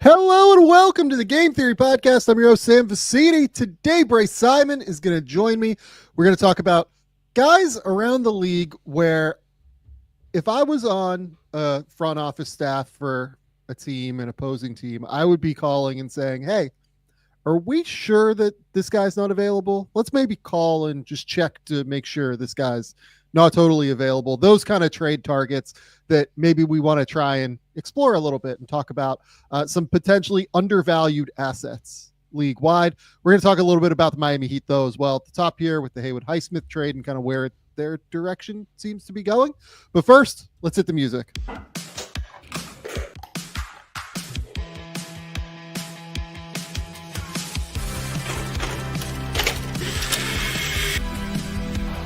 Hello and welcome to the Game Theory Podcast. I'm your host, Sam Vecenie. Today, Bryce Simon is going to join me. We're going to talk about guys around the league where if I was on a front office staff for a team, an opposing team, I would be calling and saying, hey, are we sure that this guy's not available? Let's maybe call and just check to make sure this guy's not totally available. Those kind of trade targets that maybe we want to try and explore a little bit and talk about some potentially undervalued assets league-wide. We're going to talk a little bit about the Miami Heat, though, as well. At the top here with the Haywood Highsmith trade and kind of where their direction seems to be going. But first, let's hit the music.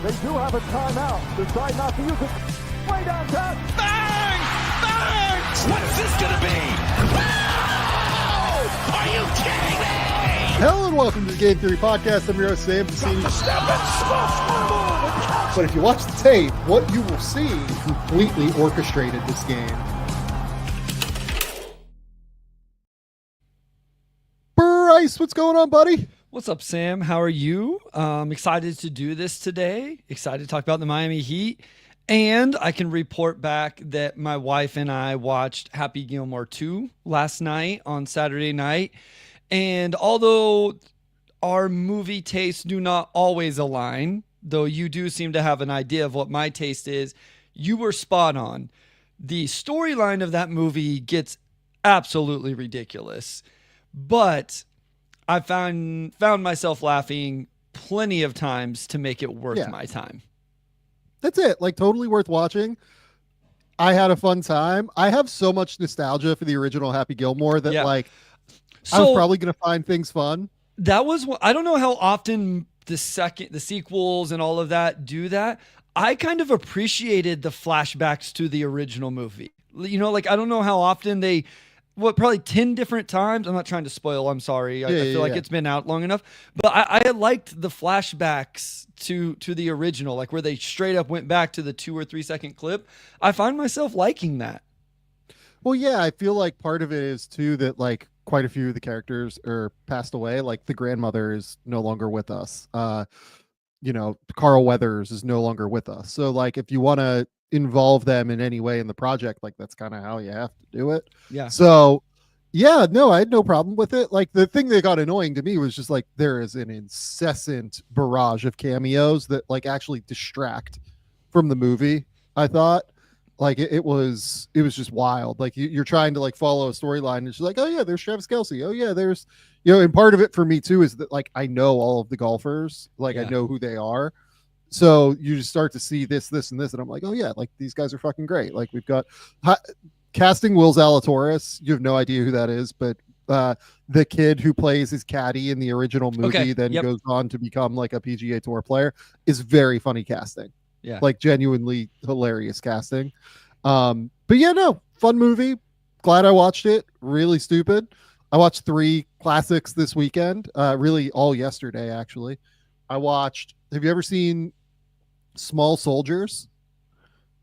They do have a timeout. Decide not to use it. Way downtown. Bang! Bang! What's this gonna be? Wow! Are you kidding me? Hello and welcome to the Game Theory Podcast. I'm your host, Sam Vecenie. But if you watch the tape, what you will see completely orchestrated this game. Bryce, what's going on, buddy? What's up, Sam? How are you? Excited to do this today. Excited to talk about the Miami Heat. And I can report back that my wife and I watched Happy Gilmore 2 last night on Saturday night. And although our movie tastes do not always align, though you do seem to have an idea of what my taste is, you were spot on. The storyline of that movie gets absolutely ridiculous. But I found myself laughing plenty of times to make it worth my time. That's it. Like, totally worth watching. I had a fun time. I have so much nostalgia for the original Happy Gilmore that I was probably going to find things fun. That was, I don't know how often the sequels and all of that do that. I kind of appreciated the flashbacks to the original movie. You know, like, I don't know how often they, probably 10 different times. I'm not trying to spoil. I'm sorry. I feel like it's been out long enough. But I liked the flashbacks to the original, like where they straight up went back to the 2 or 3 second clip. I find myself liking that. Well, yeah, I feel like part of it is too that like quite a few of the characters are passed away. Like the grandmother is no longer with us. Carl Weathers is no longer with us. So like if you want to involve them in any way in the project, like that's kind of how you have to do it. Yeah. So yeah, no, I had no problem with it. Like the thing that got annoying to me was just like there is an incessant barrage of cameos that like actually distract from the movie. I thought like it was just wild. Like you're trying to like follow a storyline and she's like, oh yeah, there's Travis Kelce. Oh yeah, there's, and part of it for me too is that like I know all of the golfers, like I know who they are. So you just start to see this, and this, and I'm like, oh yeah, like these guys are fucking great. Like we've got casting Will Zalatoris. You have no idea who that is, but the kid who plays his caddy in the original movie goes on to become like a PGA Tour player is very funny casting. Yeah, like genuinely hilarious casting. But yeah, no, fun movie. Glad I watched it. Really stupid. I watched 3 classics this weekend. Really all yesterday actually. I watched. Have you ever seen Small Soldiers?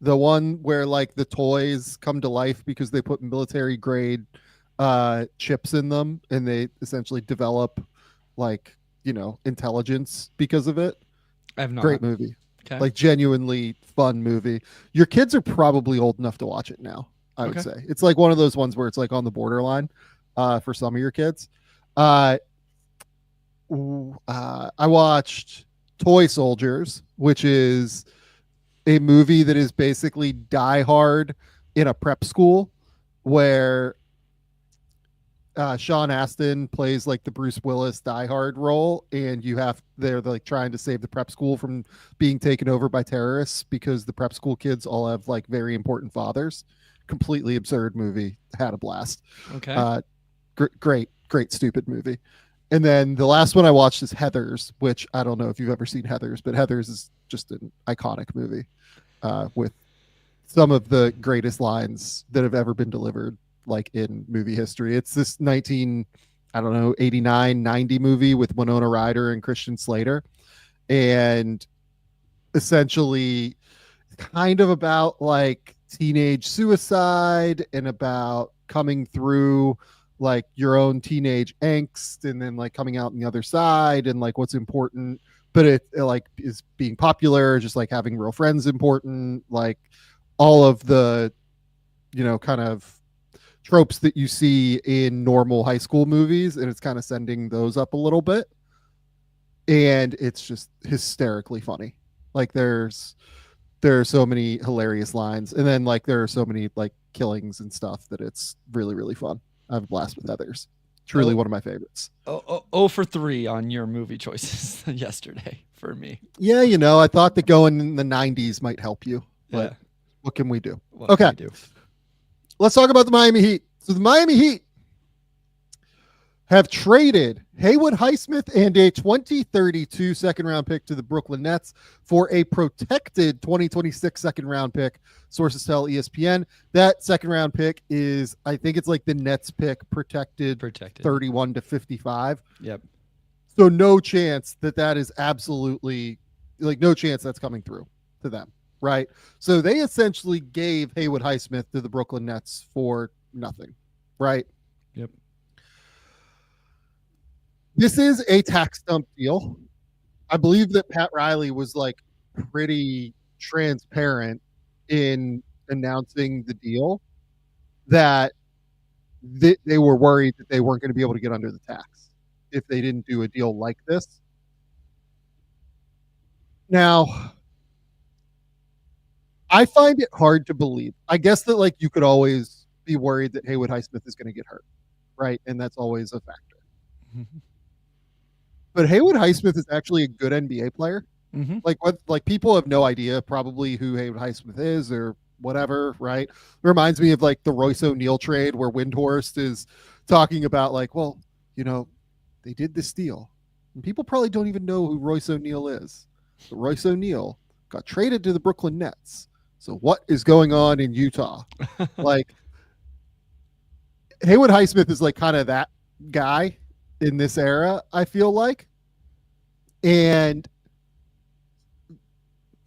The one where like the toys come to life because they put military grade chips in them and they essentially develop like, intelligence because of it. I have not. Great movie. Okay. Like genuinely fun movie. Your kids are probably old enough to watch it now, I would say. It's like one of those ones where it's like on the borderline for some of your kids. I watched Toy Soldiers, which is a movie that is basically Die Hard in a prep school where Sean Astin plays like the Bruce Willis Die Hard role, and they're like trying to save the prep school from being taken over by terrorists because the prep school kids all have like very important fathers. Completely absurd movie. Had a blast. Okay. Great stupid movie. And then the last one I watched is Heathers, which I don't know if you've ever seen Heathers, but Heathers is just an iconic movie with some of the greatest lines that have ever been delivered, like in movie history. It's this 89, 90 movie with Winona Ryder and Christian Slater. And essentially kind of about like teenage suicide and about coming through like your own teenage angst and then like coming out on the other side and like what's important, but it like is being popular, just like having real friends important, like all of the, kind of tropes that you see in normal high school movies, and it's kind of sending those up a little bit. And it's just hysterically funny. Like there are so many hilarious lines, and then like there are so many like killings and stuff that it's really, really fun. I have a blast with Heathers. Truly one of my favorites. Oh for 3 on your movie choices yesterday for me. Yeah, I thought that going in the 90s might help you, but what can we do? Okay. Let's talk about the Miami Heat. So the Miami Heat have traded Haywood Highsmith and a 2032 second-round pick to the Brooklyn Nets for a protected 2026 second-round pick. Sources tell ESPN that second-round pick is, I think it's like the Nets pick, protected. 31 to 55. Yep. So no chance that is absolutely, like no chance that's coming through to them, right? So they essentially gave Haywood Highsmith to the Brooklyn Nets for nothing, right? Yep. This is a tax dump deal. I believe that Pat Riley was like pretty transparent in announcing the deal, that they were worried that they weren't going to be able to get under the tax if they didn't do a deal like this. Now, I find it hard to believe. I guess that like you could always be worried that Haywood Highsmith is going to get hurt, right? And that's always a factor. Mm-hmm. But Haywood Highsmith is actually a good NBA player. Mm-hmm. Like people have no idea probably who Haywood Highsmith is or whatever, right? It reminds me of like the Royce O'Neal trade where Windhorst is talking about like, well, they did this deal. And people probably don't even know who Royce O'Neal is. But Royce O'Neal got traded to the Brooklyn Nets. So what is going on in Utah? Like Haywood Highsmith is like kind of that guy in this era, I feel like. And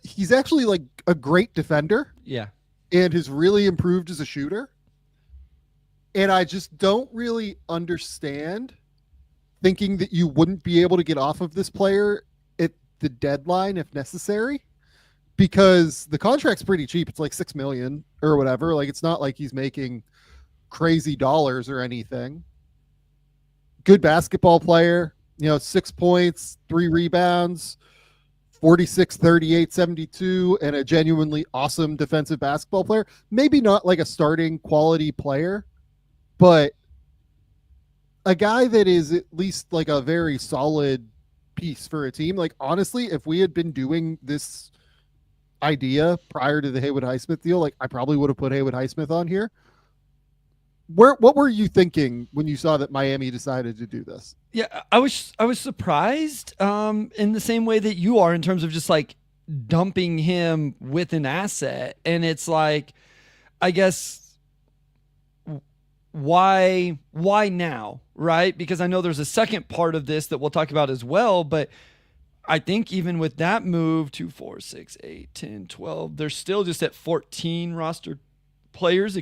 he's actually like a great defender. Yeah. And has really improved as a shooter. And I just don't really understand thinking that you wouldn't be able to get off of this player at the deadline if necessary, because the contract's pretty cheap. It's like $6 million or whatever. Like it's not like he's making crazy dollars or anything. Good basketball player, 6 points, 3 rebounds, 46, 38, 72, and a genuinely awesome defensive basketball player. Maybe not like a starting quality player, but a guy that is at least like a very solid piece for a team. Like honestly, if we had been doing this idea prior to the Haywood Highsmith deal, like I probably would have put Haywood Highsmith on here. What were you thinking when you saw that Miami decided to do this? Yeah, I was surprised in the same way that you are, in terms of just like dumping him with an asset. And it's like, I guess, why now, right? Because I know there's a second part of this that we'll talk about as well, but I think even with that move, 2, 4, 6, 8, 10, 12, they're still just at 14 roster players,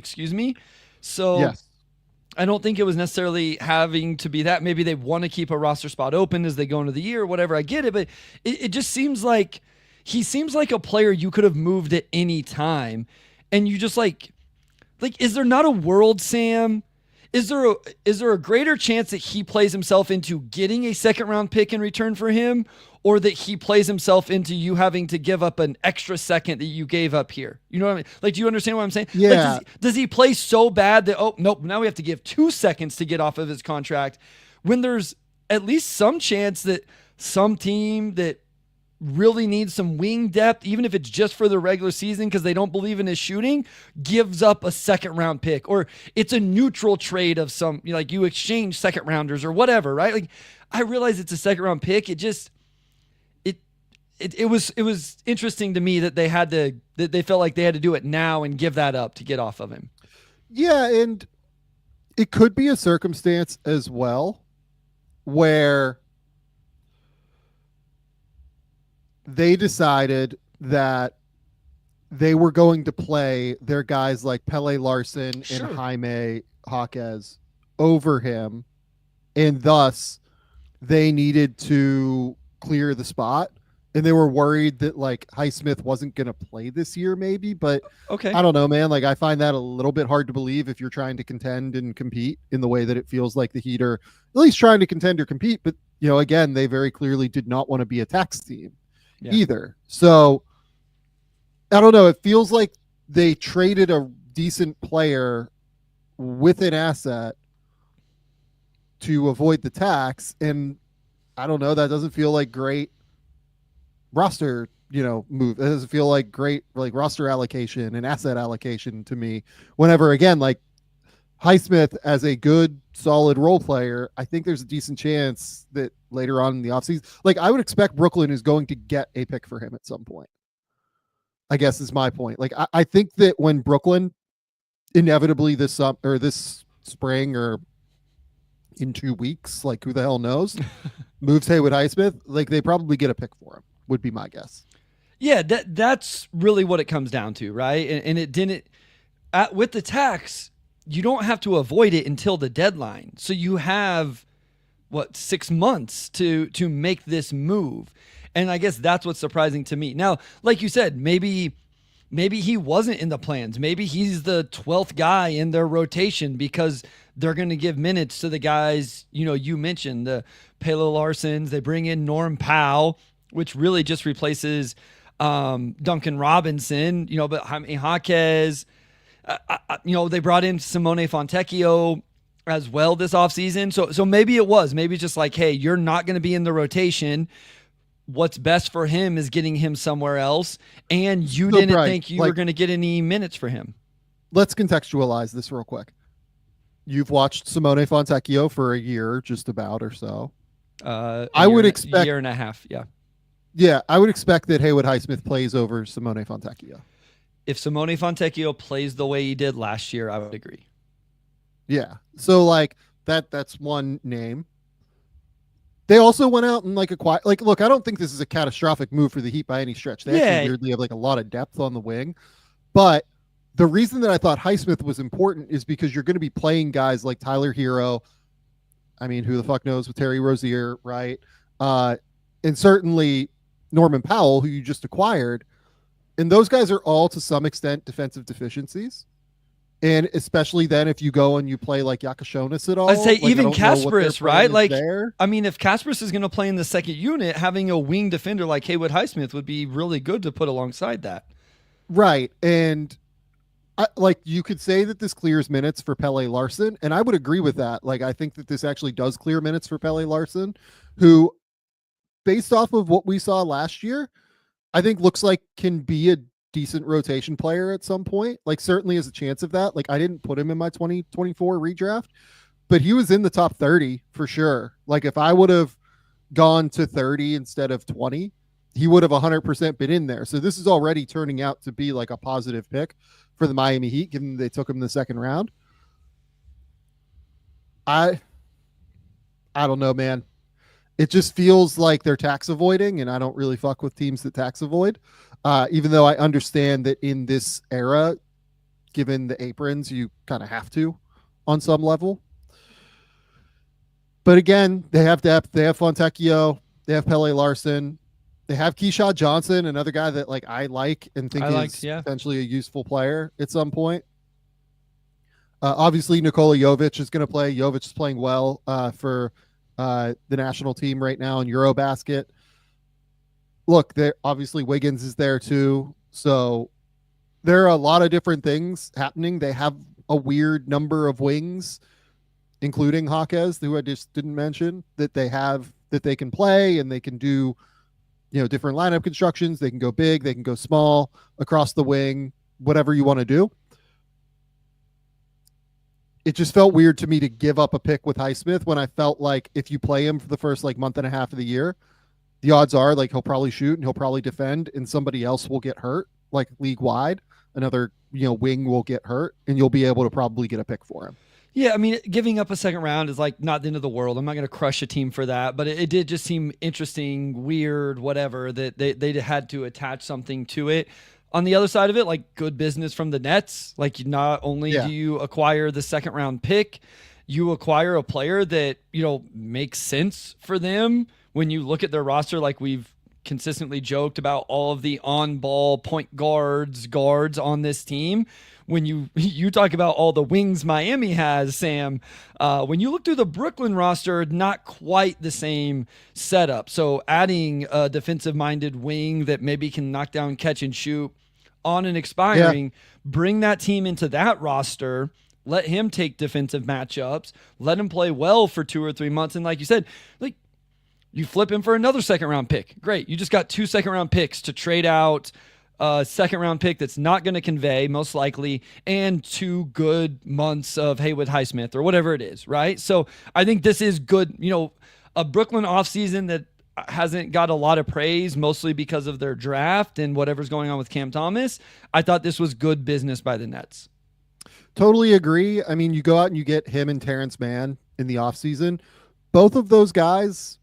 So yes. I don't think it was necessarily having to be that. Maybe they want to keep a roster spot open as they go into the year or whatever. I get it, but it just seems like he seems like a player you could have moved at any time. And you just like, is there not a world, Sam? Is there a greater chance that he plays himself into getting a second round pick in return for him, or that he plays himself into you having to give up an extra second that you gave up here? You know what I mean? Like, do you understand what I'm saying? Yeah. Like, does he play so bad that, oh, nope, now we have to give 2 seconds to get off of his contract, when there's at least some chance that some team that really needs some wing depth, even if it's just for the regular season because they don't believe in his shooting, gives up a second round pick, or it's a neutral trade of some, like you exchange second rounders or whatever, right? Like, I realize it's a second round pick. It was interesting to me that they felt like they had to do it now and give that up to get off of him. Yeah. And it could be a circumstance as well where they decided that they were going to play their guys like Pele Larson and Jaime Hawkins over him, and thus they needed to clear the spot. And they were worried that like Highsmith wasn't going to play this year, maybe. But Okay. I don't know, man. Like I find that a little bit hard to believe if you're trying to contend and compete in the way that it feels like the Heat are at least trying to contend or compete. But again, they very clearly did not want to be a tax team either. So I don't know. It feels like they traded a decent player with an asset to avoid the tax. And I don't know. That doesn't feel like great roster, move. It doesn't feel like great like roster allocation and asset allocation to me. Whenever again, like Highsmith as a good solid role player, I think there's a decent chance that later on in the offseason, like I would expect Brooklyn is going to get a pick for him at some point. I guess is my point. Like I think that when Brooklyn inevitably this spring or in 2 weeks, like who the hell knows, moves Haywood Highsmith, like they probably get a pick for him, would be my guess. Yeah, that's really what it comes down to, right? And it didn't with the tax, you don't have to avoid it until the deadline. So you have 6 months to make this move. And I guess that's what's surprising to me. Now, like you said, maybe he wasn't in the plans. Maybe he's the 12th guy in their rotation because they're going to give minutes to the guys, you mentioned, the Pele Larsons. They bring in Norm Powell, which really just replaces Duncan Robinson, but Hawkins, they brought in Simone Fontecchio as well this offseason. So maybe it was, just like, hey, you're not going to be in the rotation. What's best for him is getting him somewhere else. And you didn't think you were going to get any minutes for him. Let's contextualize this real quick. You've watched Simone Fontecchio for a year, just about or so. I would expect year and a half. Yeah. Yeah. I would expect that Haywood Highsmith plays over Simone Fontecchio. If Simone Fontecchio plays the way he did last year, I would agree. Yeah. So like that's one name. They also went out and like acquired, like, look, I don't think this is a catastrophic move for the Heat by any stretch. They actually weirdly have like a lot of depth on the wing. But the reason that I thought Highsmith was important is because you're going to be playing guys like Tyler Hero. I mean, who the fuck knows with Terry Rozier, right? And certainly Norman Powell, who you just acquired. And those guys are all to some extent defensive deficiencies. And especially then if you go and you play like Yakashonis at all. I'd say like, even Kasparis, right? Like, there. I mean, if Kasparis is going to play in the second unit, having a wing defender like Haywood Highsmith would be really good to put alongside that. Right. And like you could say that this clears minutes for Pele Larson. And I would agree with that. Like, I think that this actually does clear minutes for Pele Larson, who based off of what we saw last year, I think looks like can be a decent rotation player at some point. Like certainly has a chance of that. Like I didn't put him in my 2024 redraft, but he was in the top 30 for sure. Like if I would have gone to 30 instead of 20, he would have 100% been in there. So this is already turning out to be like a positive pick for the Miami Heat, given they took him in the second round. I don't know, man. It just feels like they're tax avoiding, and I don't really fuck with teams that tax avoid. Even though I understand that in this era, given the aprons, you kind of have to on some level. But again, they have depth. They have Fontecchio. They have Pele Larson. They have Keyshawn Johnson, another guy that like I like and think is potentially a useful player at some point. Obviously, Nikola Jovic is going to play. Jovic is playing well for the national team right now in Eurobasket. Look, there obviously Wiggins is there too. So there are a lot of different things happening. They have a weird number of wings, including Hawkins, who I just didn't mention, that they have that they can play and they can do, different lineup constructions. They can go big, they can go small, across the wing, whatever you want to do. It just felt weird to me to give up a pick with Highsmith when I felt like if you play him for the first like month and a half of the year, the odds are like he'll probably shoot and he'll probably defend and somebody else will get hurt, like league wide. Another, wing will get hurt and you'll be able to probably get a pick for him. Yeah, I mean, giving up a second round is like not the end of the world. I'm not going to crush a team for that, but it did just seem interesting, weird, whatever, that they had to attach something to it. On the other side of it, like good business from the Nets. Like not only do you acquire the second round pick, you acquire a player that, makes sense for them when you look at their roster, like we've consistently joked about all of the on-ball point guards on this team. When you talk about all the wings Miami has, Sam, when you look through the Brooklyn roster, not quite the same setup. So adding a defensive-minded wing that maybe can knock down, catch, and shoot on an expiring, bring that team into that roster, let him take defensive matchups, let him play well for 2 or 3 months. And like you said, like you flip him for another second-round pick. Great. You just got 2 second-round picks to trade out a second-round pick that's not going to convey, most likely, and 2 good months of Haywood Highsmith or whatever it is, right? So I think this is good. A Brooklyn offseason that hasn't got a lot of praise, mostly because of their draft and whatever's going on with Cam Thomas. I thought this was good business by the Nets. Totally agree. I mean, you go out and you get him and Terrence Mann in the offseason. Both of those guys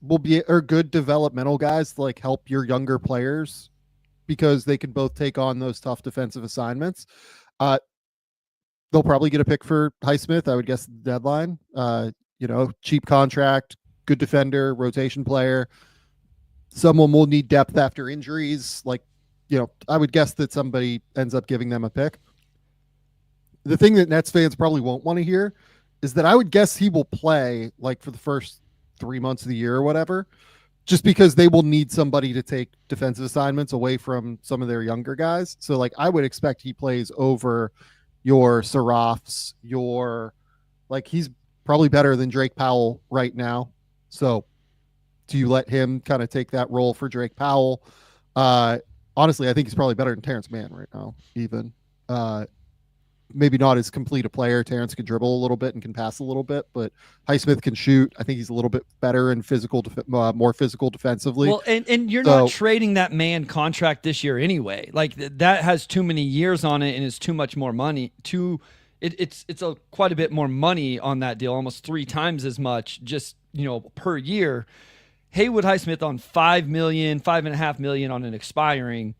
are good developmental guys to like help your younger players because they can both take on those tough defensive assignments. They'll probably get a pick for Highsmith, I would guess, at the deadline. Cheap contract, good defender, rotation player. Someone will need depth after injuries. I would guess that somebody ends up giving them a pick. The thing that Nets fans probably won't want to hear is that I would guess he will play like for the first 3 months of the year or whatever, just because they will need somebody to take defensive assignments away from some of their younger guys. So like I would expect he plays over your Serafs, he's probably better than Drake Powell right now. So do you let him kind of take that role for Drake Powell? Honestly, I think he's probably better than Terrence Mann right now, even. Maybe not as complete a player. Terrence can dribble a little bit and can pass a little bit, but Highsmith can shoot. I think he's a little bit better and more physical defensively. Well, and you're not trading that man contract this year anyway. Like that has too many years on it and it's too much more money. It's quite a bit more money on that deal, almost 3 times as much just per year. Haywood Highsmith on $5.5 million on an expiring.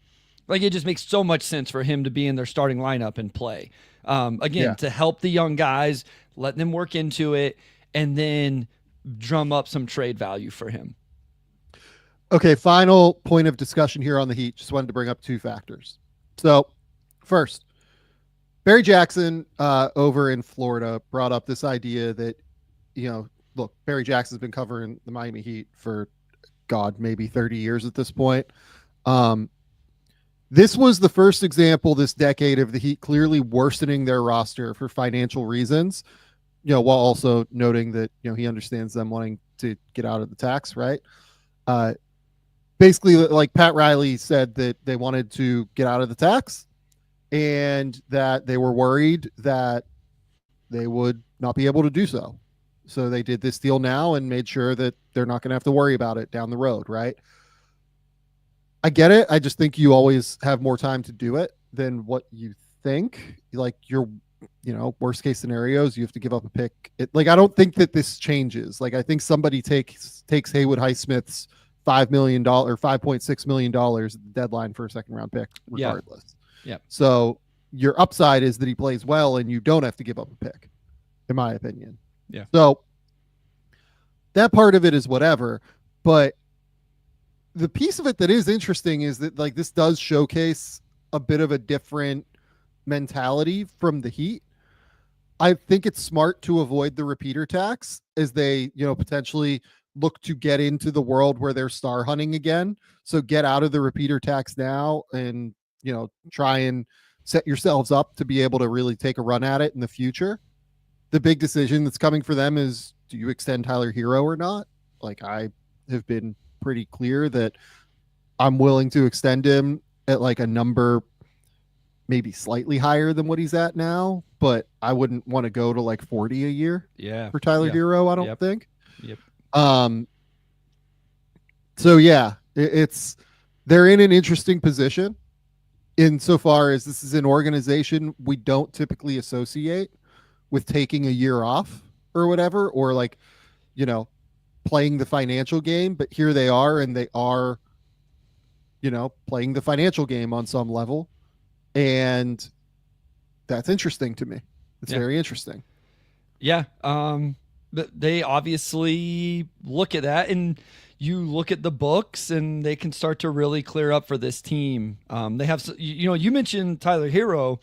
Like it just makes so much sense for him to be in their starting lineup and play. To help the young guys, let them work into it, and then drum up some trade value for him. Okay, final point of discussion here on the Heat. Just wanted to bring up 2 factors. So, first, Barry Jackson over in Florida brought up this idea that, look, Barry Jackson's been covering the Miami Heat for, maybe 30 years at this point. This was the first example this decade of the Heat clearly worsening their roster for financial reasons, while also noting that, he understands them wanting to get out of the tax, right? Basically, like Pat Riley said that they wanted to get out of the tax and that they were worried that they would not be able to do so. So they did this deal now and made sure that they're not going to have to worry about it down the road, right? I get it. I just think you always have more time to do it than what you think. Like your, worst case scenarios, you have to give up a pick. I don't think that this changes. Like I think somebody takes Haywood Highsmith's $5 million or $5.6 million at the deadline for a second round pick, regardless. Yeah. So your upside is that he plays well and you don't have to give up a pick, in my opinion. Yeah. So that part of it is whatever, but the piece of it that is interesting is that like this does showcase a bit of a different mentality from the Heat. I think it's smart to avoid the repeater tax as they, potentially look to get into the world where they're star hunting again. So get out of the repeater tax now and, try and set yourselves up to be able to really take a run at it in the future. The big decision that's coming for them is, do you extend Tyler Hero or not? Like I have been pretty clear that I'm willing to extend him at like a number maybe slightly higher than what he's at now, but I wouldn't want to go to like 40 a year for Tyler Hero, I don't think. Yep. So they're in an interesting position insofar as this is an organization we don't typically associate with taking a year off or whatever, or like, playing the financial game, but here they are and they are, playing the financial game on some level. And that's interesting to me. It's very interesting. Yeah. But they obviously look at that, and you look at the books and they can start to really clear up for this team. They have, you mentioned Tyler Hero,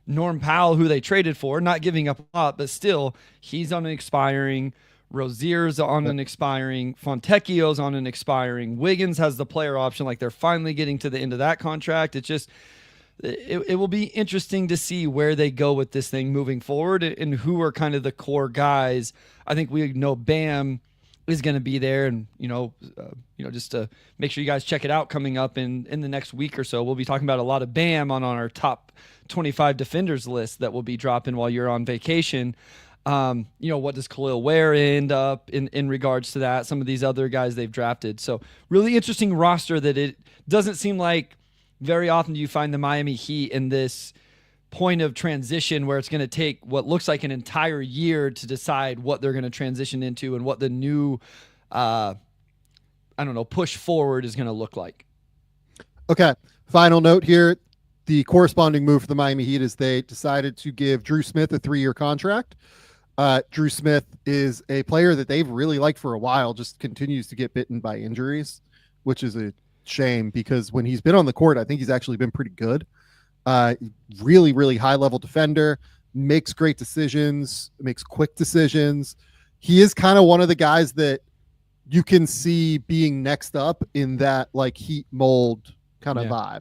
Norm Powell, who they traded for, not giving up a lot, but still he's on an expiring. Rozier's on an expiring. Fontecchio's on an expiring. Wiggins has the player option. Like, they're finally getting to the end of that contract. It's just, it will be interesting to see where they go with this thing moving forward and who are kind of the core guys. I think we know Bam is going to be there, and just to make sure you guys check it out coming up in the next week or so. We'll be talking about a lot of Bam on our top 25 defenders list that will be dropping while you're on vacation. What does Khalil Ware end up in regards to that? Some of these other guys they've drafted. So really interesting roster that it doesn't seem like very often do you find the Miami Heat in this point of transition where it's going to take what looks like an entire year to decide what they're going to transition into and what the new, push forward is going to look like. Okay. Final note here. The corresponding move for the Miami Heat is they decided to give Drew Smith a 3-year contract. Drew Smith is a player that they've really liked for a while, just continues to get bitten by injuries, which is a shame because when he's been on the court, I think he's actually been pretty good. Really, really high level defender, makes great decisions, makes quick decisions. He is kind of one of the guys that you can see being next up in that like Heat mold kind of vibe.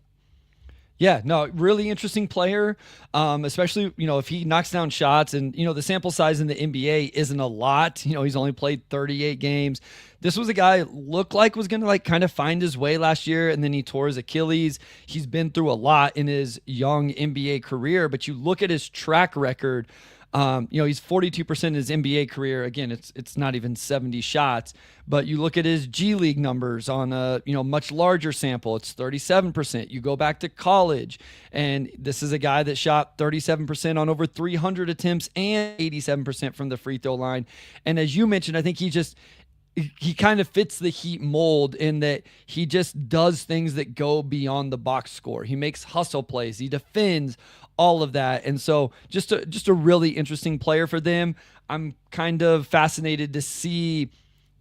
Yeah, no, really interesting player, especially, if he knocks down shots and, the sample size in the NBA isn't a lot. He's only played 38 games. This was a guy looked like was going to kind of find his way last year, and then he tore his Achilles. He's been through a lot in his young NBA career, but you look at his track record. He's 42% in his NBA career. Again, it's not even 70 shots, but you look at his G League numbers on a, much larger sample, it's 37%. You go back to college, and this is a guy that shot 37% on over 300 attempts and 87% from the free throw line. And as you mentioned, I think he kind of fits the Heat mold in that he just does things that go beyond the box score. He makes hustle plays. He defends, all of that. And so just a really interesting player for them. I'm kind of fascinated to see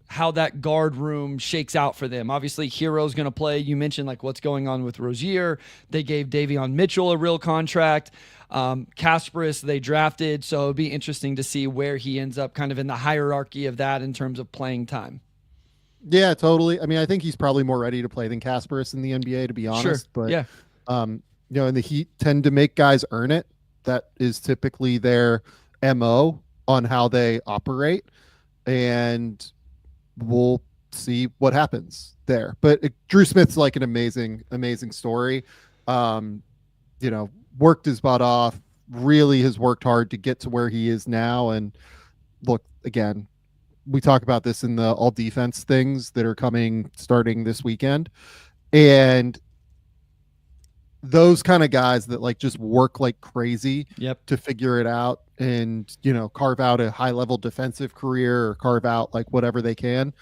how that guard room shakes out for them. Obviously, Hero's going to play. You mentioned what's going on with Rozier. They gave Davion Mitchell a real contract. Kasparis they drafted, so it'd be interesting to see where he ends up kind of in the hierarchy of that in terms of playing time. Yeah, totally. I mean, I think he's probably more ready to play than Kasparis in the NBA, to be honest. Sure. But yeah. And the Heat tend to make guys earn it. That is typically their MO on how they operate. And we'll see what happens there. But Drew Smith's an amazing, amazing story. Worked his butt off, really has worked hard to get to where he is now. And look, again, we talk about this in the all defense things that are starting this weekend. And those kind of guys that just work like crazy to figure it out and, carve out a high level defensive career or carve out whatever they can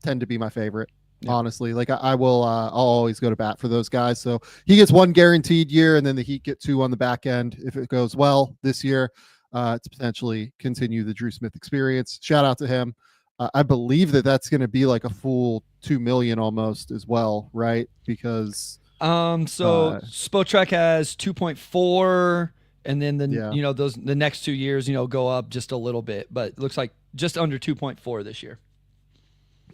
tend to be my favorite. Honestly, I will, I'll always go to bat for those guys. So he gets 1 guaranteed year and then the Heat get 2 on the back end. If it goes well this year, to potentially continue the Drew Smith experience. Shout out to him. I believe that's going to be a full 2 million almost as well. Right. Because Spotrac has 2.4, and then the next 2 years, go up just a little bit, but it looks like just under 2.4 this year.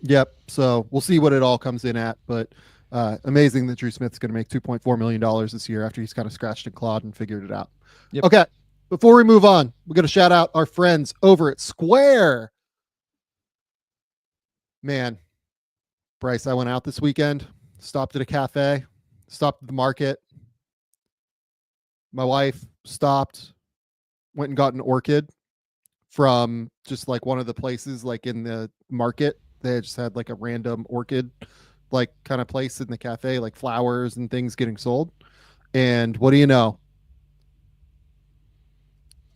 Yep. So we'll see what it all comes in at, but amazing that Drew Smith's going to make $2.4 million this year after he's kind of scratched and clawed and figured it out. Yep. Okay. Before we move on, we're going to shout out our friends over at Square. Man, Bryce, I went out this weekend, stopped at a cafe, stopped at the market. My wife stopped, went and got an orchid from just one of the places in the market. They just had a random orchid kind of place in the cafe, flowers and things getting sold. And what do you know?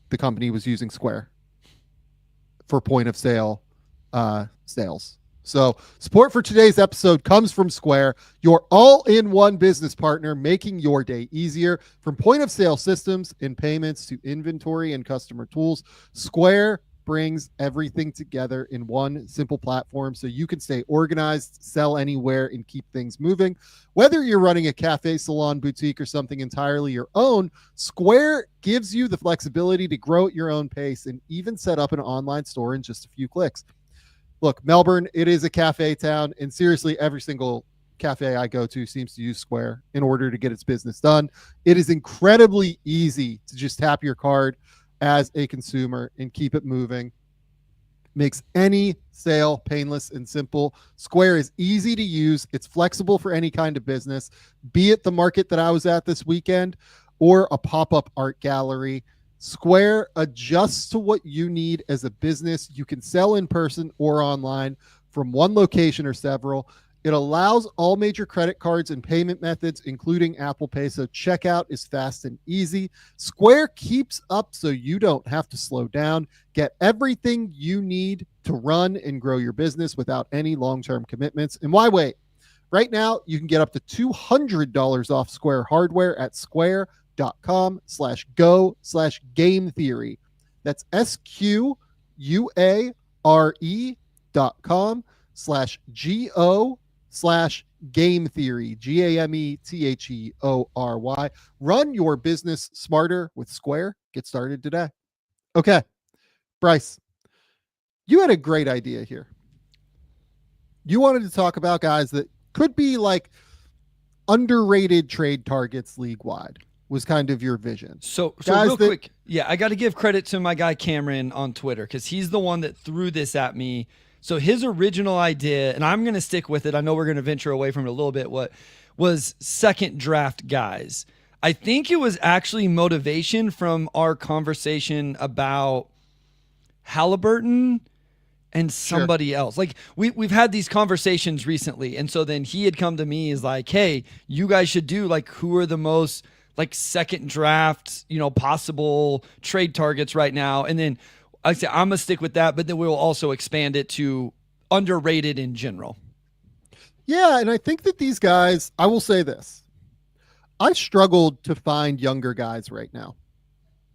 The company was using Square for point of sale sales. So support for today's episode comes from Square, your all-in-one business partner, making your day easier. From point-of-sale systems and payments to inventory and customer tools, Square brings everything together in one simple platform so you can stay organized, sell anywhere, and keep things moving. Whether you're running a cafe, salon, boutique, or something entirely your own, Square gives you the flexibility to grow at your own pace and even set up an online store in just a few clicks. Look, Melbourne, it is a cafe town, and seriously, every single cafe I go to seems to use Square in order to get its business done. It is incredibly easy to just tap your card as a consumer and keep it moving. Makes any sale painless and simple. Square is easy to use. It's flexible for any kind of business, be it the market that I was at this weekend or a pop-up art gallery. Square adjusts to what you need as a business. You can sell in person or online from one location or several. It allows all major credit cards and payment methods, including Apple Pay, so checkout is fast and easy. Square keeps up so you don't have to slow down. Get everything you need to run and grow your business without any long-term commitments. And why wait? Right now, you can get up to $200 off Square hardware at square.com/go/game theory. That's SQUARE.com/GO/game theory, GAMETHEORY. Run your business smarter with Square. Get started today. Okay, Bryce, you had a great idea here. You wanted to talk about guys that could be like underrated trade targets league wide, was kind of your vision. So real quick, I got to give credit to my guy Cameron on Twitter because he's the one that threw this at me. So his original idea, and I'm going to stick with it, I know we're going to venture away from it a little bit, what was second draft guys. I think it was actually motivation from our conversation about Halliburton and somebody else. Like we've had these conversations recently. And so then he had come to me as like, hey, you guys should do like, who are the most like second draft, possible trade targets right now. And then I say, I'm gonna stick with that, but then we'll also expand it to underrated in general. Yeah. And I think that these guys, I will say this, I struggled to find younger guys right now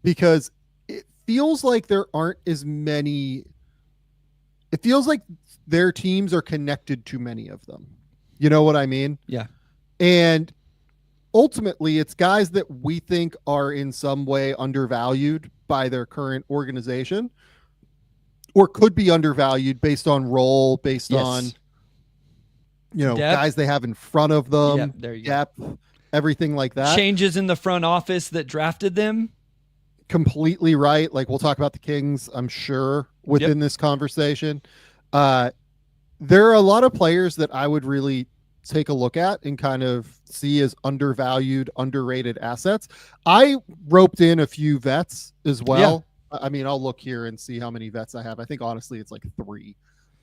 because it feels like there aren't as many. It feels like their teams are connected to many of them. You know what I mean? Yeah. And ultimately, it's guys that we think are in some way undervalued by their current organization or could be undervalued based on role, based on, depth. Guys they have in front of them, there you depth, everything like that. Changes in the front office that drafted them. Completely right. Like we'll talk about the Kings, I'm sure, within this conversation. There are a lot of players that I would really take a look at and kind of see as undervalued, underrated assets. I roped in a few vets as well. Yeah. I mean, I'll look here and see how many vets I have. I think honestly it's like 3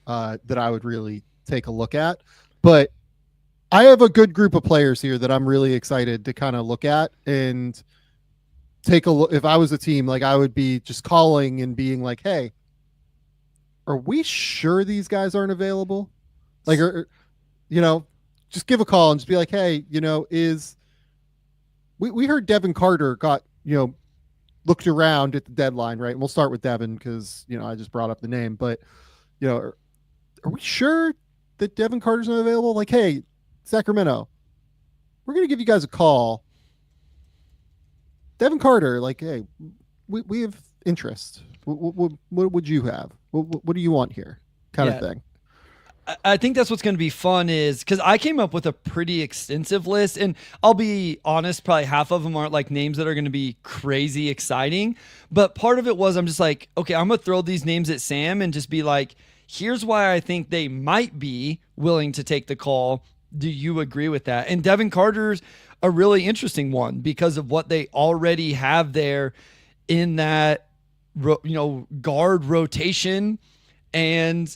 that I would really take a look at. But I have a good group of players here that I'm really excited to kind of look at and take a look. If I was a team, like I would be just calling and being like, hey, are we sure these guys aren't available? Like, just give a call and just be like, hey, we heard Devin Carter got, looked around at the deadline, right? And we'll start with Devin because, I just brought up the name, but, are we sure that Devin Carter's not available? Like, hey, Sacramento, we're going to give you guys a call. Devin Carter, like, hey, we have interest. What would you have? What do you want here? Kind of thing. I think that's what's going to be fun is because I came up with a pretty extensive list, and I'll be honest, probably half of them aren't like names that are going to be crazy exciting. But part of it was I'm just like, okay, I'm going to throw these names at Sam and just be like, here's why I think they might be willing to take the call. Do you agree with that? And Devin Carter's a really interesting one because of what they already have there in that, guard rotation. And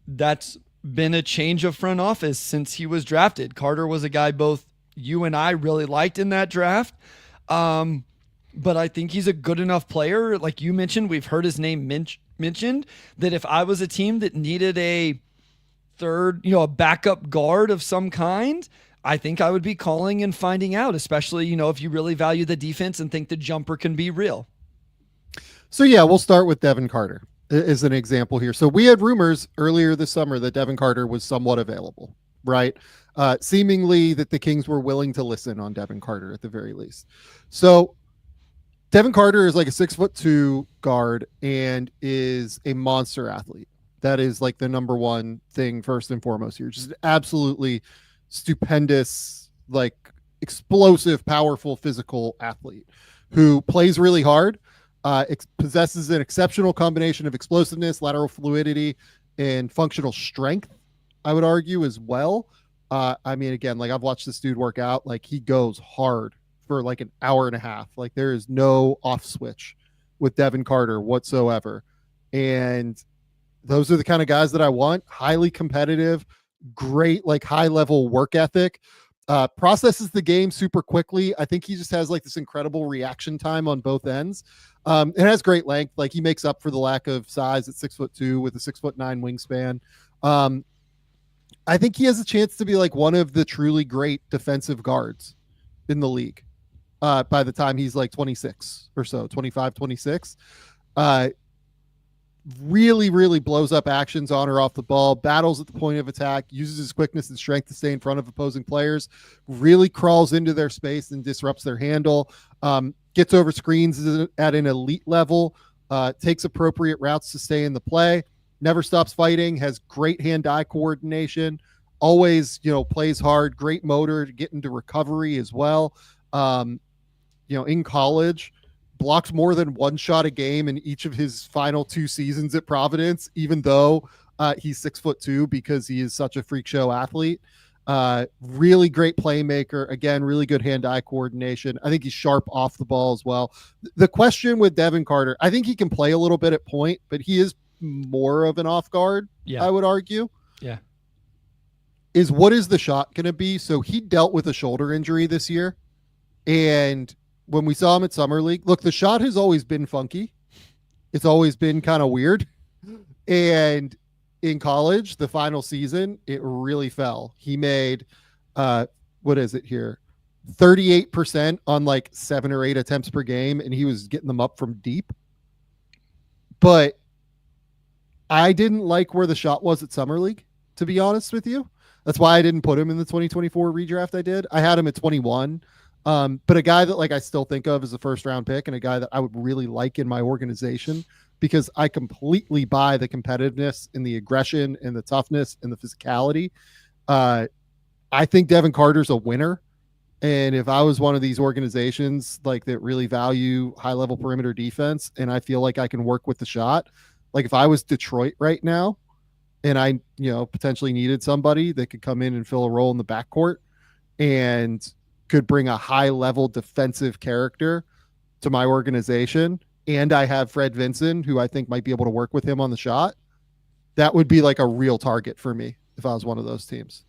that's been a change of front office since he was drafted. Carter was a guy both you and I really liked in that draft. But I think he's a good enough player. Like you mentioned, we've heard his name mentioned, that if I was a team that needed a third, a backup guard of some kind, I think I would be calling and finding out, especially, if you really value the defense and think the jumper can be real. So yeah, we'll start with Devin Carter as an example here. So we had rumors earlier this summer that Devin Carter was somewhat available, right? Seemingly that the Kings were willing to listen on Devin Carter at the very least. So Devin Carter is like a 6'2" guard and is a monster athlete. That is like the number one thing first and foremost here. Just absolutely stupendous, like explosive, powerful, physical athlete who plays really hard, possesses an exceptional combination of explosiveness, lateral fluidity, and functional strength, I would argue as well. I mean, again, like I've watched this dude work out, like he goes hard for like an hour and a half. Like there is no off switch with Devin Carter whatsoever. And those are the kind of guys that I want. Highly competitive, great, like high level work ethic, processes the game super quickly. I think he just has like this incredible reaction time on both ends. It has great length. Like he makes up for the lack of size at 6'2" with a 6'9" wingspan. I think he has a chance to be like one of the truly great defensive guards in the league by the time he's like 26 or so, 25, 26. Really, really blows up actions on or off the ball, battles at the point of attack, uses his quickness and strength to stay in front of opposing players, really crawls into their space and disrupts their handle, gets over screens at an elite level, takes appropriate routes to stay in the play, never stops fighting, has great hand-eye coordination, always, plays hard, great motor to get into recovery as well. In college, blocked more than one shot a game in each of his final 2 seasons at Providence, even though he's 6'2", because he is such a freak show athlete. Really great playmaker. Again, really good hand-eye coordination. I think he's sharp off the ball as well. The question with Devin Carter, I think he can play a little bit at point, but he is more of an off guard, I would argue. Yeah. Is what is the shot going to be? So he dealt with a shoulder injury this year. And when we saw him at Summer League, look, the shot has always been funky. It's always been kind of weird. And in college, the final season, it really fell. He made, what is it here? 38% on like 7 or 8 attempts per game. And he was getting them up from deep. But I didn't like where the shot was at Summer League, to be honest with you. That's why I didn't put him in the 2024 redraft I did. I had him at 21. But a guy that like I still think of as a first round pick and a guy that I would really like in my organization because I completely buy the competitiveness and the aggression and the toughness and the physicality. I think Devin Carter's a winner. And if I was one of these organizations like that really value high level perimeter defense and I feel like I can work with the shot, like if I was Detroit right now and I, potentially needed somebody that could come in and fill a role in the backcourt and could bring a high level defensive character to my organization. And I have Fred Vinson, who I think might be able to work with him on the shot. That would be like a real target for me if I was one of those teams.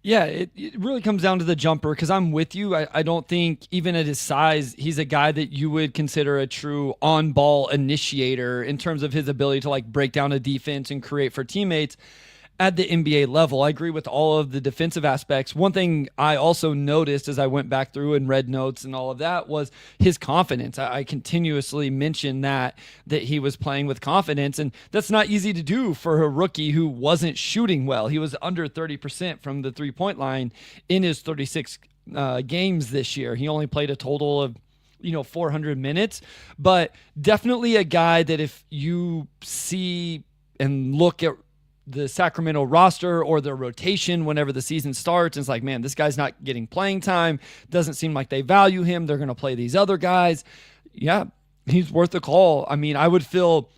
Yeah, it really comes down to the jumper because I'm with you. I don't think even at his size, he's a guy that you would consider a true on-ball initiator in terms of his ability to like break down a defense and create for teammates at the NBA level. I agree with all of the defensive aspects. One thing I also noticed as I went back through and read notes and all of that was his confidence. I continuously mentioned that he was playing with confidence, and that's not easy to do for a rookie who wasn't shooting well. He was under 30% from the three-point line in his 36 games this year. He only played a total of 400 minutes, but definitely a guy that if you see and look at the Sacramento roster or the rotation whenever the season starts, it's like, man, this guy's not getting playing time. Doesn't seem like they value him. They're going to play these other guys. Yeah, he's worth a call. I mean, I would feel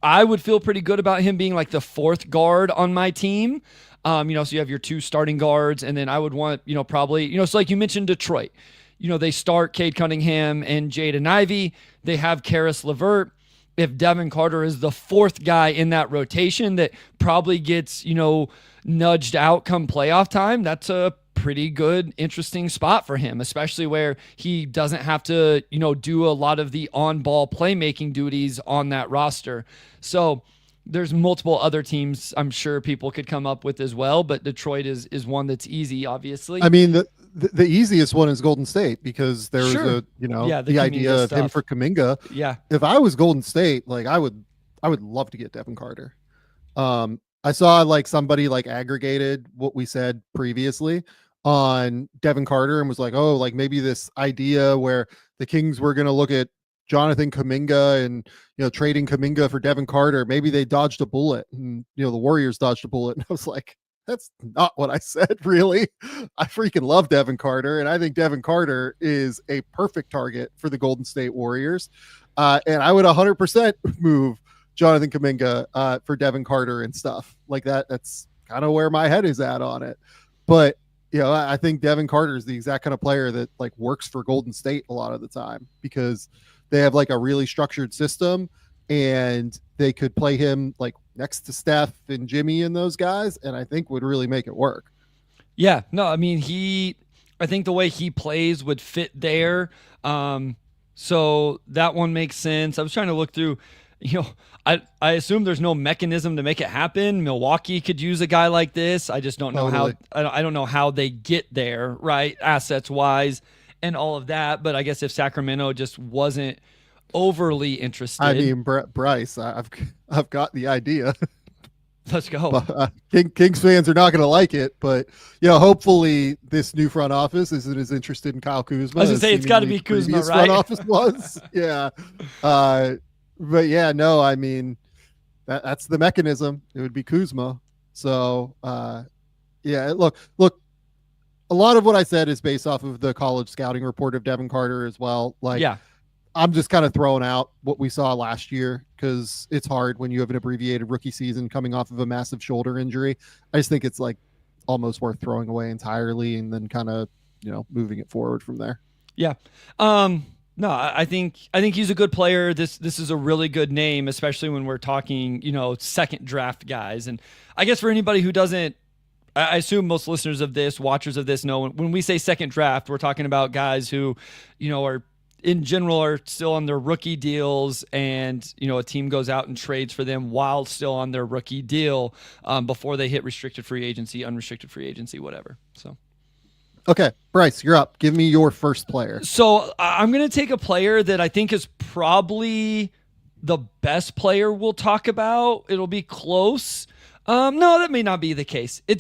pretty good about him being like the 4th guard on my team. So you have your 2 starting guards, and then I would want, probably, so like you mentioned Detroit, they start Cade Cunningham and Jaden Ivey. They have Karis LeVert. If Devin Carter is the 4th guy in that rotation that probably gets, nudged out come playoff time, that's a pretty good, interesting spot for him, especially where he doesn't have to, do a lot of the on-ball playmaking duties on that roster. So there's multiple other teams I'm sure people could come up with as well, but Detroit is one that's easy, obviously. I mean, the easiest one is Golden State because there was Sure. the idea Kuminga of him stuff. for Kuminga. Yeah. If I was Golden State, like I would love to get Devin Carter. I saw like somebody like aggregated what we said previously on Devin Carter and was like, oh, like maybe this idea where the Kings were going to look at Jonathan Kuminga and trading Kuminga for Devin Carter. Maybe they dodged a bullet, and the Warriors dodged a bullet. And I was like, that's not what I said, really. I freaking love Devin Carter, and I think Devin Carter is a perfect target for the Golden State Warriors. And I would 100% move Jonathan Kuminga for Devin Carter and stuff like that. That's kind of where my head is at on it. But I think Devin Carter is the exact kind of player that like works for Golden State a lot of the time because they have like a really structured system, and they could play him like next to Steph and Jimmy and those guys, and I think would really make it work. Yeah, no, I mean, I think the way he plays would fit there. So that one makes sense. I was trying to look through, I assume there's no mechanism to make it happen. Milwaukee could use a guy like this. I just don't know Totally. how, I don't know how they get there, right? Assets wise and all of that. But I guess if Sacramento just wasn't overly interested. I mean, Bryce, I've got the idea. Let's go. But, Kings fans are not going to like it, but hopefully this new front office isn't as interested in Kyle Kuzma. I was gonna say it's got to be Kuzma, right? Front office was, yeah. But yeah, no, I mean that's the mechanism. It would be Kuzma. So yeah, look. A lot of what I said is based off of the college scouting report of Devin Carter as well. Like, yeah. I'm just kind of throwing out what we saw last year because it's hard when you have an abbreviated rookie season coming off of a massive shoulder injury. I just think it's like almost worth throwing away entirely and then kind of, moving it forward from there. Yeah. No, I think he's a good player. This is a really good name, especially when we're talking, second draft guys. And I guess for anybody who doesn't, I assume most listeners of this, watchers of this know when we say second draft, we're talking about guys who, are in general are still on their rookie deals, and a team goes out and trades for them while still on their rookie deal before they hit restricted free agency, unrestricted free agency, whatever. So, okay, Bryce, you're up. Give me your first player. So I'm going to take a player that I think is probably the best player we'll talk about. It'll be close. No, that may not be the case. I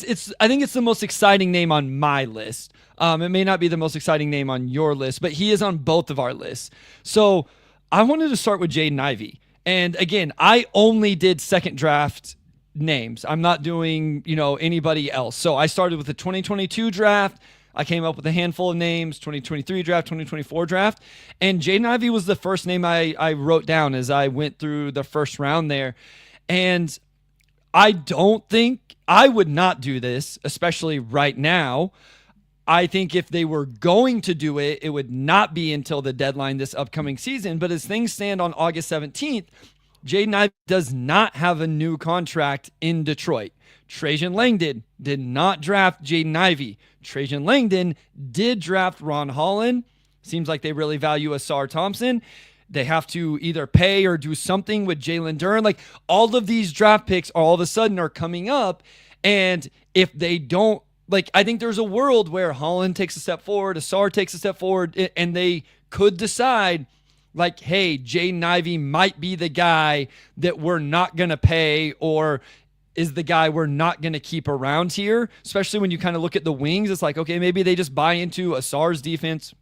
think it's the most exciting name on my list. It may not be the most exciting name on your list, but he is on both of our lists. So I wanted to start with Jaden Ivey. And again, I only did second draft names. I'm not doing, anybody else. So I started with the 2022 draft. I came up with a handful of names, 2023 draft, 2024 draft. And Jaden Ivey was the first name I wrote down as I went through the first round there. And I don't think I would not do this, especially right now. I think if they were going to do it, it would not be until the deadline this upcoming season. But as things stand on August 17th, Jaden Ivey does not have a new contract in Detroit. Trajan Langdon did not draft Jaden Ivey. Trajan Langdon did draft Ron Holland. Seems like they really value Asar Thompson. They have to either pay or do something with Jalen Duren. Like, all of these draft picks all of a sudden are coming up. And if they don't, I think there's a world where Holland takes a step forward, Asar takes a step forward, and they could decide, hey, Jaden Ivey might be the guy that we're not going to pay, or is the guy we're not going to keep around here. Especially when you kind of look at the wings, it's like, okay, maybe they just buy into Asar's defense.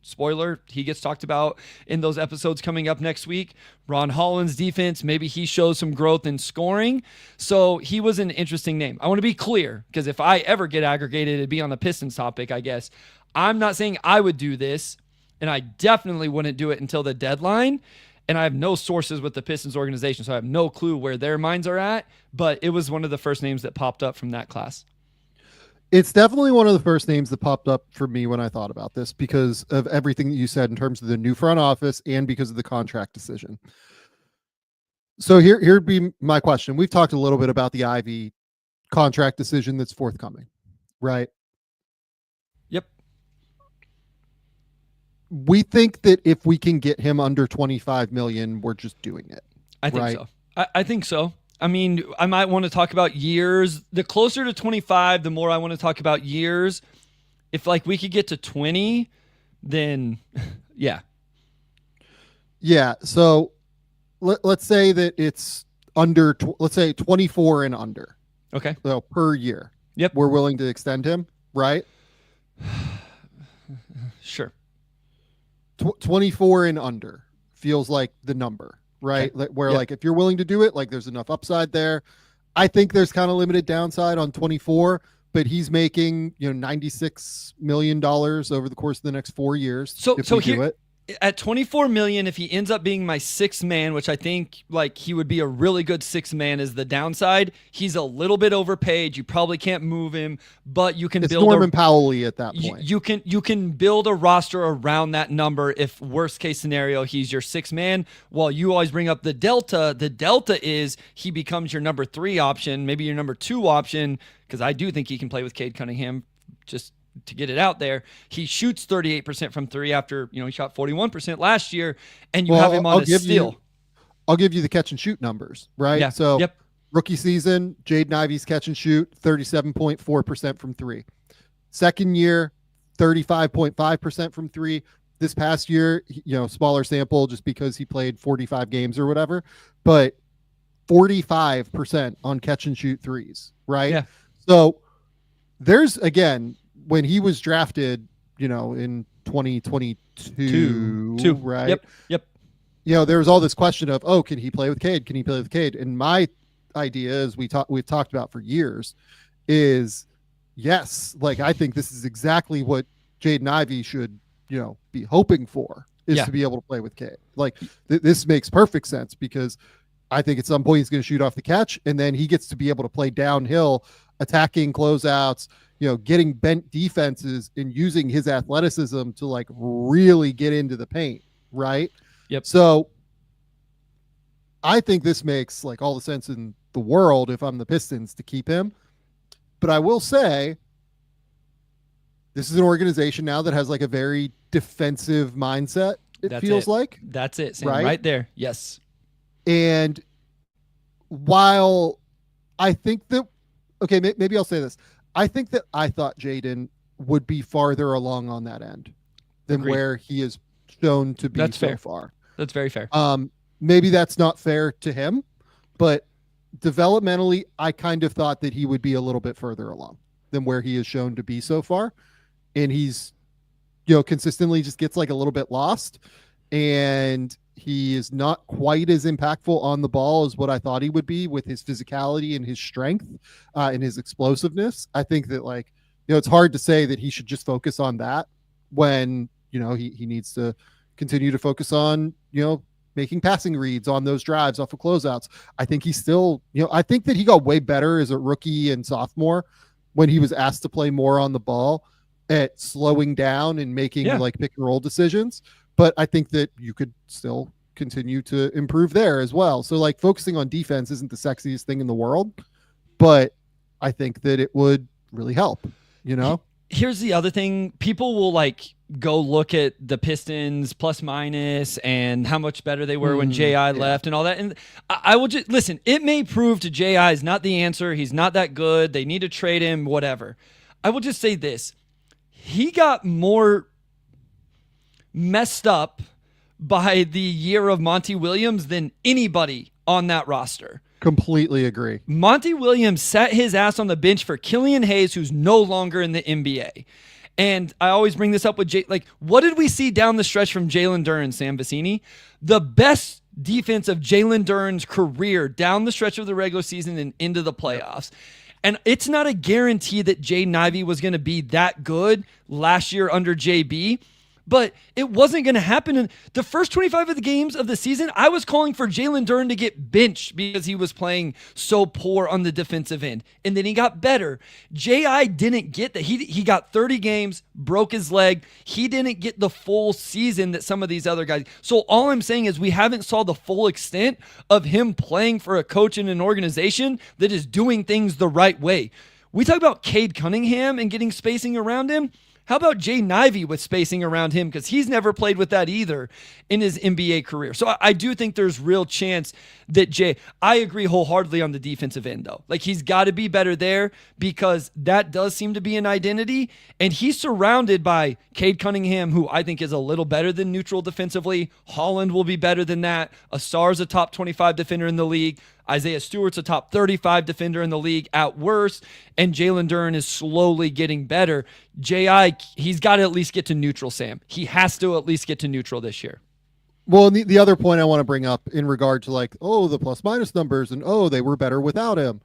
Spoiler, he gets talked about in those episodes coming up next week. Ron Holland's defense, maybe he shows some growth in scoring. So he was an interesting name. I want to be clear, because if I ever get aggregated, it'd be on the Pistons topic, I guess. I'm not saying I would do this, and I definitely wouldn't do it until the deadline. And I have no sources with the Pistons organization, so I have no clue where their minds are at. But it was one of the first names that popped up from that class. It's definitely one of the first names that popped up for me when I thought about this because of everything that you said in terms of the new front office and because of the contract decision. So here'd be my question. We've talked a little bit about the Ivy contract decision that's forthcoming, right? Yep. We think that if we can get him under 25 million, we're just doing it. I think so. I think so. I mean, I might want to talk about years. The closer to 25, the more I want to talk about years. If like we could get to 20, then yeah. Yeah. So let's say that it's under, let's say 24 and under. Okay. So per year. Yep. We're willing to extend him, right? Sure. 24 and under feels like the number, right? Okay. Where Yep. like if you're willing to do it, like there's enough upside there. I think there's kind of limited downside on 24, but he's making, $96 million over the course of the next 4 years. So we here, do it. At 24 million, if he ends up being my sixth man, which I think like he would be a really good sixth man, is the downside. He's a little bit overpaid. You probably can't move him, but you can It's build Norman Powell-y at that point. You can build a roster around that number if worst case scenario he's your sixth man. While you always bring up the delta is he becomes your number 3 option, maybe your number 2 option, because I do think he can play with Cade Cunningham. Just to get it out there, he shoots 38% from 3 after he shot 41% last year, and you have him on a steal. I'll give you the catch and shoot numbers, right? Yeah. So yep. Rookie season, Jaden Ivey's catch and shoot 37.4% from 3. Second year, 35.5% from 3. This past year, smaller sample just because he played 45 games or whatever, but 45% on catch and shoot threes, right? Yeah. So there's, again, when he was drafted, in 2022, right? Yep. There was all this question of, can he play with Cade? Can he play with Cade? And my idea, as we've talked about for years, is yes. Like, I think this is exactly what Jaden Ivey should, be hoping for, is to be able to play with Cade. Like, this makes perfect sense, because I think at some point he's going to shoot off the catch, and then he gets to be able to play downhill, attacking closeouts, getting bent defenses and using his athleticism to like really get into the paint. Right. Yep. So I think this makes like all the sense in the world if I'm the Pistons to keep him. But I will say this is an organization now that has like a very defensive mindset. It feels like that's it. Sam, right there. Yes. And while I think that, okay, maybe I'll say this. I think that I thought Jaden would be farther along on that end than Agreed. where he is shown to be so far. That's very fair. Maybe that's not fair to him, but developmentally, I kind of thought that he would be a little bit further along than where he is shown to be so far. And he's, consistently just gets like a little bit lost, and he is not quite as impactful on the ball as what I thought he would be with his physicality and his strength and his explosiveness. I think that it's hard to say that he should just focus on that when, he needs to continue to focus on, making passing reads on those drives off of closeouts. I think he's still, I think that he got way better as a rookie and sophomore when he was asked to play more on the ball at slowing down and making like pick and roll decisions. But I think that you could still continue to improve there as well. So like focusing on defense isn't the sexiest thing in the world, but I think that it would really help, Here's the other thing. People will like go look at the Pistons plus minus and how much better they were when J.I. left and all that. And I will just listen, it may prove to J.I. is not the answer. He's not that good. They need to trade him, whatever. I will just say this. He got more messed up by the year of Monty Williams than anybody on that roster. Completely agree. Monty Williams sat his ass on the bench for Killian Hayes, who's no longer in the NBA. And I always bring this up with what did we see down the stretch from Jalen Duren, Sam Vecenie? The best defense of Jalen Duren's career down the stretch of the regular season and into the playoffs. And it's not a guarantee that Jaden Ivey was going to be that good last year under JB, but it wasn't going to happen. In the first 25 of the games of the season, I was calling for Jalen Duren to get benched because he was playing so poor on the defensive end. And then he got better. J.I. didn't get that. He got 30 games, broke his leg. He didn't get the full season that some of these other guys. So all I'm saying is we haven't saw the full extent of him playing for a coach in an organization that is doing things the right way. We talk about Cade Cunningham and getting spacing around him. How about Jaden Ivey with spacing around him? Because he's never played with that either in his NBA career. So I do think there's real chance that I agree wholeheartedly on the defensive end, though. Like, he's got to be better there because that does seem to be an identity. And he's surrounded by Cade Cunningham, who I think is a little better than neutral defensively. Holland will be better than that. Asar's a top 25 defender in the league. Isaiah Stewart's a top 35 defender in the league at worst, and Jalen Duren is slowly getting better. J.I., he's got to at least get to neutral, Sam. He has to at least get to neutral this year. Well, the other point I want to bring up in regard to like, the plus minus numbers and they were better without him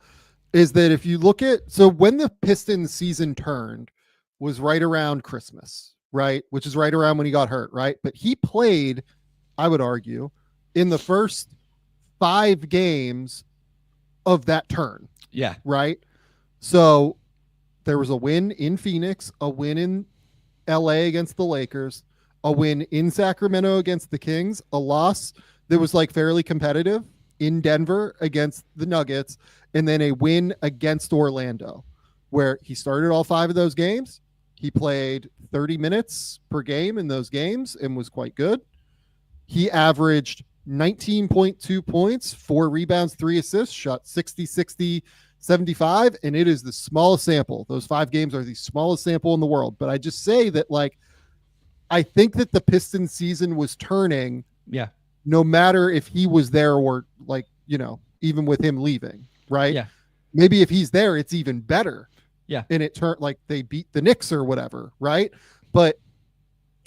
is that if you look at, so when the Pistons season turned was right around Christmas, right? Which is right around when he got hurt, right? But he played, I would argue, in the first 5 games of that turn. Yeah. Right. So there was a win in Phoenix, a win in LA against the Lakers, a win in Sacramento against the Kings, a loss that was like fairly competitive in Denver against the Nuggets, and then a win against Orlando, where he started all 5 of those games. He played 30 minutes per game in those games and was quite good. He averaged 19.2 points, 4 rebounds, 3 assists, shot 60, 60, 75, and it is the smallest sample. Those 5 games are the smallest sample in the world. But I just say that, like, I think that the Pistons season was turning. Yeah. No matter if he was there or, like, even with him leaving, right? Yeah. Maybe if he's there, it's even better. Yeah. And it turned like they beat the Knicks or whatever, right? But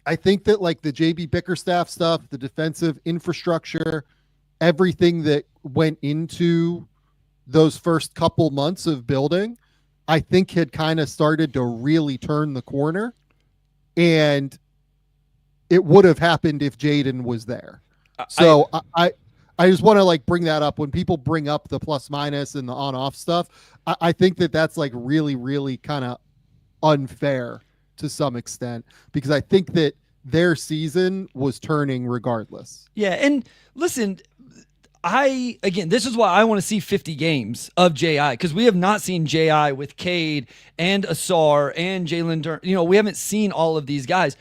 I think that like the JB Bickerstaff stuff, the defensive infrastructure, everything that went into those first couple months of building, I think had kind of started to really turn the corner. And it would have happened if Jaden was there. So I just want to like bring that up when people bring up the plus minus and the on off stuff. I think that that's like really, really kind of unfair to some extent, because I think that their season was turning regardless. Yeah. And listen, this is why I want to see 50 games of J.I. because we have not seen J.I. with Cade and Asar and Jalen Duren. We haven't seen all of these guys.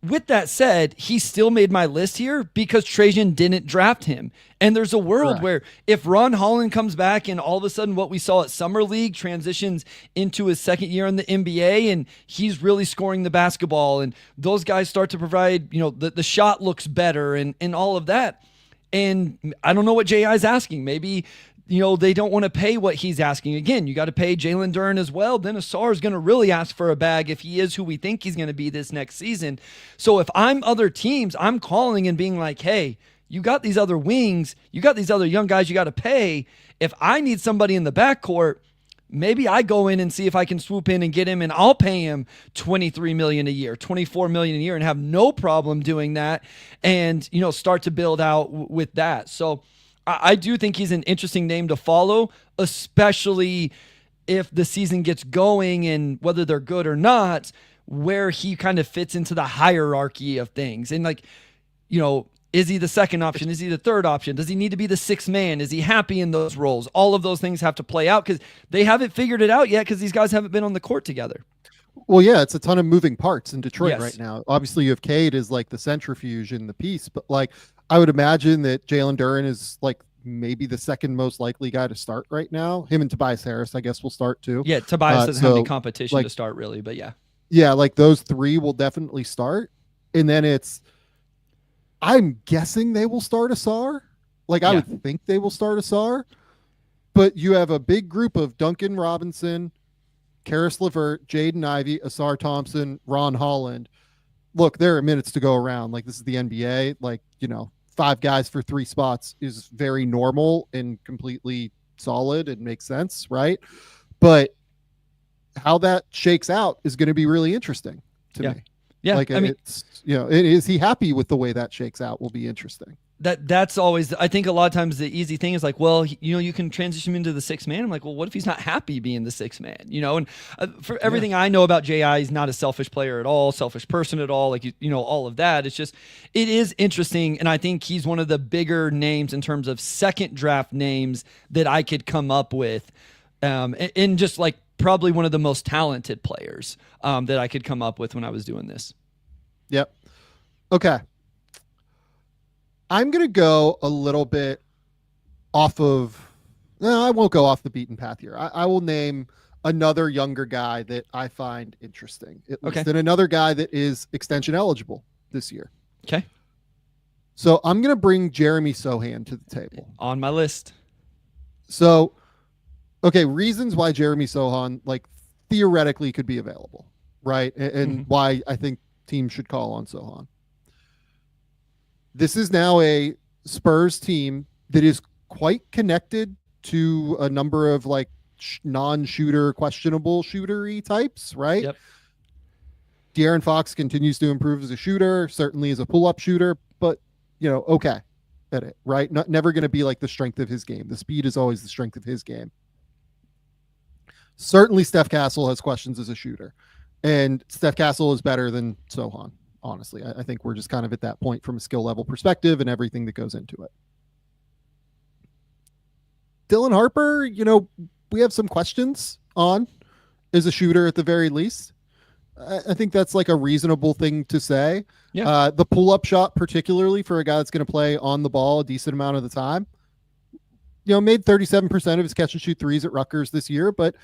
With that said, he still made my list here because Trajan didn't draft him. And there's a world where if Ron Holland comes back and all of a sudden what we saw at Summer League transitions into his second year in the NBA and he's really scoring the basketball and those guys start to provide, the shot looks better and all of that. And I don't know what J.I. is asking. Maybe they don't want to pay what he's asking. Again, you got to pay Jalen Duren as well. Then Asar is going to really ask for a bag if he is who we think he's going to be this next season. So if I'm other teams, I'm calling and being like, hey, you got these other wings, you got these other young guys you got to pay. If I need somebody in the backcourt, maybe I go in and see if I can swoop in and get him, and I'll pay him $23 million a year, $24 million a year, and have no problem doing that and, start to build out with that. So I do think he's an interesting name to follow, especially if the season gets going and whether they're good or not, where he kind of fits into the hierarchy of things. And is he the second option? Is he the third option? Does he need to be the 6th man? Is he happy in those roles? All of those things have to play out because they haven't figured it out yet because these guys haven't been on the court together. Well, yeah, it's a ton of moving parts in Detroit Yes. right now. Obviously, you have Cade as like the centrifuge in the piece, but like I would imagine that Jalen Duren is like maybe the second most likely guy to start right now. Him and Tobias Harris, I guess, will start too. Yeah, Tobias doesn't have any competition to start really, but yeah. Yeah, like those 3 will definitely start. And then I'm guessing they will start Asar. Like I would think they will start Asar. But you have a big group of Duncan Robinson, Karis LeVert, Jaden Ivey, Asar Thompson, Ron Holland. Look, there are minutes to go around. Like this is the NBA. Like, 5 guys for 3 spots is very normal and completely solid and makes sense, right? But how that shakes out is going to be really interesting to me. Yeah, like it's is he happy with the way that shakes out will be interesting. That's always, I think a lot of times the easy thing is like, well, you can transition him into the 6th man. I'm like, well, what if he's not happy being the 6th man? And for everything I know about J.I., he's not a selfish player at all, selfish person at all. Like, all of that. It's just, it is interesting. And I think he's one of the bigger names in terms of second draft names that I could come up with in just like probably one of the most talented players that I could come up with when I was doing this. Yep. Okay. I'm going to go a little bit off of, no, I won't go off the beaten path here. I will name another younger guy that I find interesting, at least, and another guy that is extension eligible this year. Okay. So I'm going to bring Jeremy Sochan to the table. On my list. So, okay, reasons why Jeremy Sochan, like, theoretically could be available, right? And why I think teams should call on Sochan. This is now a Spurs team that is quite connected to a number of like non-shooter, questionable shootery types, right? Yep. De'Aaron Fox continues to improve as a shooter, certainly as a pull-up shooter, but okay at it, right? Never going to be like the strength of his game. The speed is always the strength of his game. Certainly Steph Castle has questions as a shooter, and Steph Castle is better than Sochan. Honestly, I think we're just kind of at that point from a skill level perspective and everything that goes into it. Dylan Harper, we have some questions on as a shooter at the very least. I think that's like a reasonable thing to say. Yeah. The pull-up shot, particularly for a guy that's going to play on the ball a decent amount of the time, made 37% of his catch and shoot threes at Rutgers this year, but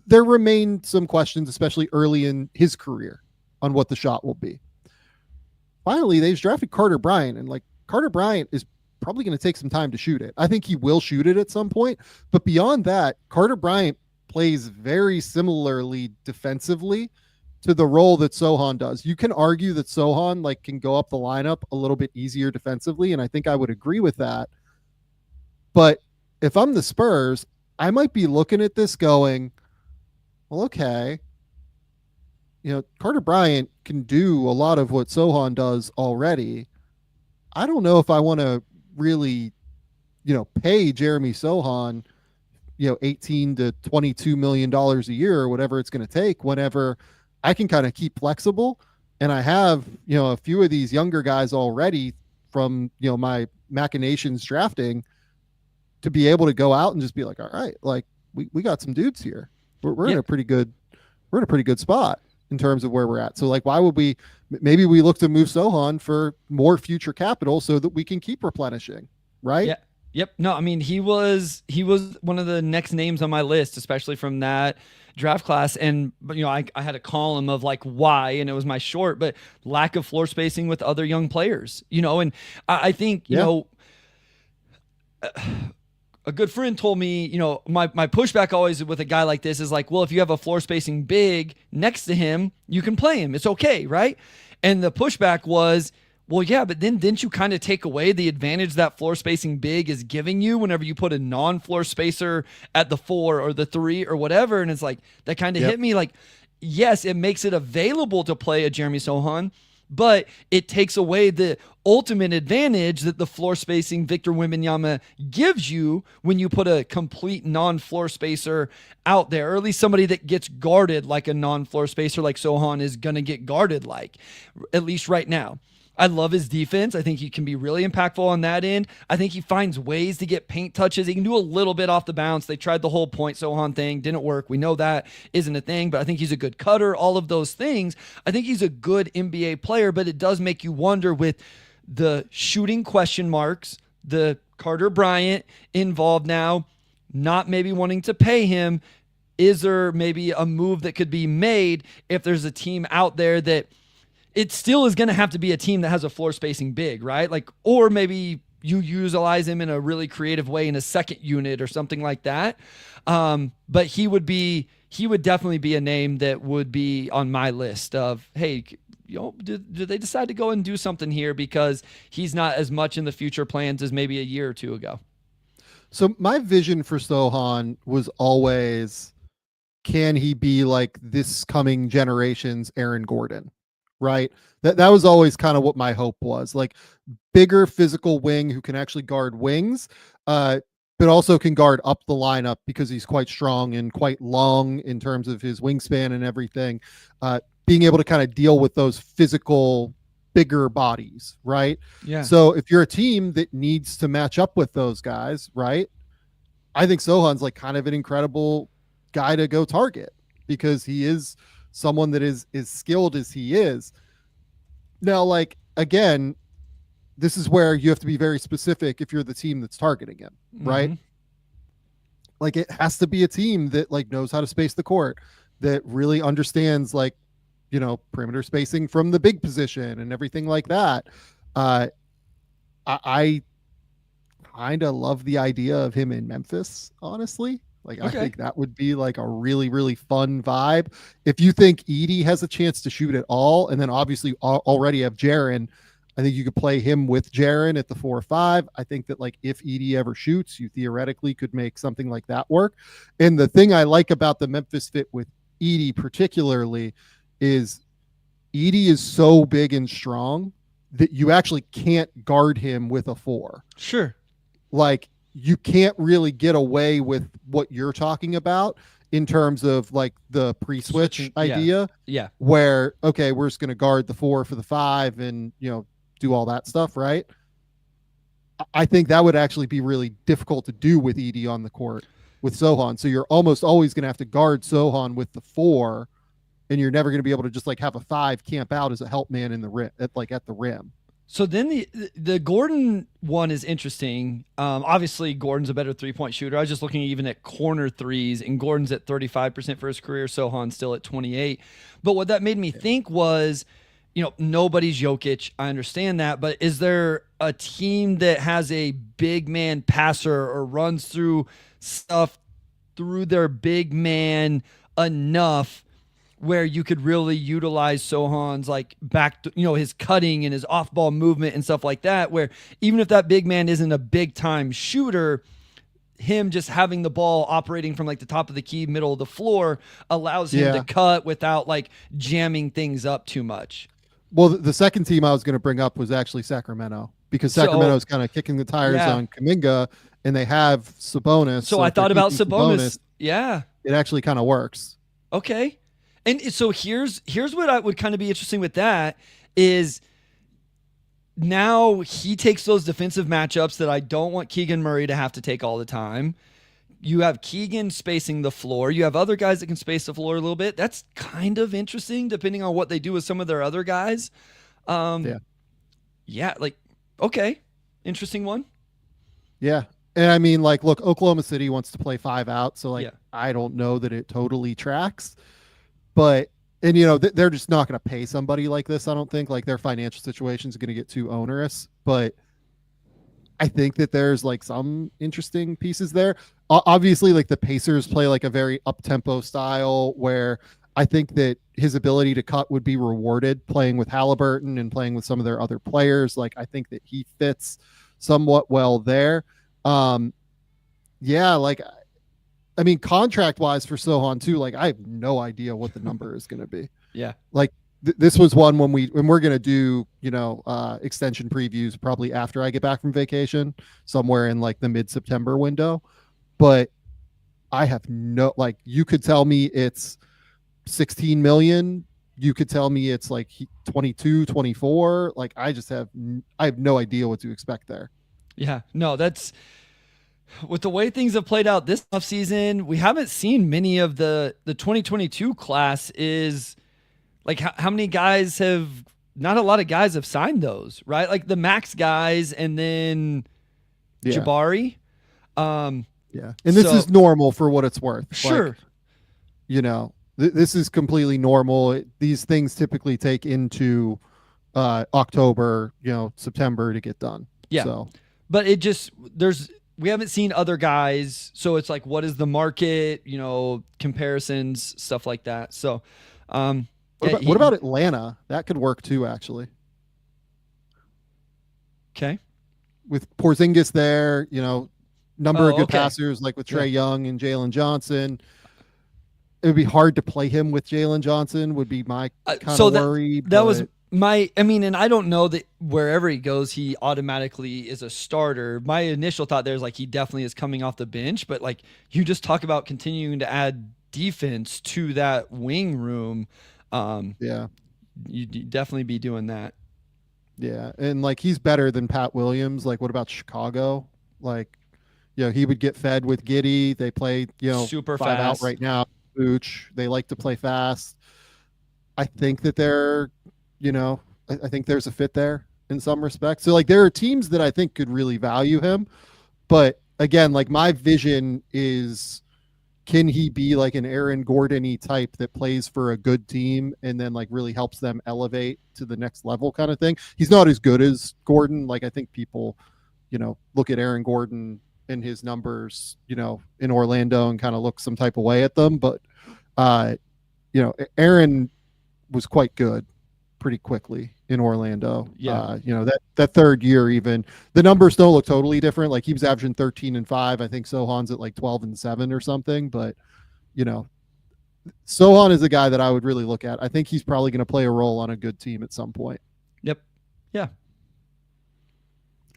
there remain some questions, especially early in his career, on what the shot will be. Finally, they've drafted Carter Bryant, and like Carter Bryant is probably going to take some time to shoot it. I think he will shoot it at some point, but beyond that, Carter Bryant plays very similarly defensively to the role that Sochan does. You can argue that Sochan like can go up the lineup a little bit easier defensively, and I think I would agree with that. But if I'm the Spurs, I might be looking at this going, well, okay, Carter Bryant can do a lot of what Sochan does already. I don't know if I want to really, pay Jeremy Sochan, $18 to $22 million a year or whatever it's going to take, whenever I can kind of keep flexible. And I have, a few of these younger guys already from, my machinations drafting to be able to go out and just be like, all right, like we got some dudes here. We're in a pretty good spot in terms of where we're at. So like, why would maybe we look to move Sochan for more future capital so that we can keep replenishing, right? Yeah. Yep. No, I mean, he was one of the next names on my list, especially from that draft class. And, I had a column of like why, and it was my short, but lack of floor spacing with other young players, and I think, a good friend told me, my pushback always with a guy like this is like, well, if you have a floor spacing big next to him, you can play him. It's okay, right? And the pushback was, well, yeah, but then didn't you kind of take away the advantage that floor spacing big is giving you whenever you put a non-floor spacer at the 4 or the 3 or whatever? And it's like, that kind of hit me like, yes, it makes it available to play a Jeremy Sochan, but it takes away the ultimate advantage that the floor spacing Victor Wembanyama gives you when you put a complete non-floor spacer out there, or at least somebody that gets guarded like a non-floor spacer like Sochan is going to get guarded like, at least right now. I love his defense. I think he can be really impactful on that end. I think he finds ways to get paint touches. He can do a little bit off the bounce. They tried the whole point Sochan thing. Didn't work. We know that isn't a thing, but I think he's a good cutter. All of those things. I think he's a good NBA player, but it does make you wonder with the shooting question marks, the Carter Bryant involved now, not maybe wanting to pay him. Is there maybe a move that could be made if there's a team out there that it still is going to have to be a team that has a floor spacing big, right? Like, or maybe you utilize him in a really creative way in a second unit or something like that. But he would definitely be a name that would be on my list of, hey, did they decide to go and do something here because he's not as much in the future plans as maybe a year or two ago? So my vision for Sochan was always, can he be like this coming generation's Aaron Gordon? Right. That was always kind of what my hope was, like bigger physical wing who can actually guard wings, but also can guard up the lineup because he's quite strong and quite long in terms of his wingspan and everything. Being able to kind of deal with those physical, bigger bodies. Right. Yeah. So if you're a team that needs to match up with those guys, right, I think Sochan's like kind of an incredible guy to go target because he is someone that is skilled as he is. Now, like, again, this is where you have to be very specific if you're the team that's targeting him, right? Mhm. Like, it has to be a team that like knows how to space the court, that really understands like, you know, perimeter spacing from the big position and everything like that. I kind of love the idea of him in Memphis, honestly. Like, I Okay. think that would be like a really, really fun vibe. If you think Edey has a chance to shoot at all, and then obviously already have Jaren, I think you could play him with Jaren at the 4-5. I think that like if Edey ever shoots, you theoretically could make something like that work. And the thing I like about the Memphis fit with Edey particularly is Edey is so big and strong that you actually can't guard him with a 4. Sure. Like, you can't really get away with what you're talking about in terms of like the pre-switch Switching, idea Yeah. where, okay, we're just going to guard the 4 for the 5 and, you know, do all that stuff, right? I think that would actually be really difficult to do with Edey on the court with Sochan. So you're almost always going to have to guard Sochan with the 4, and you're never going to be able to just like have a 5 camp out as a help man in the rim, at the rim. So then the Gordon one is interesting. Obviously, Gordon's a better 3-point shooter. I was just looking even at corner threes, and Gordon's at 35% for his career. Sochan's still at 28. But what that made me think was, you know, nobody's Jokic. I understand that. But is there a team that has a big man passer or runs through stuff through their big man enough where you could really utilize Sochan's like back, you know, his cutting and his off ball movement and stuff like that, where even if that big man isn't a big time shooter, him just having the ball operating from like the top of the key, middle of the floor allows him to cut without like jamming things up too much. Well, the second team I was going to bring up was actually Sacramento, because Sacramento is kind of kicking the tires on Kuminga, and they have Sabonis. So I thought about Sabonis. Yeah. It actually kind of works. Okay. And so here's what I would kind of be interesting with that is now he takes those defensive matchups that I don't want Keegan Murray to have to take all the time. You have Keegan spacing the floor. You have other guys that can space the floor a little bit. That's kind of interesting depending on what they do with some of their other guys. Yeah, like, okay, interesting one. Yeah. And I mean, like, look, Oklahoma City wants to play 5 out. So, like, I don't know that it totally tracks. But, and, you know, they're just not going to pay somebody like this, I don't think. Like, their financial situation is going to get too onerous. But I think that there's, like, some interesting pieces there. Obviously, like, the Pacers play, like, a very up-tempo style where I think that his ability to cut would be rewarded playing with Halliburton and playing with some of their other players. Like, I think that he fits somewhat well there. Yeah, like, I mean, contract wise for Sochan too, like, I have no idea what the number is going to be. Yeah. Like, this was one when we're going to do, you know, extension previews probably after I get back from vacation, somewhere in like the mid-September window. But I have no, like, you could tell me it's 16 million. You could tell me it's like 22, 24. Like, I have no idea what to expect there. Yeah, no, that's with the way things have played out this offseason. We haven't seen many of the 2022 class is like how many guys have, not a lot of guys have signed those, right? Like the max guys and then Jabari. And this is normal for what it's worth. Sure. Like, you know, this is completely normal. These things typically take into October, you know, September to get done. Yeah. So. But it just, we haven't seen other guys. So it's like, what is the market, you know, comparisons, stuff like that. So, what about Atlanta? That could work too, actually. Okay. With Porzingis there, you know, number of good passers like with Trae Young and Jalen Johnson. It would be hard to play him with Jalen Johnson would be my kind of worry. That was I mean, and I don't know that wherever he goes, he automatically is a starter. My initial thought there is like he definitely is coming off the bench, but like you just talk about continuing to add defense to that wing room. You'd definitely be doing that. Yeah, and like he's better than Pat Williams. Like, what about Chicago? Like, he would get fed with Giddey. They play, Super 5 out fast. right now. Booch. They like to play fast. I think that they're, I think there's a fit there in some respects. So like there are teams that I think could really value him, but again, like my vision is, can he be like an Aaron Gordon-y type that plays for a good team and then like really helps them elevate to the next level kind of thing? He's not as good as Gordon. Like I think people, look at Aaron Gordon and his numbers, in Orlando and kind of look some type of way at them. But, Aaron was quite good pretty quickly in Orlando. Yeah. That third year, even the numbers don't look totally different. Like he was averaging 13 and 5. I think Sochan's at like 12 and 7 or something. But, Sochan is a guy that I would really look at. I think he's probably going to play a role on a good team at some point. Yep. Yeah.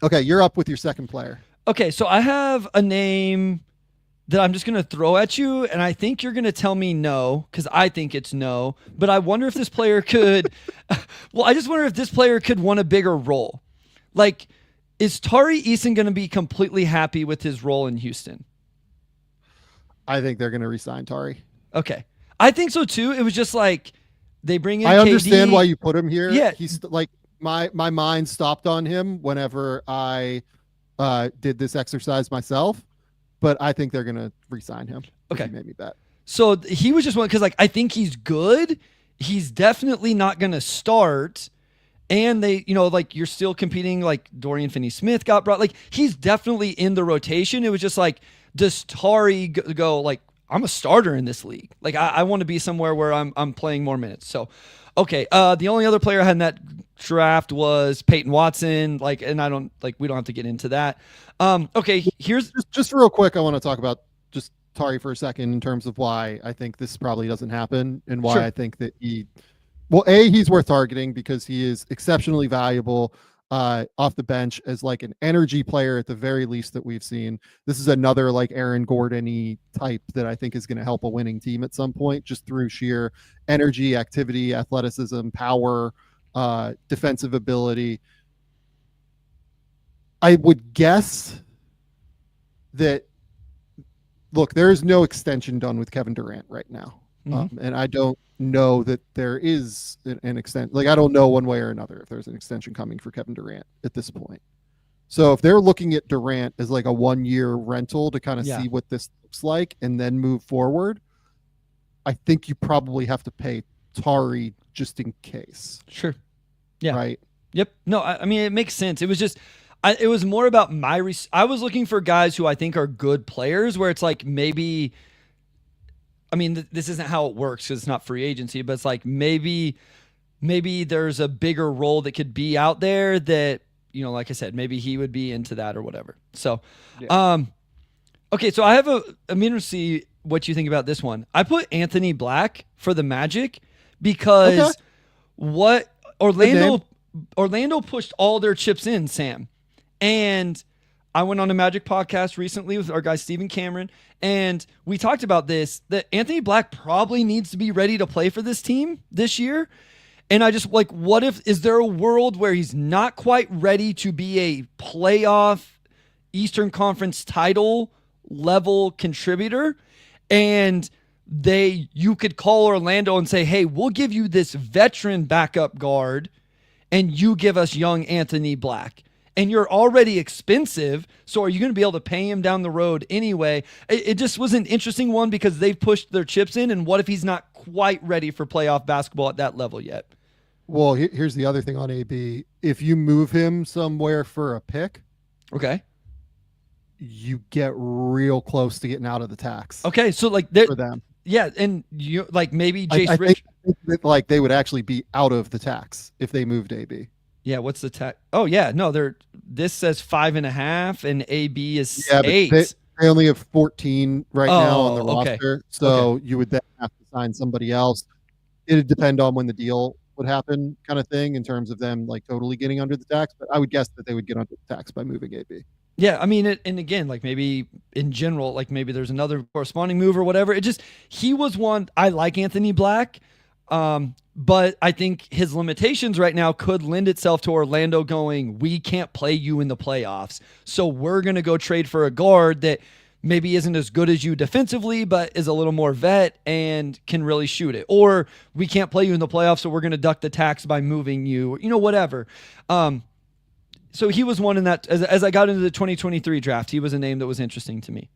Okay. You're up with your second player. Okay. So I have a name that I'm just going to throw at you, and I think you're going to tell me no, because I think it's no, but I wonder if this player could I just wonder if this player could want a bigger role. Like, is Tari Eason going to be completely happy with his role in Houston? I think they're going to re-sign Tari. Okay. I think so too. It was just like they bring in I KD. understand why you put him here. Yeah. He's like my mind stopped on him whenever I did this exercise myself. But I think they're going to re-sign him. Okay. If you made me bet. So he was just one because, like, I think he's good. He's definitely not going to start. And they, like, you're still competing. Like, Dorian Finney-Smith got brought. Like, he's definitely in the rotation. It was just like, does Tari go like, I'm a starter in this league. Like, I want to be somewhere where I'm playing more minutes. So, okay. The only other player I had in that draft was Peyton Watson. Like, and we don't have to get into that. Okay, here's just real quick. I want to talk about just Tari for a second in terms of why I think this probably doesn't happen and why Sure. I think that he's worth targeting because he is exceptionally valuable off the bench as like an energy player at the very least that we've seen. This is another like Aaron Gordon-y type that I think is going to help a winning team at some point just through sheer energy, activity, athleticism, power, defensive ability. I would guess that, look, there is no extension done with Kevin Durant right now. Mhm. And I don't know that there is an extent. Like, I don't know one way or another if there's an extension coming for Kevin Durant at this point. So if they're looking at Durant as like a 1-year rental to kind of see what this looks like and then move forward, I think you probably have to pay Tari just in case. Sure. Yeah. Right. Yep. No, I mean, it makes sense. It was just, it was more about I was looking for guys who I think are good players where it's like maybe, I mean, this isn't how it works because it's not free agency, but it's like maybe there's a bigger role that could be out there that, like I said, maybe he would be into that or whatever. So, okay. So I have I'm interested to see what you think about this one. I put Anthony Black for the Magic because what Orlando pushed all their chips in, Sam. And I went on a Magic podcast recently with our guy Stephen Cameron, and we talked about this, that Anthony Black probably needs to be ready to play for this team this year. And I just like, is there a world where he's not quite ready to be a playoff Eastern Conference title level contributor? And you could call Orlando and say, hey, we'll give you this veteran backup guard and you give us young Anthony Black. And you're already expensive, so are you going to be able to pay him down the road anyway? It just was an interesting one because they've pushed their chips in, and what if he's not quite ready for playoff basketball at that level yet? Well, here's the other thing on AB. If you move him somewhere for a pick, okay, you get real close to getting out of the tax. Okay, so like for them. Yeah, and you like maybe Jace I Rich. think that like they would actually be out of the tax if they moved AB. Yeah, what's the tax? Oh yeah, no, this says 5.5 and AB is 8. They only have 14 right now on the okay. roster, so you would then have to sign somebody else. It'd depend on when the deal would happen, kind of thing, in terms of them like totally getting under the tax. But I would guess that they would get under the tax by moving AB. Yeah, I mean, and again, like maybe in general, like maybe there's another corresponding move or whatever. He was one. I like Anthony Black. But I think his limitations right now could lend itself to Orlando going, we can't play you in the playoffs, so we're going to go trade for a guard that maybe isn't as good as you defensively, but is a little more vet and can really shoot it. Or we can't play you in the playoffs, so we're going to duck the tax by moving you, whatever. So he was one in that, as I got into the 2023 draft, he was a name that was interesting to me.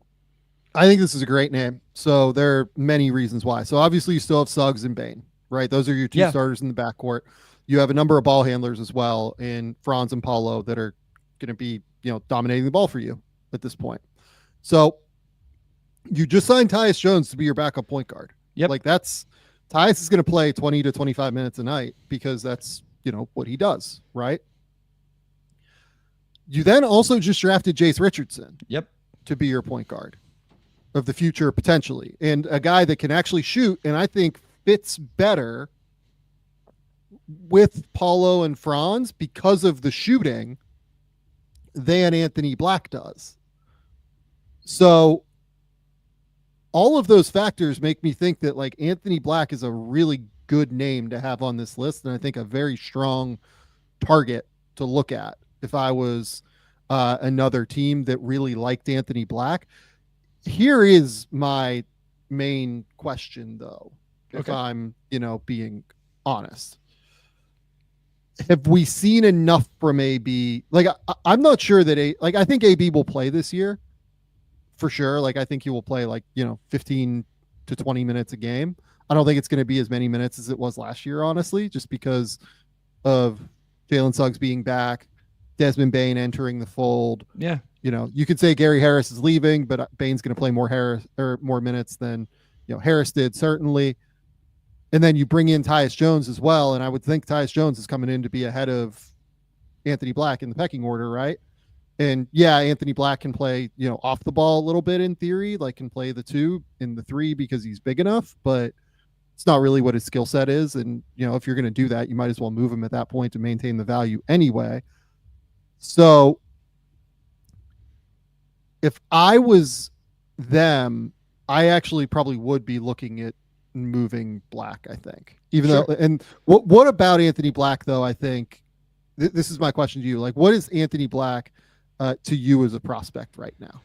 I think this is a great name. So there are many reasons why. So obviously you still have Suggs and Bane, right? Those are your two starters in the backcourt. You have a number of ball handlers as well in Franz and Paulo that are going to be, dominating the ball for you at this point. So you just signed Tyus Jones to be your backup point guard. Yep. Like Tyus is going to play 20 to 25 minutes a night because that's, what he does, right? You then also just drafted Jace Richardson. Yep. To be your point guard of the future potentially, and a guy that can actually shoot, and I think fits better with Paulo and Franz because of the shooting than Anthony Black does. So all of those factors make me think that like Anthony Black is a really good name to have on this list, and I think a very strong target to look at if I was another team that really liked Anthony Black. Here is my main question, though, if I'm, being honest. Have we seen enough from AB? Like, I'm not sure that I think AB will play this year for sure. Like, I think he will play 15 to 20 minutes a game. I don't think it's going to be as many minutes as it was last year, honestly, just because of Jalen Suggs being back, Desmond Bane entering the fold. Yeah. You could say Gary Harris is leaving, but Bane's going to play more minutes than, Harris did, certainly. And then you bring in Tyus Jones as well. And I would think Tyus Jones is coming in to be ahead of Anthony Black in the pecking order, right? And yeah, Anthony Black can play, off the ball a little bit in theory, like can play the 2 and the 3 because he's big enough, but it's not really what his skill set is. And, if you're going to do that, you might as well move him at that point to maintain the value anyway. So if I was them, I actually probably would be looking at moving Black, I think. Though, and what about Anthony Black, though? I think this is my question to you. Like, what is Anthony Black to you as a prospect right now?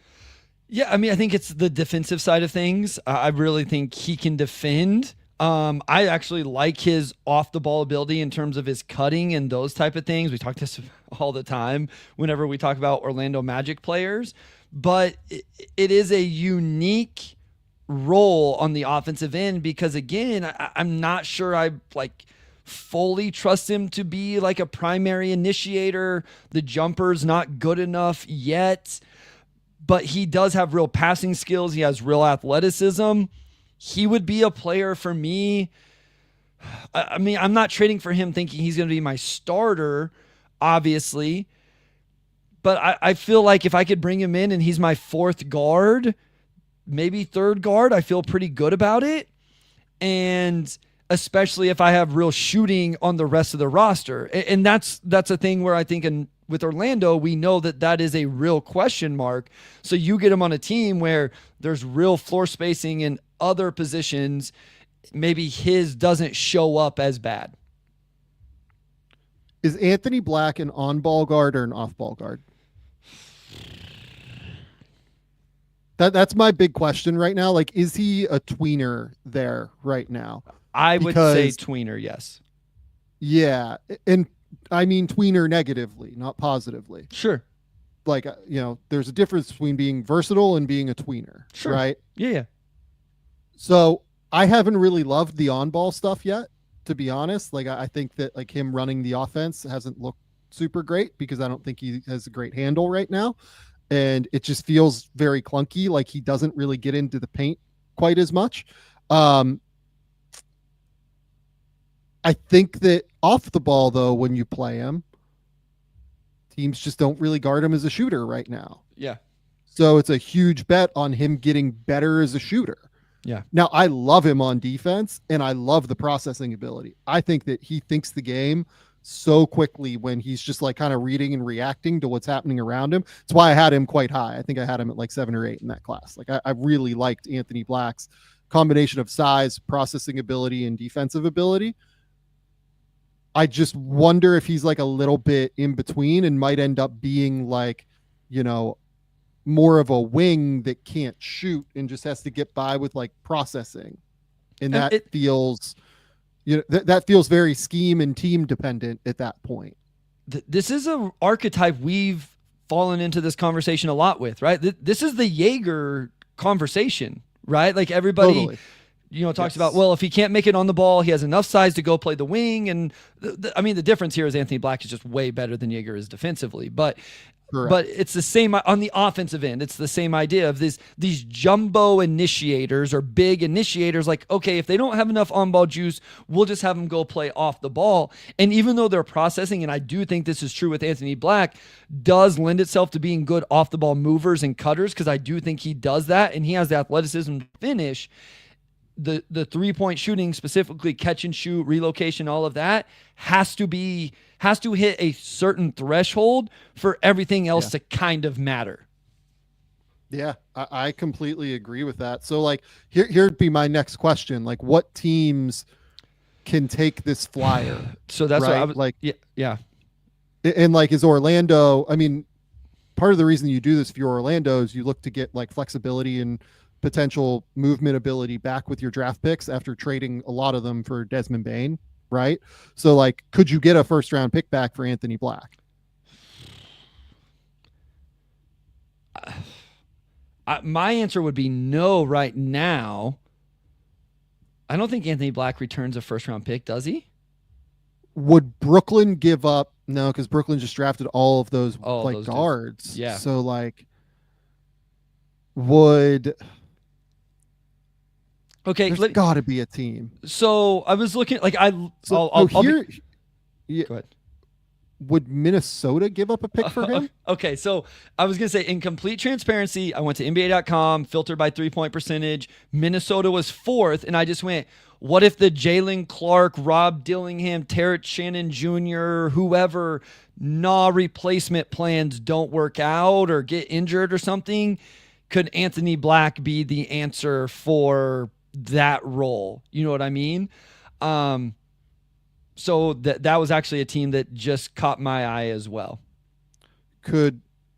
Yeah, I mean, I think it's the defensive side of things. I really think he can defend. I actually like his off the ball ability in terms of his cutting and those type of things. We talk this all the time whenever we talk about Orlando Magic players, but it is a unique role on the offensive end because again, I'm not sure I fully trust him to be like a primary initiator. The jumper's not good enough yet, but he does have real passing skills. He has real athleticism. He would be a player for me. I mean, I'm not trading for him thinking he's going to be my starter, obviously. But I feel like if I could bring him in and he's my 4th guard, maybe 3rd guard, I feel pretty good about it. And especially if I have real shooting on the rest of the roster. And that's a thing where I think with Orlando, we know that is a real question mark. So you get him on a team where there's real floor spacing in other positions, maybe his doesn't show up as bad. Is Anthony Black an on-ball guard or an off-ball guard? That's my big question right now. Like, is he a tweener there right now? I would say tweener, yes. Yeah, and I mean tweener negatively, not positively. Sure. Like, there's a difference between being versatile and being a tweener, sure. Right? Yeah. So I haven't really loved the on-ball stuff yet, to be honest. Like, I think that like him running the offense hasn't looked super great because I don't think he has a great handle right now. And it just feels very clunky. Like he doesn't really get into the paint quite as much. I think that off the ball, though, when you play him, teams just don't really guard him as a shooter right now. Yeah. So it's a huge bet on him getting better as a shooter. Yeah. Now, I love him on defense, and I love the processing ability. I think that he thinks the game so quickly when he's just like kind of reading and reacting to what's happening around him. That's why I had him quite high. I think I had him at like 7 or 8 in that class. Like I really liked Anthony Black's combination of size, processing ability, and defensive ability. I just wonder if he's like a little bit in between and might end up being like, more of a wing that can't shoot and just has to get by with like processing. And that feels, that feels very scheme and team dependent at that point. This is an archetype we've fallen into this conversation a lot with, right? This is the Jaeger conversation, right? Like everybody, Totally. Talks about, well, if he can't make it on the ball, he has enough size to go play the wing. And the difference here is Anthony Black is just way better than Jaeger is defensively, but it's the same on the offensive end. It's the same idea of these jumbo initiators or big initiators. Like, okay, if they don't have enough on-ball juice, we'll just have them go play off the ball. And even though they're processing, and I do think this is true with Anthony Black, does lend itself to being good off-the-ball movers and cutters, because I do think he does that, and he has the athleticism to finish. The three-point shooting, specifically catch and shoot, relocation, all of that has to hit a certain threshold for everything else to kind of matter. Yeah, I completely agree with that. So like here'd be my next question. Like, what teams can take this flyer? So that's right? what I was like. Yeah. And like, is Orlando, I mean, part of the reason you do this if you're Orlando is you look to get like flexibility and potential movement ability back with your draft picks after trading a lot of them for Desmond Bane, right? So like, could you get a first round pick back for Anthony Black? My answer would be no right now. I don't think Anthony Black returns a first round pick, does he? Would Brooklyn give up? No, because Brooklyn just drafted all of those those guards. dudes. Yeah. So like, would... Okay, there's got to be a team. So I was looking like I'll Go ahead. Would Minnesota give up a pick for him? Okay, so I was gonna say, in complete transparency, I went to NBA.com, filtered by 3-point percentage. Minnesota was 4th, and I just went, what if the Jalen Clark, Rob Dillingham, Terrence Shannon Jr., whoever, replacement plans don't work out or get injured or something? Could Anthony Black be the answer for that role? You know what I mean? So that was actually a team that just caught my eye as well.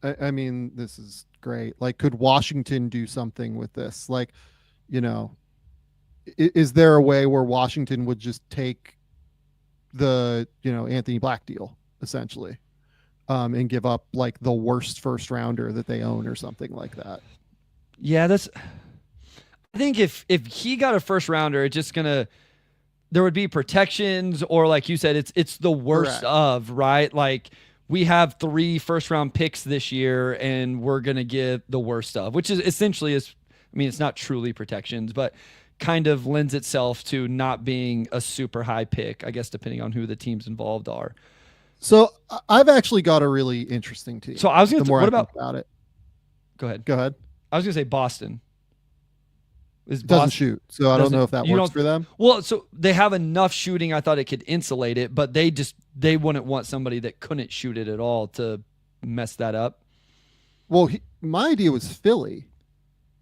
I mean, this is great. Like, could Washington do something with this? Like, is there a way where Washington would just take the, Anthony Black deal essentially, and give up like the worst first rounder that they own or something like that? Yeah, I think if he got a first rounder, it's just there would be protections, or like you said, it's the worst of, right? Like, we have 3 first round picks this year and we're going to give the worst of, which is essentially it's not truly protections, but kind of lends itself to not being a super high pick, I guess, depending on who the teams involved are. So I've actually got a really interesting team. So I was going to, what about it? Go ahead. I was going to say Boston. Doesn't shoot, so I don't know if that works for them. Well, so they have enough shooting. I thought it could insulate it, but they wouldn't want somebody that couldn't shoot it at all to mess that up. Well, my idea was Philly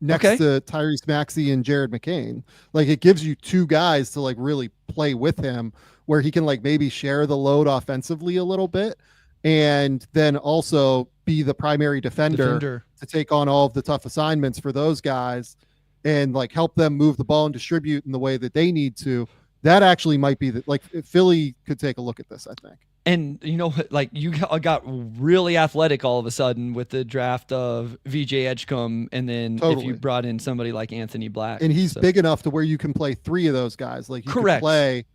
next to Tyrese Maxey and Jared McCain. Like, it gives you 2 guys to like really play with him, where he can like maybe share the load offensively a little bit, and then also be the primary defender to take on all of the tough assignments for those guys, and like help them move the ball and distribute in the way that they need to. That actually might be like, Philly could take a look at this, I think. And like, you got really athletic all of a sudden with the draft of VJ Edgecombe, and then if you brought in somebody like Anthony Black, and he's big enough to where you can play 3 of those guys. Like, you could play,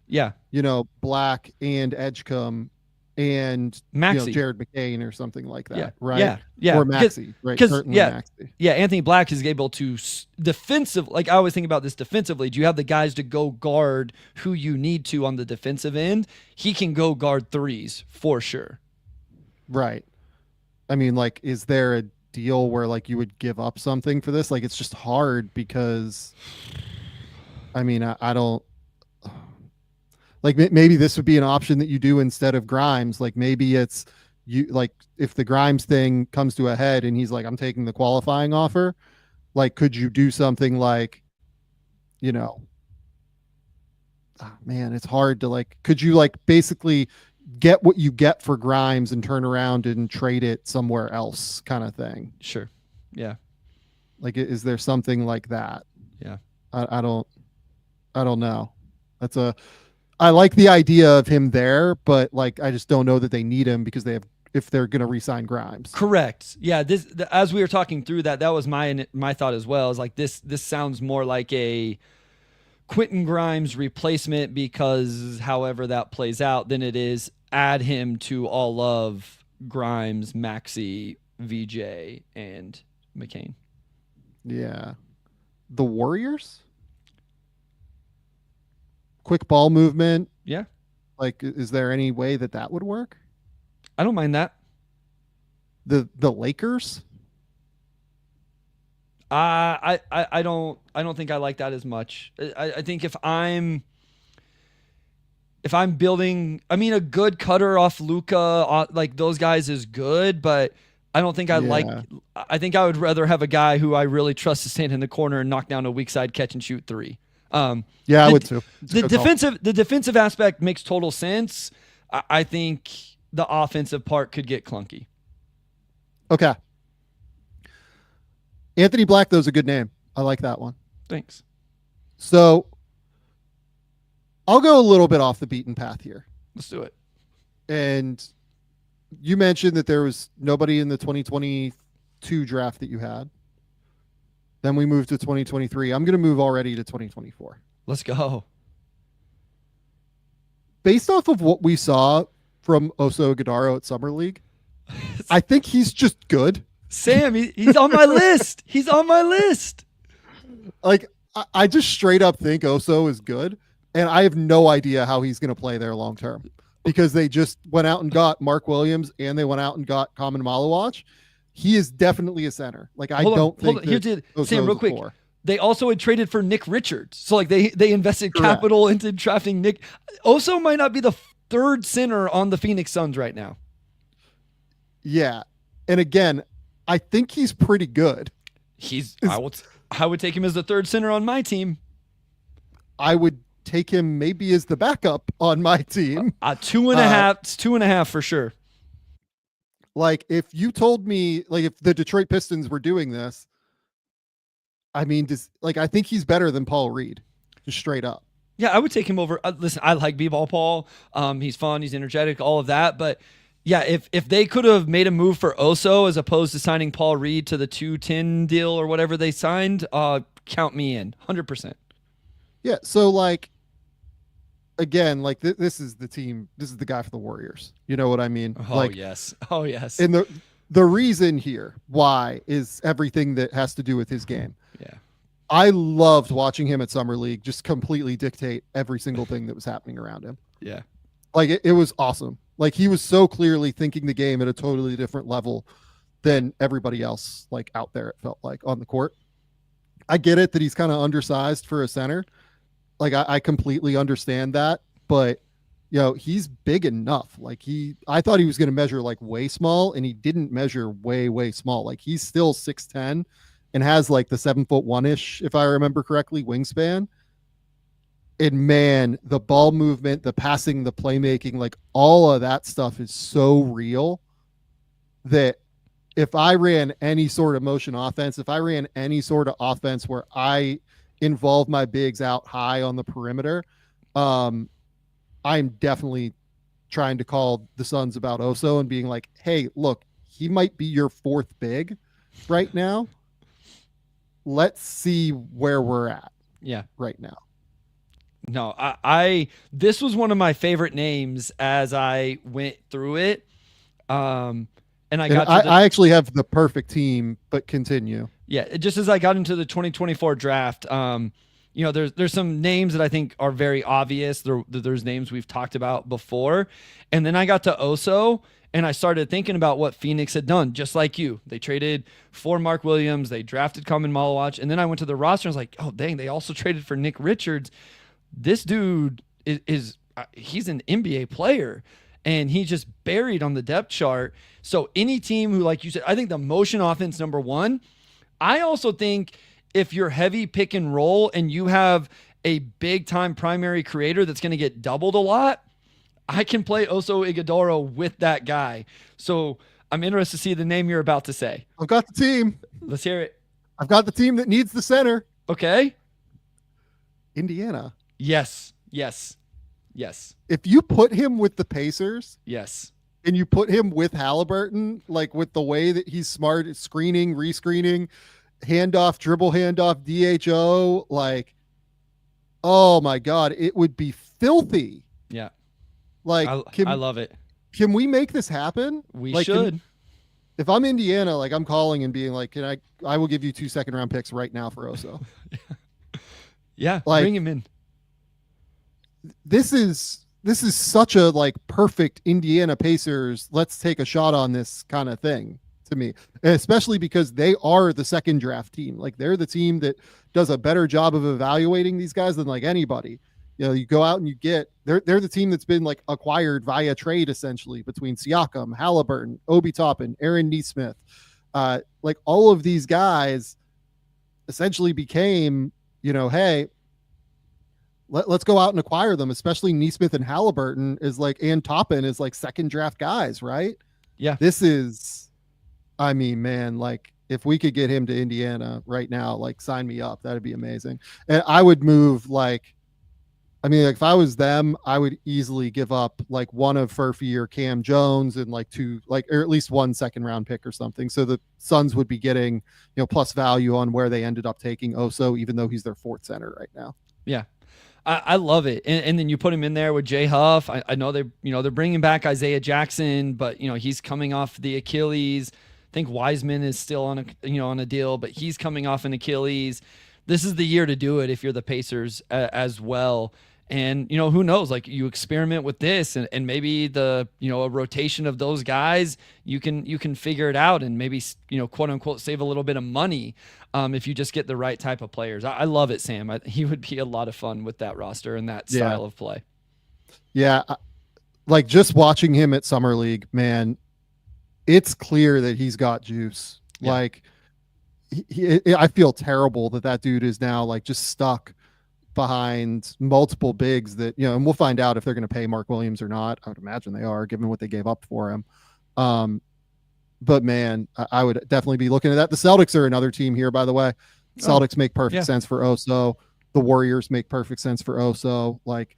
Black and Edgecombe and Maxey, Jared McCain or something like that, right? Yeah, or Maxey, right? Certainly Maxey. Yeah, Anthony Black is able to defensive. Like, I always think about this defensively. Do you have the guys to go guard who you need to on the defensive end? He can go guard 3s for sure. Right. I mean, like, is there a deal where like you would give up something for this? Like, it's just hard because, I mean, I don't. Like, maybe this would be an option that you do instead of Grimes. Like, maybe it's like, if the Grimes thing comes to a head and he's like, I'm taking the qualifying offer, like, could you do something like you know, man, it's hard to like, could you like basically get what you get for Grimes and turn around and trade it somewhere else kind of thing? Sure. Yeah. Like, is there something like that? Yeah. I don't know. I like the idea of him there, but like, I just don't know that they need him because if they're going to re-sign Grimes. Correct. Yeah. As we were talking through that was my thought as well, is like, this sounds more like a Quentin Grimes replacement, because however that plays out, than it is add him to all of Grimes, Maxey, VJ, and McCain. Yeah. The Warriors? Quick ball movement. Yeah. Like, is there any way that would work? I don't mind that. The Lakers? I don't think I like that as much. I think if I'm building, I mean, a good cutter off Luka, like those guys is good, but I don't think I think I would rather have a guy who I really trust to stand in the corner and knock down a weak side catch and shoot three. I would too. The defensive aspect makes total sense. I think the offensive part could get clunky. Okay. Anthony Black, though, is a good name. I like that one. Thanks. So I'll go a little bit off the beaten path here. Let's do it. And you mentioned that there was nobody in the 2022 draft that you had. Then we moved to 2023. I'm going to move already to 2024. Let's go. Based off of what we saw from Oso Ighodaro at Summer League, I think he's just good. Sam, he's on my list. He's on my list. Like, I just straight up think Oso is good, and I have no idea how he's going to play there long term, because they just went out and got Mark Williams and they went out and got Kaman Malawach. He is definitely a center. Like, I don't think Sam, real quick. They also had traded for Nick Richards. So like they invested capital into drafting Nick. Oso might not be the third center on the Phoenix Suns right now. Yeah. And again, I think he's pretty good. I would take him as the third center on my team. I would take him maybe as the backup on my team. 2.5 for sure. Like, if you told me, like, if the Detroit Pistons were doing this, I mean, I think he's better than Paul Reed, just straight up. Yeah, I would take him over. Listen, I like B-ball Paul. He's fun. He's energetic, all of that. But yeah, if they could have made a move for Oso as opposed to signing Paul Reed to the 210 deal or whatever they signed, count me in 100%. Yeah. So like, again, like this is the team. This is the guy for the Warriors. You know what I mean? Oh, yes. Oh, yes. And the reason here why is everything that has to do with his game. Yeah. I loved watching him at Summer League just completely dictate every single thing that was happening around him. Yeah. Like, it was awesome. Like, he was so clearly thinking the game at a totally different level than everybody else, like, out there, it felt like, on the court. I get it that he's kind of undersized for a center. Like, I completely understand that, but he's big enough. Like, I thought he was going to measure like way small, and he didn't measure way, way small. Like, he's still 6'10" and has like the 7'1" if I remember correctly, wingspan. And man, the ball movement, the passing, the playmaking, like all of that stuff is so real that if I ran any sort of motion offense, if I ran any sort of offense where I involve my bigs out high on the perimeter, I'm definitely trying to call the Suns about Oso and being like, hey, look, he might be your fourth big right now. Let's see where we're at. Yeah. Right now. No, this was one of my favorite names as I went through it. I actually have the perfect team, but continue. Yeah. Just as I got into the 2024 draft, there's some names that I think are very obvious. There's names we've talked about before. And then I got to Oso and I started thinking about what Phoenix had done, just like you. They traded for Mark Williams. They drafted Kaman Malawach. And then I went to the roster and I was like, oh, dang, they also traded for Nick Richards. This dude he's an NBA player and he's just buried on the depth chart. So any team who, like you said, I think the motion offense, number one. I also think if you're heavy pick and roll and you have a big time primary creator that's going to get doubled a lot, I can play Oso Ighodaro with that guy. So I'm interested to see the name you're about to say. I've got the team. Let's hear it. I've got the team that needs the center. Okay. Indiana. Yes. If you put him with the Pacers, Yes. and you put him with Halliburton, like with the way that he's smart at screening, rescreening, handoff, dribble handoff, DHO, like, oh my God, it would be filthy. Yeah. Like, I love it. Can we make this happen? We like, should. If I'm Indiana, like I'm calling and being like, I will give you 2 second-round picks right now for Oso. Yeah. Like, bring him in. This is such a like perfect Indiana Pacers, let's take a shot on this kind of thing to me, especially because they are the second draft team. Like they're the team that does a better job of evaluating these guys than like anybody. You know, you go out and you get, they're the team that's been like acquired via trade essentially between Siakam, Halliburton, Obi Toppin, Aaron Nesmith. Like all of these guys essentially became, you know, hey, let's go out and acquire them, especially Nesmith and Halliburton is like, and Toppin is like second draft guys, right? Yeah. This is, I mean, man, like if we could get him to Indiana right now, like sign me up. That'd be amazing. And I would move like, I mean, like if I was them, I would easily give up like one of Furphy or Cam Jones and like 2, like, or at least 1 second round pick or something. So the Suns would be getting, you know, plus value on where they ended up taking Oso, even though he's their 4th center right now. Yeah. I love it. And then you put him in there with Jay Huff. I know they're bringing back Isaiah Jackson, but you know, he's coming off the Achilles. I think Wiseman is still on a deal, but he's coming off an Achilles. This is the year to do it if you're the Pacers as well. And, you know, who knows, like you experiment with this and maybe a rotation of those guys, you can figure it out and maybe, you know, quote unquote, save a little bit of money if you just get the right type of players. I love it, Sam. He would be a lot of fun with that roster and that style of play. Yeah. Like just watching him at Summer League, man, it's clear that he's got juice. Yeah. Like I feel terrible that dude is now like just stuck behind multiple bigs that, you know, and we'll find out if they're going to pay Mark Williams or not. I would imagine they are, given what they gave up for him. But man, I would definitely be looking at that. The Celtics are another team here, by the way. Celtics make perfect sense for Oso. The Warriors make perfect sense for Oso. Like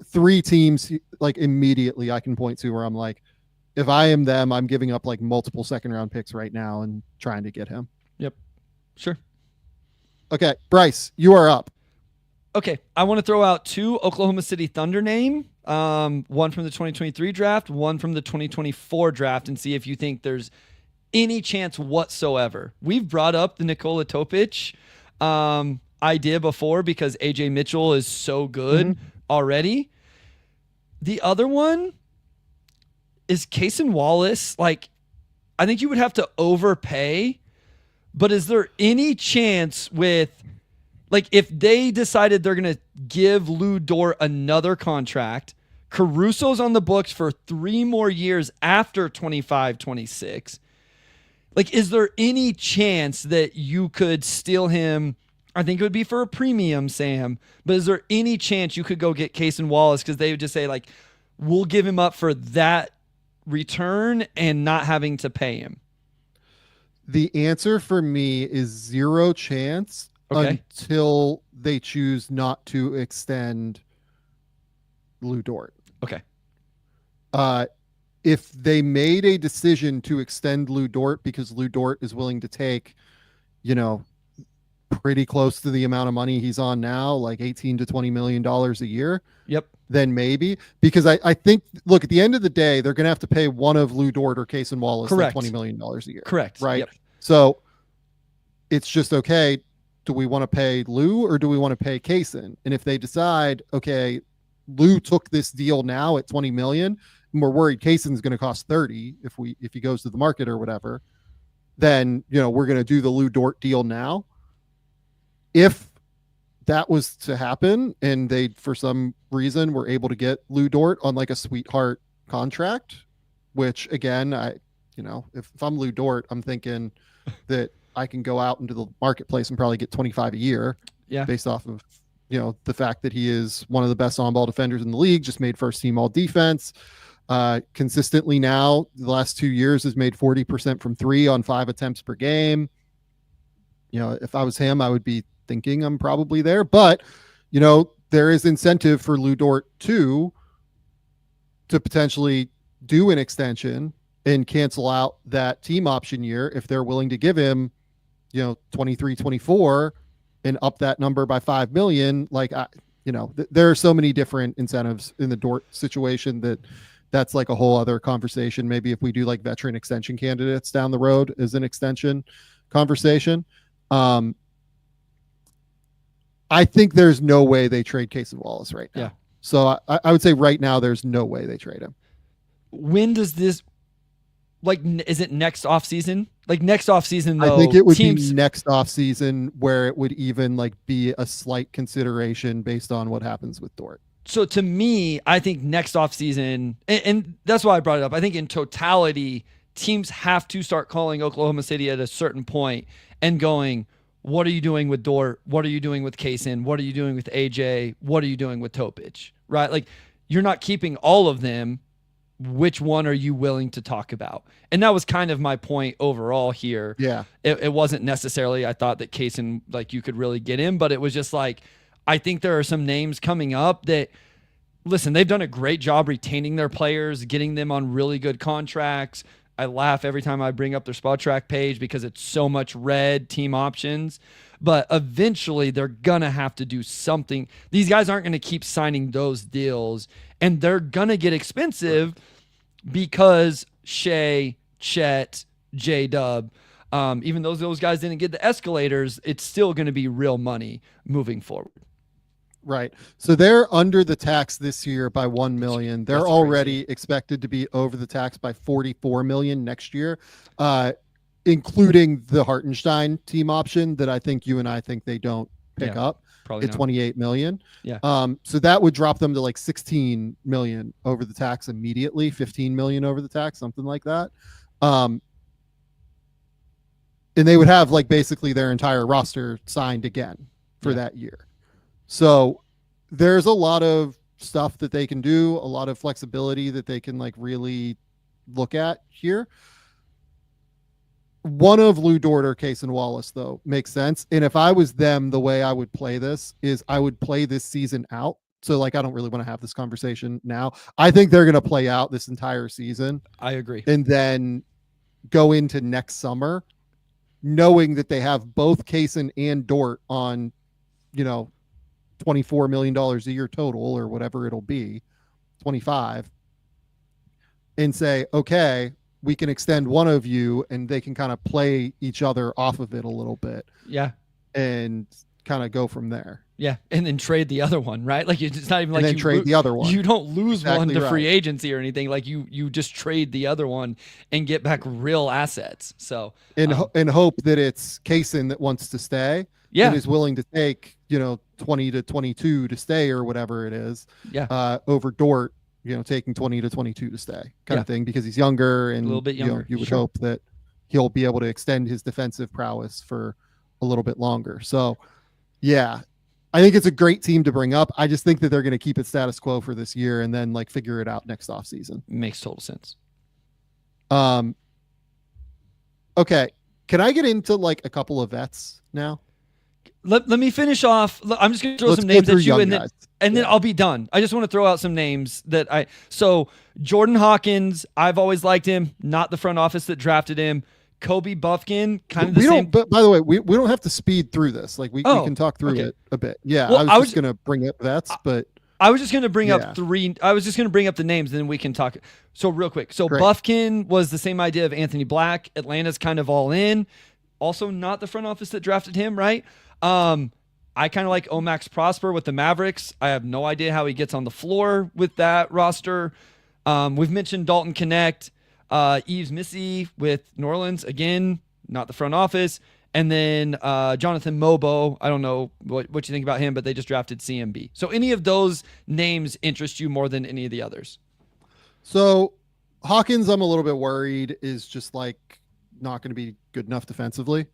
3 teams, like immediately I can point to where I'm like, if I am them, I'm giving up like multiple second round picks right now and trying to get him. Yep. Sure. Okay. Bryce, you are up. Okay, I want to throw out 2 Oklahoma City Thunder name, one from the 2023 draft, one from the 2024 draft, and see if you think there's any chance whatsoever. We've brought up the Nikola Topic idea before because AJ Mitchell is so good already. The other one is Cason Wallace. Like, I think you would have to overpay, but is there any chance with... Like, if they decided they're going to give Lou Dort another contract, Caruso's on the books for 3 more years after 25, 26. Like, is there any chance that you could steal him? I think it would be for a premium, Sam. But is there any chance you could go get Cason Wallace? Because they would just say, like, we'll give him up for that return and not having to pay him. The answer for me is 0 chance. Okay. Until they choose not to extend Lou Dort. Okay. If they made a decision to extend Lou Dort because Lou Dort is willing to take, you know, pretty close to the amount of money he's on now, like $18 to $20 million a year. Yep. Then maybe, because I think, look, at the end of the day, they're going to have to pay one of Lou Dort or Cason Wallace like $20 million a year. Correct. Right. Yep. So it's just, okay, do we want to pay Lou or do we want to pay Cason? And if they decide, okay, Lou took this deal now at 20 million, and we're worried Cason's going to cost 30 if he goes to the market or whatever, then, you know, we're going to do the Lou Dort deal now. If that was to happen and they, for some reason, were able to get Lou Dort on like a sweetheart contract, which again, if I'm Lou Dort, I'm thinking that I can go out into the marketplace and probably get 25 a year. Yeah. Based off of, the fact that he is one of the best on-ball defenders in the league, just made first team all defense. Consistently now, the last 2 years has made 40% from 3 on 5 attempts per game. If I was him, I would be thinking I'm probably there. But, there is incentive for Lu Dort too to potentially do an extension and cancel out that team option year if they're willing to give him, 23, 24 and up that number by 5 million. Like, there are so many different incentives in the Dort situation that's like a whole other conversation. Maybe if we do like veteran extension candidates down the road as an extension conversation. I think there's no way they trade Cason Wallace right now. Yeah. So I would say right now there's no way they trade him. When does this, is it next offseason? Like next offseason, though, I think it would be next offseason where it would even be a slight consideration based on what happens with Dort. So to me, I think next offseason, and that's why I brought it up. I think in totality, teams have to start calling Oklahoma City at a certain point and going, what are you doing with Dort? What are you doing with Cason? What are you doing with AJ? What are you doing with Topic? Right? Like, you're not keeping all of them. Which one are you willing to talk about? And that was kind of my point overall here. Yeah. It wasn't necessarily, I thought that Cason, you could really get him, but it was just I think there are some names coming up that, listen, they've done a great job retaining their players, getting them on really good contracts. I laugh every time I bring up their Spot Track page because it's so much red team options. But eventually they're going to have to do something. These guys aren't going to keep signing those deals, and they're going to get expensive because Shea, Chet, J-Dub, even though those guys didn't get the escalators, it's still going to be real money moving forward. Right. So they're under the tax this year by 1 million. They're That's already crazy. expected to be over the tax by 44 million next year, including the Hartenstein team option that I think you and I think they don't pick up. Probably at not. 28 million. Yeah. So that would drop them to 16 million over the tax immediately, 15 million over the tax, something like that. And they would have basically their entire roster signed again for that year. So there's a lot of stuff that they can do, a lot of flexibility that they can really look at here. One of Lu Dort or Cason Wallace, though, makes sense. And if I was them, the way I would play this is I would play this season out. So I don't really want to have this conversation now. I think they're going to play out this entire season. I agree. And then go into next summer knowing that they have both Cason and Dort on, $24 million a year total or whatever it'll be, 25, and say, okay, we can extend one of you and they can kind of play each other off of it a little bit. Yeah. And kind of go from there. Yeah. And then trade the other one, right? It's not even and then trade the other one. You don't lose exactly one to free agency or anything. You just trade the other one and get back real assets. So and hope that it's Cason that wants to stay. Yeah. And is willing to take, 20 to 22 to stay or whatever it is. Yeah. Over Dort, taking 20 to 22 to stay kind of thing, because he's younger and a little bit younger. You would hope that he'll be able to extend his defensive prowess for a little bit longer. So yeah, I think it's a great team to bring up. I just think that they're going to keep it status quo for this year and then figure it out next offseason. Makes total sense. Okay. Can I get into a couple of vets now? Let me finish off. I'm just going to throw some names at you and then I'll be done. I just want to throw out some names so Jordan Hawkins, I've always liked him, not the front office that drafted him. Kobe Bufkin, kind of the same. But by the way, we don't have to speed through this. We can talk through it a bit. Yeah. Well, I was just going to bring up vets, but I was just going to bring up three. I was just going to bring up the names, and then we can talk. So real quick. So great. Bufkin was the same idea of Anthony Black. Atlanta's kind of all in. Also not the front office that drafted him, right? I kind of like Omax Prosper with the Mavericks. I have no idea how he gets on the floor with that roster. We've mentioned Dalton Connect, Yves MIssi with New Orleans. Again, not the front office. And then Jonathan Mogbo. I don't know what you think about him, but they just drafted CMB. So any of those names interest you more than any of the others? So Hawkins, I'm a little bit worried, is just not going to be good enough defensively.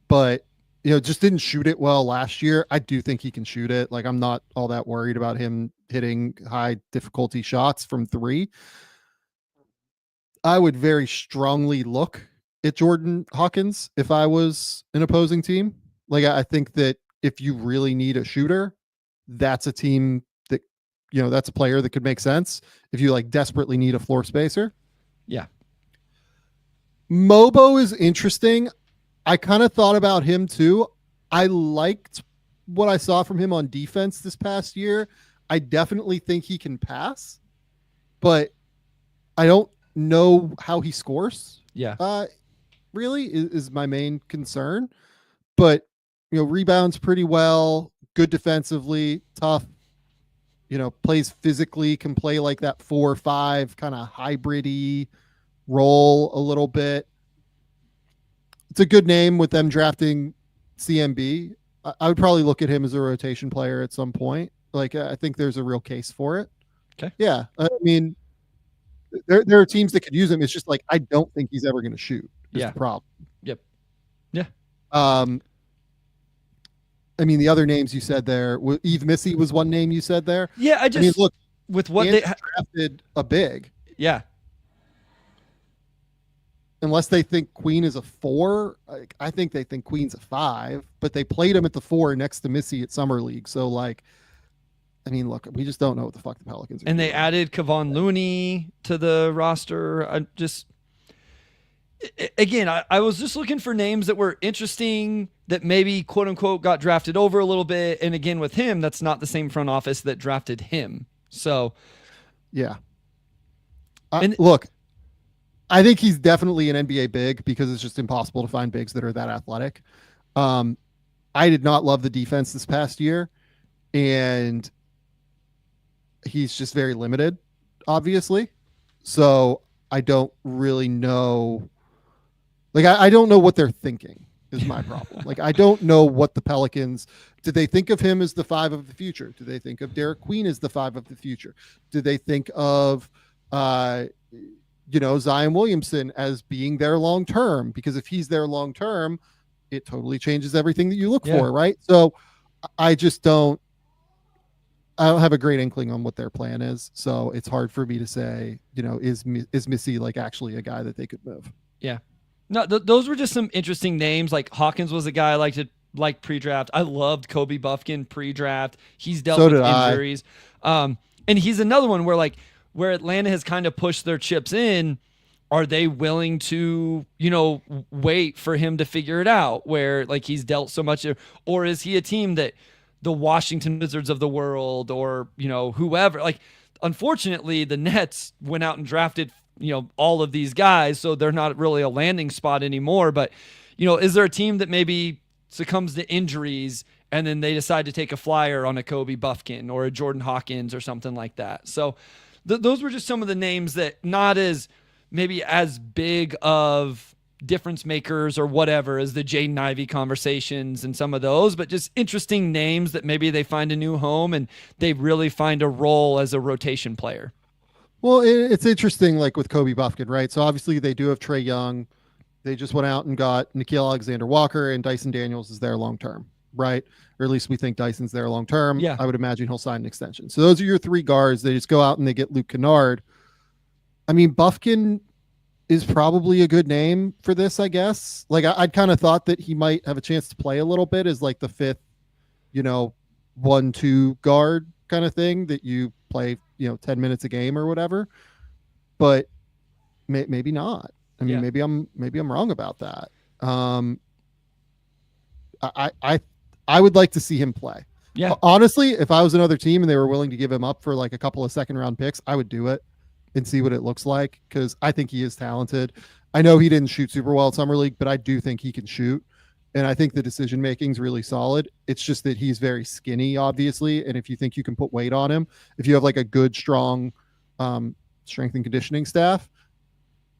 but just didn't shoot it well last year. I do think he can shoot it. Like, I'm not all that worried about him hitting high difficulty shots from three. I would very strongly look at Jordan Hawkins if I was an opposing team. Like, I think that if you really need a shooter, that's a team that, that's a player that could make sense. If you like desperately need a floor spacer. Yeah. Mogbo is interesting. I kind of thought about him too. I liked what I saw from him on defense this past year. I definitely think he can pass, but I don't know how he scores. Yeah. Really is my main concern. But, rebounds pretty well, good defensively, tough, plays physically, can play like that 4-5 kind of hybrid-y role a little bit. It's a good name with them drafting CMB. I would probably look at him as a rotation player at some point. Like, I think there's a real case for it. Okay. Yeah. I mean, there are teams that could use him. It's just like, I don't think he's ever going to shoot. Is the problem. Yep. Yeah. I mean, the other names you said there, Yves MIssi was one name you said there. Yeah. I mean, look, with what they drafted a big. Yeah. Unless they think Queen is a 4, I think they think Queen's a 5, but they played him at the 4 next to MIssi at Summer League. So, like, I mean, look, we just don't know what the fuck the Pelicans are and doing. they added Kevon Looney to the roster. I was just looking for names that were interesting, that maybe quote unquote got drafted over a little bit. And again, with him, that's not the same front office that drafted him. So, yeah. Look, I think he's definitely an NBA big because it's just impossible to find bigs that are that athletic. I did not love the defense this past year, and he's just very limited, obviously. So I don't really know. Like, I don't know what they're thinking is my problem. Like, I don't know what the Pelicans, did they think of him as the 5 of the future? Do they think of Derek Queen as the 5 of the future? Do they think of, Zion Williamson as being there long-term? Because if he's there long-term, it totally changes everything that you look for, right? So I don't have a great inkling on what their plan is. So it's hard for me to say, is MIssi like actually a guy that they could move? Yeah. No, those were just some interesting names. Like Hawkins was a guy I liked pre-draft. I loved Kobe Bufkin pre-draft. He's dealt with injuries. And he's another one where Atlanta has kind of pushed their chips in. Are they willing to, wait for him to figure it out, where like he's dealt so much, or is he a team that the Washington Wizards of the world, or, whoever, like, unfortunately the Nets went out and drafted, all of these guys, so they're not really a landing spot anymore. But, is there a team that maybe succumbs to injuries and then they decide to take a flyer on a Kobe Bufkin or a Jordan Hawkins or something like that? So those were just some of the names that not as maybe as big of difference makers or whatever as the Jaden Ivey conversations and some of those, but just interesting names that maybe they find a new home and they really find a role as a rotation player. Well, it's interesting, like with Kobe Bufkin, right? So obviously they do have Trae Young. They just went out and got Nickeil Alexander-Walker, and Dyson Daniels is there long-term, right? Or at least we think Dyson's there long-term. Yeah. I would imagine he'll sign an extension. So those are your 3 guards. They just go out and they get Luke Kennard. I mean, Bufkin is probably a good name for this, I guess. Like, I'd kind of thought that he might have a chance to play a little bit as like the 5th, 1-2 guard kind of thing that you play, 10 minutes a game or whatever. But maybe not. I mean, maybe I'm wrong about that. I would like to see him play. Yeah. Honestly, if I was another team and they were willing to give him up for like a couple of 2nd-round picks, I would do it and see what it looks like, because I think he is talented. I know he didn't shoot super well at Summer League, but I do think he can shoot. And I think the decision making is really solid. It's just that he's very skinny, obviously. And if you think you can put weight on him, if you have like a good, strong strength and conditioning staff,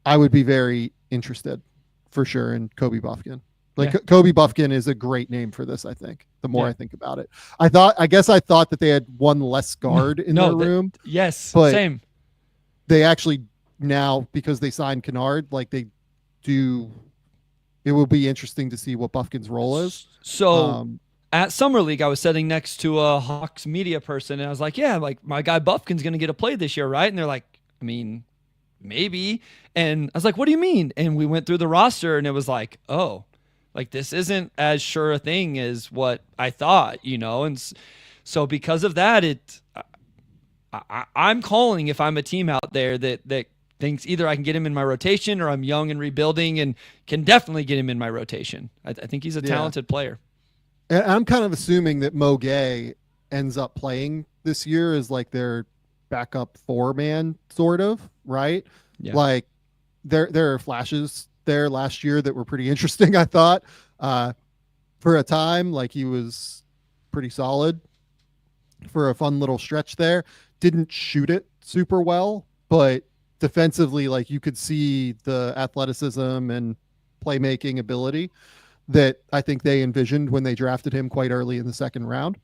I would be very interested for sure in Kobe Bufkin. Like, Kobe Bufkin is a great name for this, I think, the more I think about it. I guess I thought that they had one less guard in their room. Yes, but same. They actually now, because they signed Kennard, like they do it will be interesting to see what Bufkin's role is. So at Summer League, I was sitting next to a Hawks media person, and I was like, yeah, like my guy Bufkin's going to get a play this year, right? And they're like, I mean, maybe. And I was like, what do you mean? And we went through the roster, and it was like, oh, like this isn't as sure a thing as what I thought, you know? And so because of that, I'm calling if I'm a team out there that thinks either I can get him in my rotation or I'm young and rebuilding and can definitely get him in my rotation. I think he's a talented player. And I'm kind of assuming that Gueye ends up playing this year as like their backup 4-man sort of, right? Yeah. Like there are flashes there last year that were pretty interesting, I thought. For a time, like he was pretty solid for a fun little stretch there. Didn't shoot it super well, but defensively, like you could see the athleticism and playmaking ability that I think they envisioned when they drafted him quite early in the second round.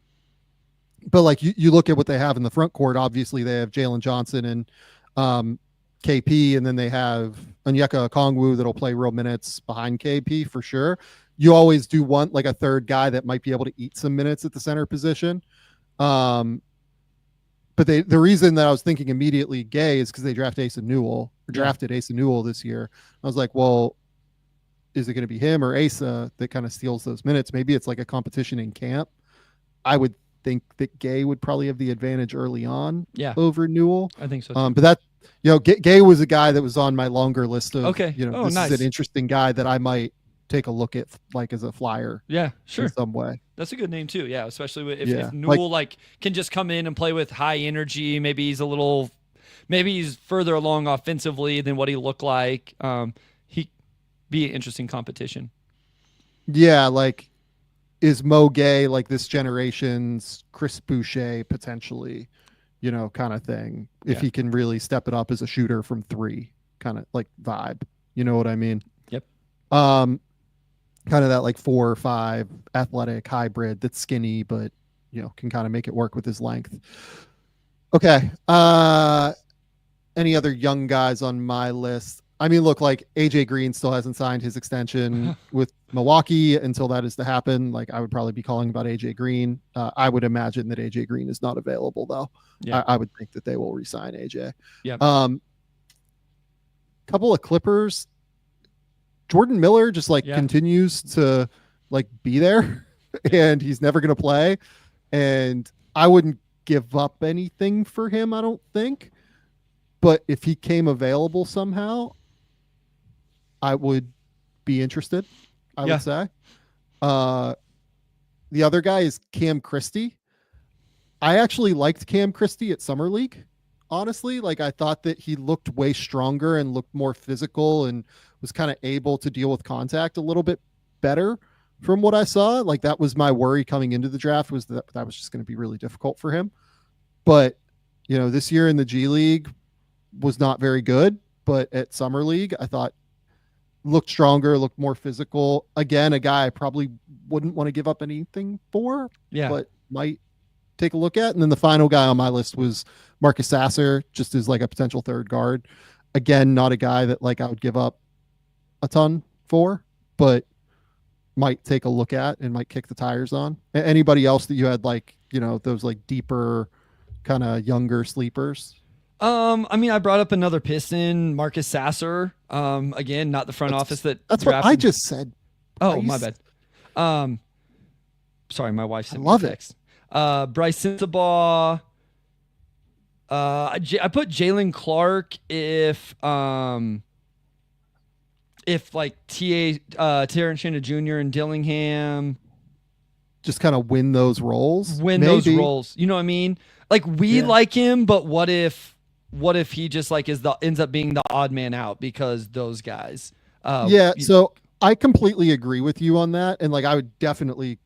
But like you look at what they have in the front court, obviously they have Jalen Johnson and KP, and then they have Onyeka Okongwu that'll play real minutes behind KP for sure. You always do want like a third guy that might be able to eat some minutes at the center position. But the reason that I was thinking immediately Gueye is because they drafted Asa Newell this year. I was like, well, is it going to be him or Asa that kind of steals those minutes? Maybe it's like a competition in camp. I would think that Gueye would probably have the advantage early on over Newell. I think so too. But that, Gueye was a guy that was on my longer list of, this nice. is an interesting guy that I might take a look at like as a flyer. Yeah, sure. In some way. That's a good name too. Yeah, especially if Newell like can just come in and play with high energy. Maybe he's further along offensively than what he looked like. He be an interesting competition. Yeah, like is Gueye like this generation's Chris Boucher potentially, kind of thing. If he can really step it up as a shooter from 3, kind of like vibe. You know what I mean? Yep. Kind of that like 4 or 5 athletic hybrid that's skinny, but can kind of make it work with his length. Okay. Any other young guys on my list? I mean, look, like AJ Green still hasn't signed his extension with Milwaukee until that is to happen. Like I would probably be calling about AJ Green. I would imagine that AJ Green is not available though. Yeah. I would think that they will re-sign AJ. Yeah. Couple of Clippers. Jordan Miller just continues to like be there and he's never going to play. And I wouldn't give up anything for him, I don't think. But if he came available somehow, I would be interested, I would say. The other guy is Cam Christie. I actually liked Cam Christie at Summer League. Honestly, like I thought that he looked way stronger and looked more physical and was kind of able to deal with contact a little bit better from what I saw. Like that was my worry coming into the draft, was that was just going to be really difficult for him. But, this year in the G League was not very good, but at Summer League, I thought looked stronger, looked more physical. Again, a guy I probably wouldn't want to give up anything for, but might take a look at. And then the final guy on my list was Marcus Sasser, just as like a potential third guard. Again, not a guy that like I would give up a ton for, but might take a look at and might kick the tires on. Anybody else that you had like, those like deeper kind of younger sleepers? I mean, I brought up another Piston, Marcus Sasser. Again, not the front office that's what I just said. Oh, my bad. Sorry, my wife sent me a text. Bryce Sensabaugh. I put Jalen Clark if like Terrence Shannon Jr. and Dillingham just kind of win those roles. Those roles. You know what I mean? Like we like him, but what if he just like ends up being the odd man out because those guys? So I completely agree with you on that, and like I would definitely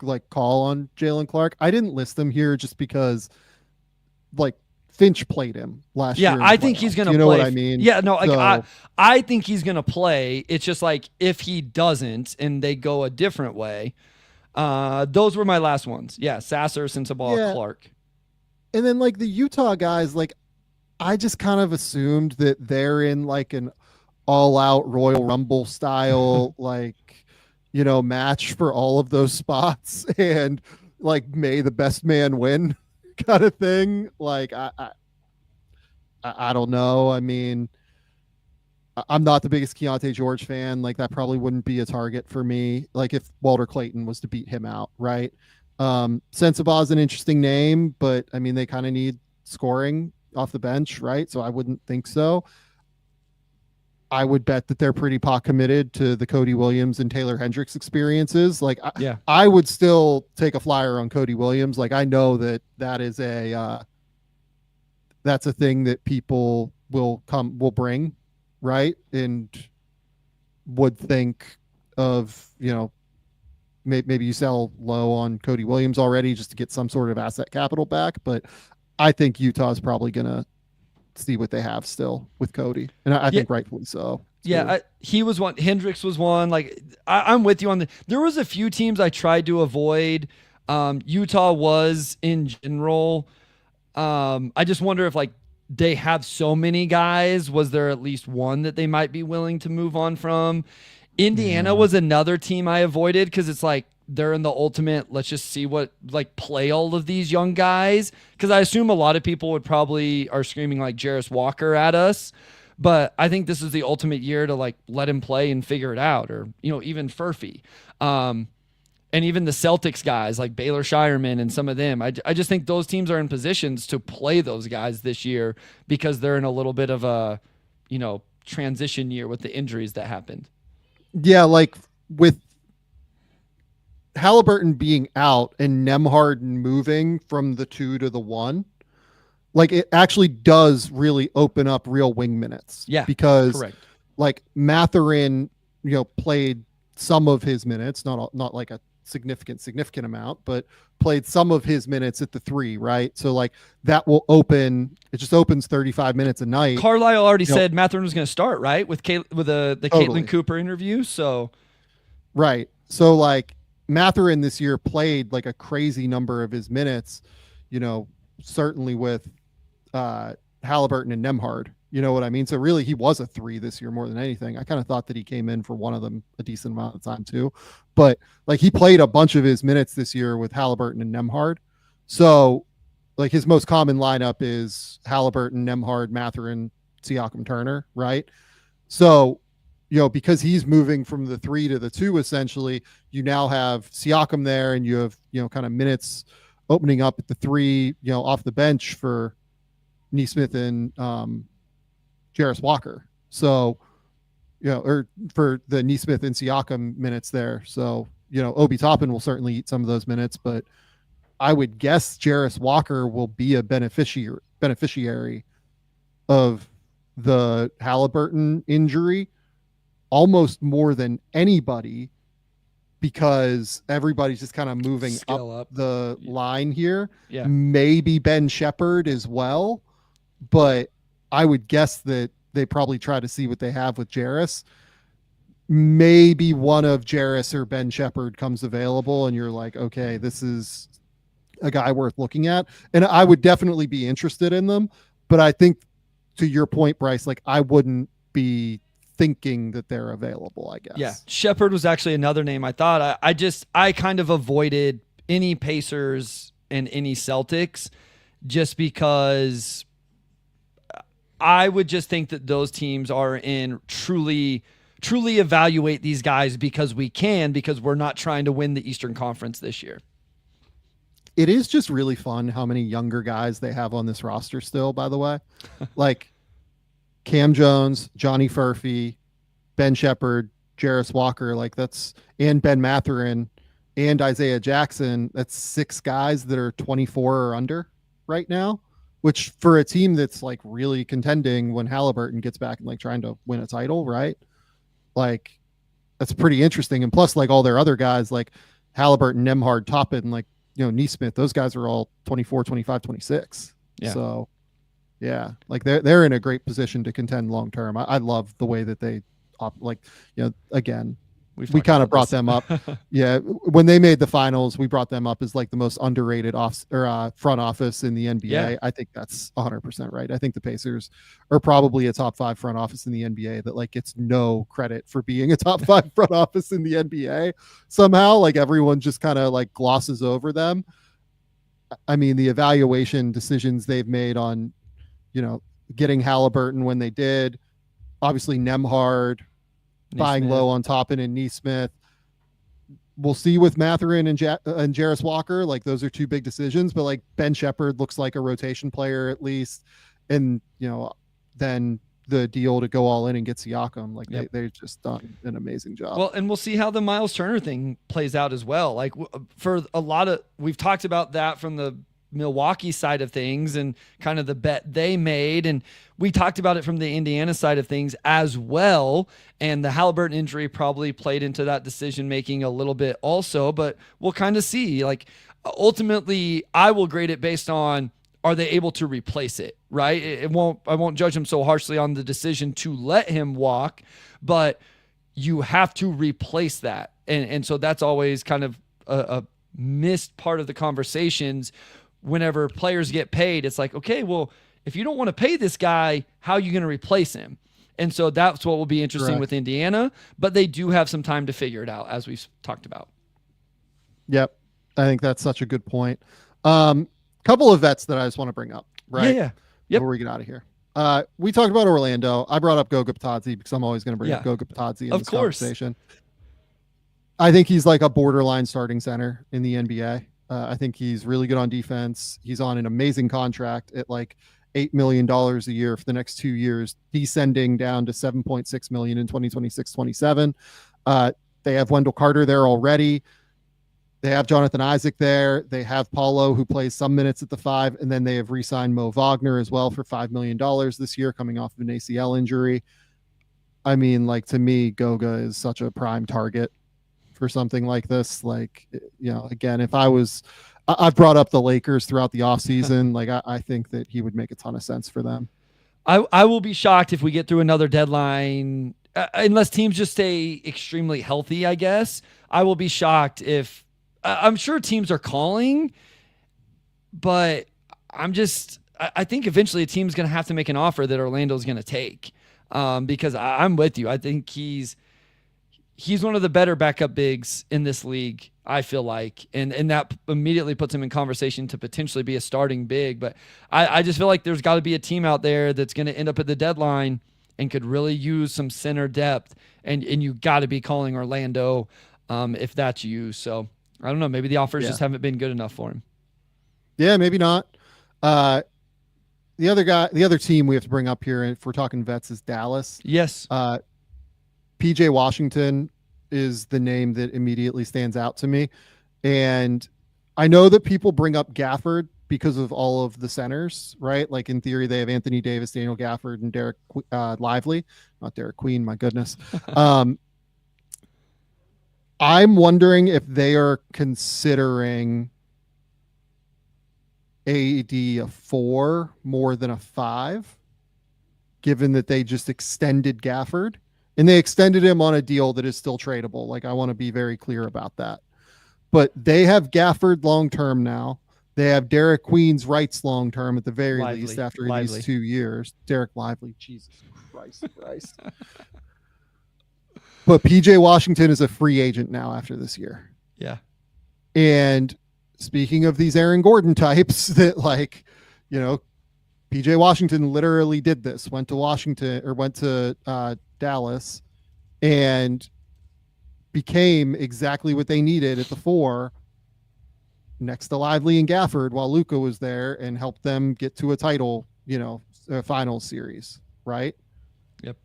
like call on Jalen Clark. I didn't list them here just because like Finch played him last year. Yeah, I think he's going to play. You know what I mean? Yeah, no, like I think he's going to play. It's just like if he doesn't and they go a different way, those were my last ones. Yeah, Sasser, Sensabaugh, Clark. And then like the Utah guys, like I just kind of assumed that they're in like an all out Royal Rumble style, like, match for all of those spots and like, may the best man win kind of thing. Like, I don't know. I mean, I'm not the biggest Keontae George fan. Like, that probably wouldn't be a target for me. Like, if Walter Clayton was to beat him out, right? Sensabaugh is an interesting name, but I mean, they kind of need scoring off the bench, right? So I wouldn't think so. I would bet that they're pretty pot committed to the Cody Williams and Taylor Hendricks experiences. Like, I would still take a flyer on Cody Williams. Like, I know that is that's a thing that people will bring, right? And would think of, maybe you sell low on Cody Williams already just to get some sort of asset capital back. But I think Utah is probably going to see what they have still with Cody. And I think rightfully so. He was one. Hendricks was one. Like, I'm with you on there was a few teams I tried to avoid. Utah was in general. I just wonder if, like, they have so many guys. Was there at least one that they might be willing to move on from? Indiana was another team I avoided because it's like they're in the ultimate, let's just see what, like, play all of these young guys. Because I assume a lot of people would probably are screaming like Jarris Walker at us. But I think this is the ultimate year to, like, let him play and figure it out. Or, even Furphy. And even the Celtics guys like Baylor Shireman and some of them. I just think those teams are in positions to play those guys this year because they're in a little bit of a, transition year with the injuries that happened. Yeah, like with Halliburton being out and Nembhard moving from the 2 to the 1, like, it actually does really open up real wing minutes. Yeah, because correct. Like Mathurin, played some of his minutes, not like a significant amount, but played some of his minutes at the 3, right? So, like, that will open. It just opens 35 minutes a night. Carlisle already said Mathurin was going to start, right, with the Totally. Caitlin Cooper interview. So, right. So, like, Mathurin this year played like a crazy number of his minutes. Certainly with Halliburton and Nembhard. You know what I mean? So really, he was a 3 this year more than anything. I kind of thought that he came in for one of them a decent amount of time too. But, like, he played a bunch of his minutes this year with Halliburton and Nembhard. So, like, his most common lineup is Halliburton, Nembhard, Mathurin, Siakam, Turner, right? So, because he's moving from the 3 to the 2, essentially, you now have Siakam there, and you have, kind of minutes opening up at the 3, off the bench for Nesmith and Jarris Walker. So, or for the Nesmith and Siakam minutes there. So, Obi Toppin will certainly eat some of those minutes, but I would guess Jarris Walker will be a beneficiary of the Halliburton injury almost more than anybody, because everybody's just kind of moving up the line here. Yeah. Maybe Ben Shepherd as well, but I would guess that they probably try to see what they have with Jarris. Maybe one of Jarris or Ben Shepherd comes available and you're like, okay, this is a guy worth looking at. And I would definitely be interested in them. But I think, to your point, Bryce, like, I wouldn't be thinking that they're available, I guess. Yeah. Shepherd was actually another name I thought. I kind of avoided any Pacers and any Celtics just because I would just think that those teams are in truly evaluate these guys because we're not trying to win the Eastern Conference this year. It is just really fun how many younger guys they have on this roster still, by the way. Like Cam Jones, Johnny Furphy, Ben Shepherd, Jarris Walker, and Ben Mathurin and Isaiah Jackson. That's 6 guys that are 24 or under right now, which for a team that's like really contending when Halliburton gets back and like trying to win a title, right? Like, that's pretty interesting. And plus, like, all their other guys like Halliburton, Nembhard, Toppin, like, Nesmith, those guys are all 24, 25, 26. Yeah. So, yeah, like they're in a great position to contend long term. I love the way that they again, We kind of brought them up. Yeah, when they made the finals, we brought them up as like the most underrated front office in the NBA. Yeah. I think that's 100% right. I think the Pacers are probably a top 5 front office in the NBA that like gets no credit for being a top 5 front office in the NBA. Somehow, like everyone just kind of like glosses over them. I mean, the evaluation decisions they've made on, getting Halliburton when they did, obviously Nembhard, buying low on Toppin and Nesmith. We'll see with Mathurin and Jarris Walker. Like those are 2 big decisions, but like Ben Shepherd looks like a rotation player at least. And, then the deal to go all in and get Siakam, like they've just done an amazing job. Well, and we'll see how the Miles Turner thing plays out as well. Like for a lot of, we've talked about that from the Milwaukee side of things and kind of the bet they made. And we talked about it from the Indiana side of things as well. And the Halliburton injury probably played into that decision-making a little bit also, but we'll kind of see. Like ultimately I will grade it based on, are they able to replace it? Right. I won't judge them so harshly on the decision to let him walk, but you have to replace that. And so that's always kind of a missed part of the conversations. Whenever players get paid, it's like, okay, well, if you don't want to pay this guy, how are you going to replace him? And so that's what will be interesting with Indiana, but they do have some time to figure it out, as we've talked about. Yep. I think that's such a good point. Couple of vets that I just want to bring up, right? Yeah. Before we get out of here. We talked about Orlando. I brought up Goga Bitadze because I'm always going to bring up Goga Bitadze in this conversation. I think he's like a borderline starting center in the NBA. I think he's really good on defense. He's on an amazing contract at like $8 million a year for the next 2 years, descending down to $7.6 million in 2026-27. They have Wendell Carter there already. They have Jonathan Isaac there. They have Paulo, who plays some minutes at the 5, and then they have re-signed Mo Wagner as well for $5 million this year, coming off of an ACL injury. I mean, like, to me, Goga is such a prime target for something like this. Like, again, if I've brought up the Lakers throughout the offseason. Like, I think that he would make a ton of sense for them. I will be shocked if we get through another deadline, unless teams just stay extremely healthy, I guess. I will be shocked if, I'm sure teams are calling, but I think eventually a team's going to have to make an offer that Orlando's going to take, because I'm with you. I think he's one of the better backup bigs in this league, I feel like. And that immediately puts him in conversation to potentially be a starting big. But I just feel like there's got to be a team out there that's going to end up at the deadline and could really use some center depth. And you got to be calling Orlando if that's you. So I don't know. Maybe the offers just haven't been good enough for him. Yeah, maybe not. The other team we have to bring up here, if we're talking vets, is Dallas. Yes. PJ Washington is the name that immediately stands out to me. And I know that people bring up Gafford because of all of the centers, right? Like in theory, they have Anthony Davis, Daniel Gafford, and Derek Lively, not Derek Queen. My goodness. I'm wondering if they are considering AD a 4 more than a 5, given that they just extended Gafford. And they extended him on a deal that is still tradable. Like, I want to be very clear about that. But they have Gafford long-term now. They have Derek Queen's rights long-term at the very least after these 2 years. Derek Lively, Jesus Christ. But PJ Washington is a free agent now after this year. Yeah. And speaking of these Aaron Gordon types that, like, PJ Washington literally did this, went to Dallas and became exactly what they needed at the 4 next to Lively and Gafford while Luka was there, and helped them get to a title, finals series, right? Yep.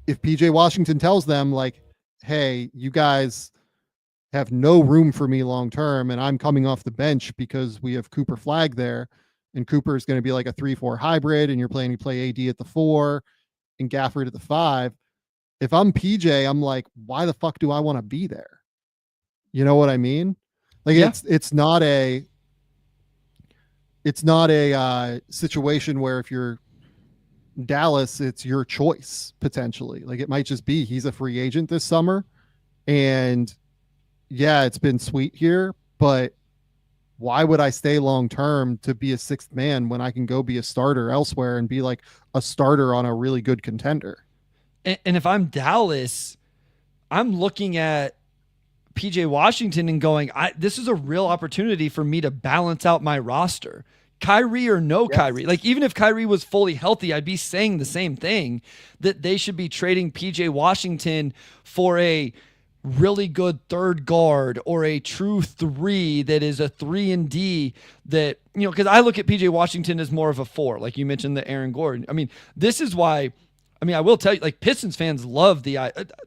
If PJ Washington tells them, like, hey, you guys have no room for me long term, and I'm coming off the bench because we have Cooper Flagg there, and Cooper is going to be like a 3-4 hybrid, and you're planning to play AD at the 4 and Gafford at the 5. If I'm PJ, I'm like, why the fuck do I want to be there? You know what I mean? Like, it's not a situation where if you're Dallas, it's your choice potentially. Like it might just be he's a free agent this summer, and yeah, it's been sweet here, but why would I stay long term to be a sixth man when I can go be a starter elsewhere and be like a starter on a really good contender? And if I'm Dallas, I'm looking at PJ Washington and going, this is a real opportunity for me to balance out my roster. Kyrie or no Kyrie. Like, even if Kyrie was fully healthy, I'd be saying the same thing, that they should be trading PJ Washington for a really good third guard or a true three that is a 3 and D that, because I look at PJ Washington as more of a 4, like you mentioned the Aaron Gordon. I mean, this is why, I will tell you, like, Pistons fans love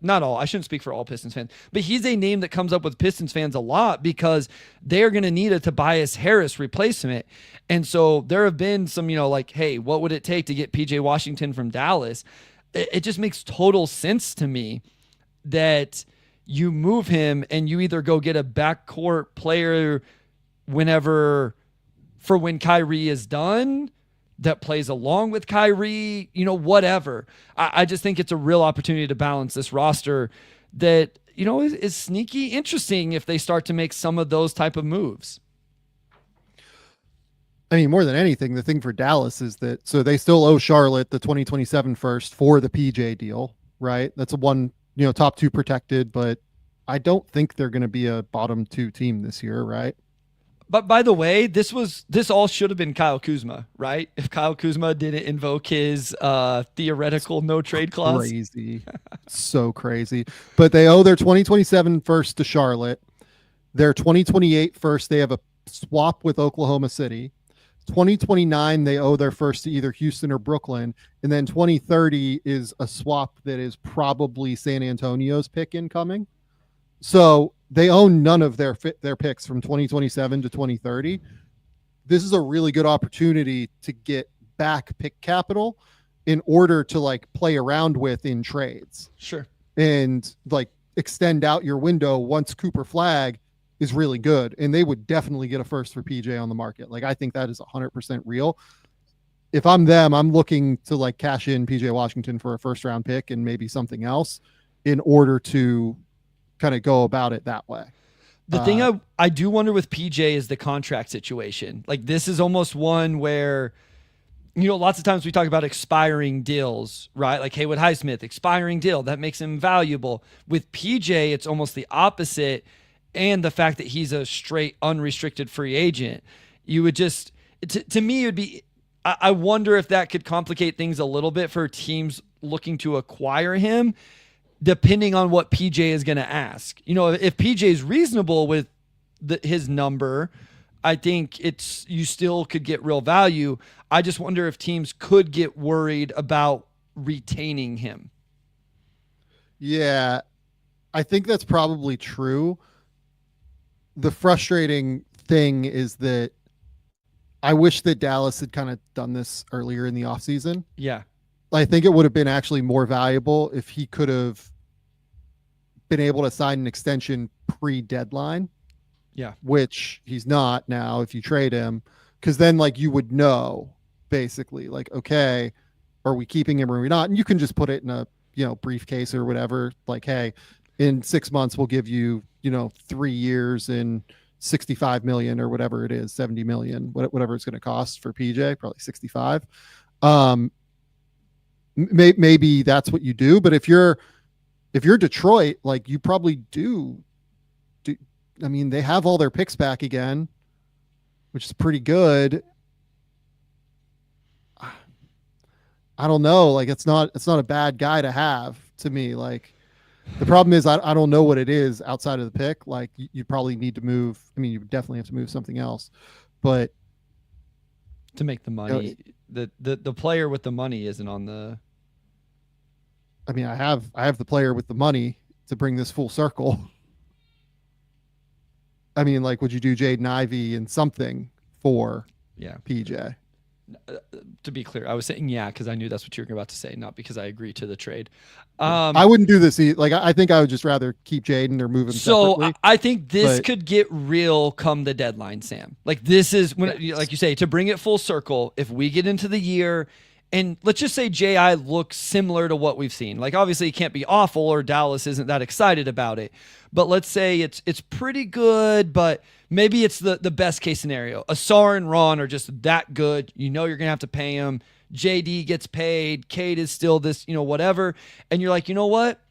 not all, I shouldn't speak for all Pistons fans, but he's a name that comes up with Pistons fans a lot because they're going to need a Tobias Harris replacement. And so there have been some, like, hey, what would it take to get PJ Washington from Dallas? It just makes total sense to me that you move him and you either go get a backcourt player for when Kyrie is done that plays along with Kyrie, whatever. I just think it's a real opportunity to balance this roster that, is sneaky interesting if they start to make some of those type of moves. I mean, more than anything, the thing for Dallas is that, so they still owe Charlotte the 2027 first for the PJ deal, right? That's a one, top 2 protected, but I don't think they're going to be a bottom 2 team this year, right? But by the way, this all should have been Kyle Kuzma, right? If Kyle Kuzma didn't invoke his theoretical no trade clause. Crazy. So crazy. But they owe their 2027 first to Charlotte. Their 2028 first, they have a swap with Oklahoma City. 2029, they owe their first to either Houston or Brooklyn. And then 2030 is a swap that is probably San Antonio's pick incoming. So they own none of their picks from 2027 to 2030. This is a really good opportunity to get back pick capital in order to like play around with in trades. Sure. And like extend out your window once Cooper Flag is really good. And they would definitely get a first for PJ on the market. Like, I think that is 100% real. If I'm them, I'm looking to like cash in PJ Washington for a first round pick and maybe something else in order to kind of go about it that way. The thing I do wonder with PJ is the contract situation. Like, this is almost one where, lots of times we talk about expiring deals, right? Like Haywood Highsmith, expiring deal, that makes him valuable. With PJ, it's almost the opposite. And the fact that he's a straight unrestricted free agent, you would just, to me, it would be, I wonder if that could complicate things a little bit for teams looking to acquire him, depending on what PJ is going to ask. If PJ is reasonable with his number, I think you still could get real value. I just wonder if teams could get worried about retaining him. Yeah, I think that's probably true. The frustrating thing is that I wish that Dallas had kind of done this earlier in the offseason. Yeah. I think it would have been actually more valuable if he could have been able to sign an extension pre-deadline. Yeah. Which he's not now if you trade him, because then like you would know basically like, okay, are we keeping him or are we not? And you can just put it in a, briefcase or whatever. Like, hey, in 6 months, we'll give you, 3 years and 65 million or whatever it is, 70 million, whatever it's going to cost for PJ, probably 65. Maybe that's what you do. But if you're Detroit, like you probably do. I mean, they have all their picks back again, which is pretty good. I don't know. Like, it's not a bad guy to have to me. Like, the problem is I don't know what it is outside of the pick. Like, you probably need to move. I mean, you definitely have to move something else, but to make the money, the player with the money isn't on the. I mean, I have the player with the money to bring this full circle. I mean, like, would you do Jaden Ivey and something for PJ? To be clear, I was saying because I knew that's what you were about to say, not because I agree to the trade. I wouldn't do this. Like, I think I would just rather keep Jaden or move him separately. I think this could get real come the deadline, Sam. Like, this is when, like you say, to bring it full circle. If we get into the year And let's just say J.I. looks similar to what we've seen. Like, obviously, it can't be awful or Dallas isn't that excited about it. But let's say it's pretty good, but maybe it's the best case scenario. Asar and Ron are just that good. You know you're going to have to pay them. JD gets paid. Cade is still this, whatever. And you're like, you know what?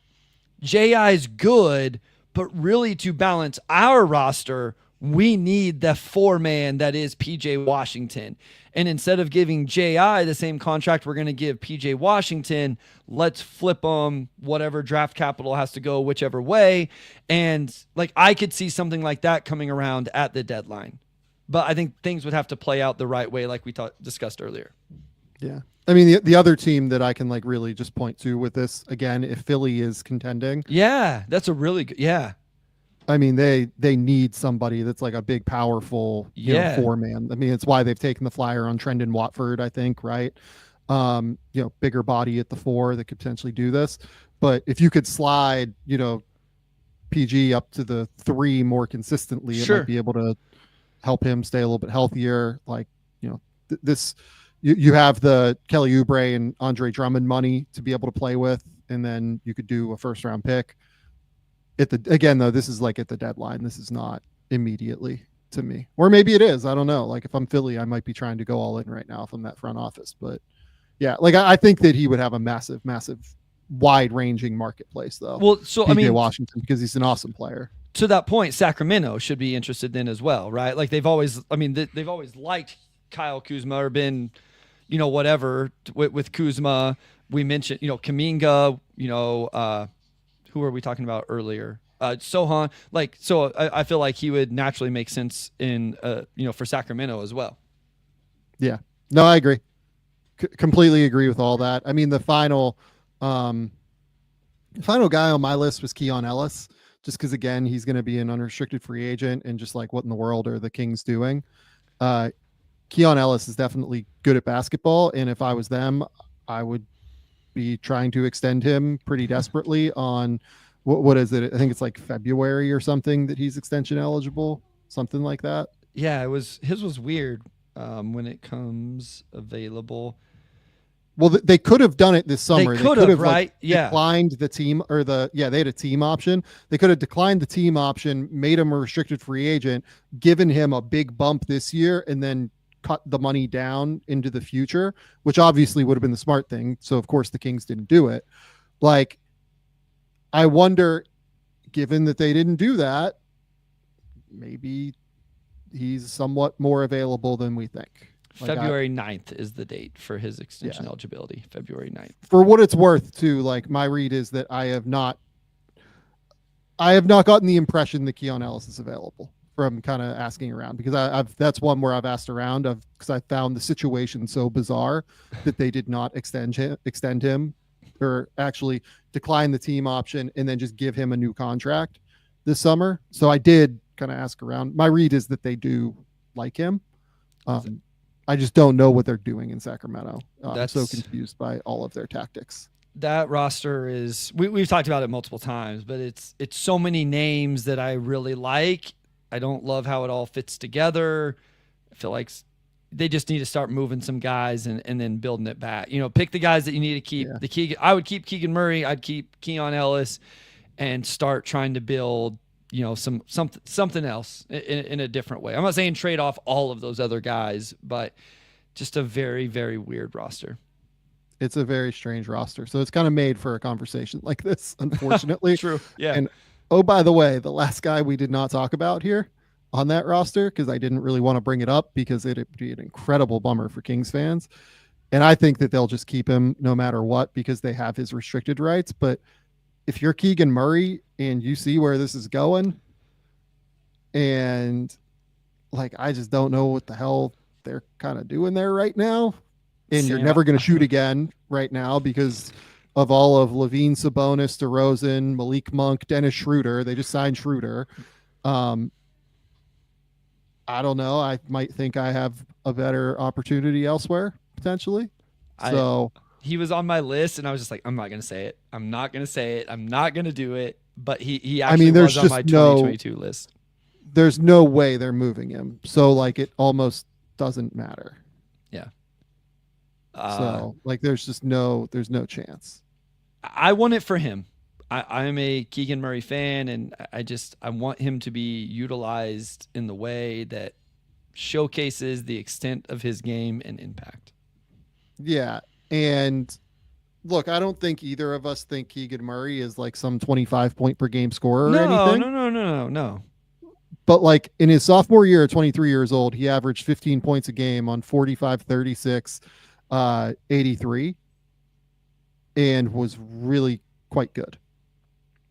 J.I. is good, but really to balance our roster, we need the 4-man that is PJ Washington. And instead of giving J.I. the same contract we're going to give PJ Washington, let's flip them, whatever draft capital has to go whichever way. And like, I could see something like that coming around at the deadline. But I think things would have to play out the right way, like we discussed earlier. Yeah. I mean, the other team that I can like really just point to with this, again, if Philly is contending. Yeah, that's a really good, yeah. I mean, they need somebody that's like a big, powerful, 4-man. I mean, it's why they've taken the flyer on Trendon Watford, I think, right? Bigger body at the 4 that could potentially do this. But if you could slide, PG up to the 3 more consistently, it might be able to help him stay a little bit healthier. Like, this, you have the Kelly Oubre and Andre Drummond money to be able to play with, and then you could do a first-round pick. Again, though, this is like at the deadline. This is not immediately to me. Or maybe it is. I don't know. Like, if I'm Philly, I might be trying to go all in right now if I'm that front office. But yeah, like I think that he would have a massive, wide-ranging marketplace, though. Well, so PJ Washington, because he's an awesome player. To that point, Sacramento should be interested in as well, right? Like they've always liked Kyle Kuzma or been, whatever with Kuzma. We mentioned, Kuminga, who were we talking about earlier? Sochan. Like, so I feel like he would naturally make sense in, for Sacramento as well. Yeah. No, I agree. Completely agree with all that. I mean, the final guy on my list was Keon Ellis, just because, again, he's going to be an unrestricted free agent, and just like, what in the world are the Kings doing? Keon Ellis is definitely good at basketball, and if I was them, I would be trying to extend him pretty desperately on what is it? I think it's like February or something that he's extension eligible, something like that. Yeah, his was weird when it comes available. Well, they could have done it this summer. They could have, right? Declined the team, or they had a team option. They could have declined the team option, made him a restricted free agent, given him a big bump this year, and then cut the money down into the future, which obviously would have been the smart thing. So of course the Kings didn't do it. Like, I wonder, given that they didn't do that, maybe he's somewhat more available than we think. February 9th is the date for his extension eligibility. February 9th. For what it's worth, too, like, my read is that I have not gotten the impression that Keon Ellis is available from kind of asking around, because that's one where I've asked around because I found the situation so bizarre that they did not extend him or actually decline the team option and then just give him a new contract this summer. So I did kind of ask around. My read is that they do like him. I just don't know what they're doing in Sacramento. I'm so confused by all of their tactics. That roster is, we've talked about it multiple times, but it's so many names that I really like. I don't love how it all fits together. I feel like they just need to start moving some guys and then building it back. Pick the guys that you need to keep. Yeah. I would keep Keegan Murray. I'd keep Keon Ellis, and start trying to build, something else in a different way. I'm not saying trade off all of those other guys, but just a very, very weird roster. It's a very strange roster. So it's kind of made for a conversation like this, unfortunately. True. Yeah. And oh, by the way, the last guy we did not talk about here on that roster, because I didn't really want to bring it up because it'd be an incredible bummer for Kings fans. And I think that they'll just keep him no matter what because they have his restricted rights. But if you're Keegan Murray and you see where this is going, and like, I just don't know what the hell they're kind of doing there right now. And you're never going to shoot again right now because of all of Levine, Sabonis, DeRozan, Malik Monk, Dennis Schroeder. They just signed Schroeder. I don't know. I might think I have a better opportunity elsewhere, potentially. He was on my list, and I was just like, I'm not going to say it. I'm not going to say it. I'm not going to do it. But he actually was on my 2022 list. There's no way they're moving him. So, like, it almost doesn't matter. Yeah. So like, there's no chance. I want it for him. I'm a Keegan Murray fan, and I want him to be utilized in the way that showcases the extent of his game and impact. Yeah. And look, I don't think either of us think Keegan Murray is like some 25 point per game scorer or anything. No. But like in his sophomore year at 23 years old, he averaged 15 points a game on 45, 36, 83, and was really quite good.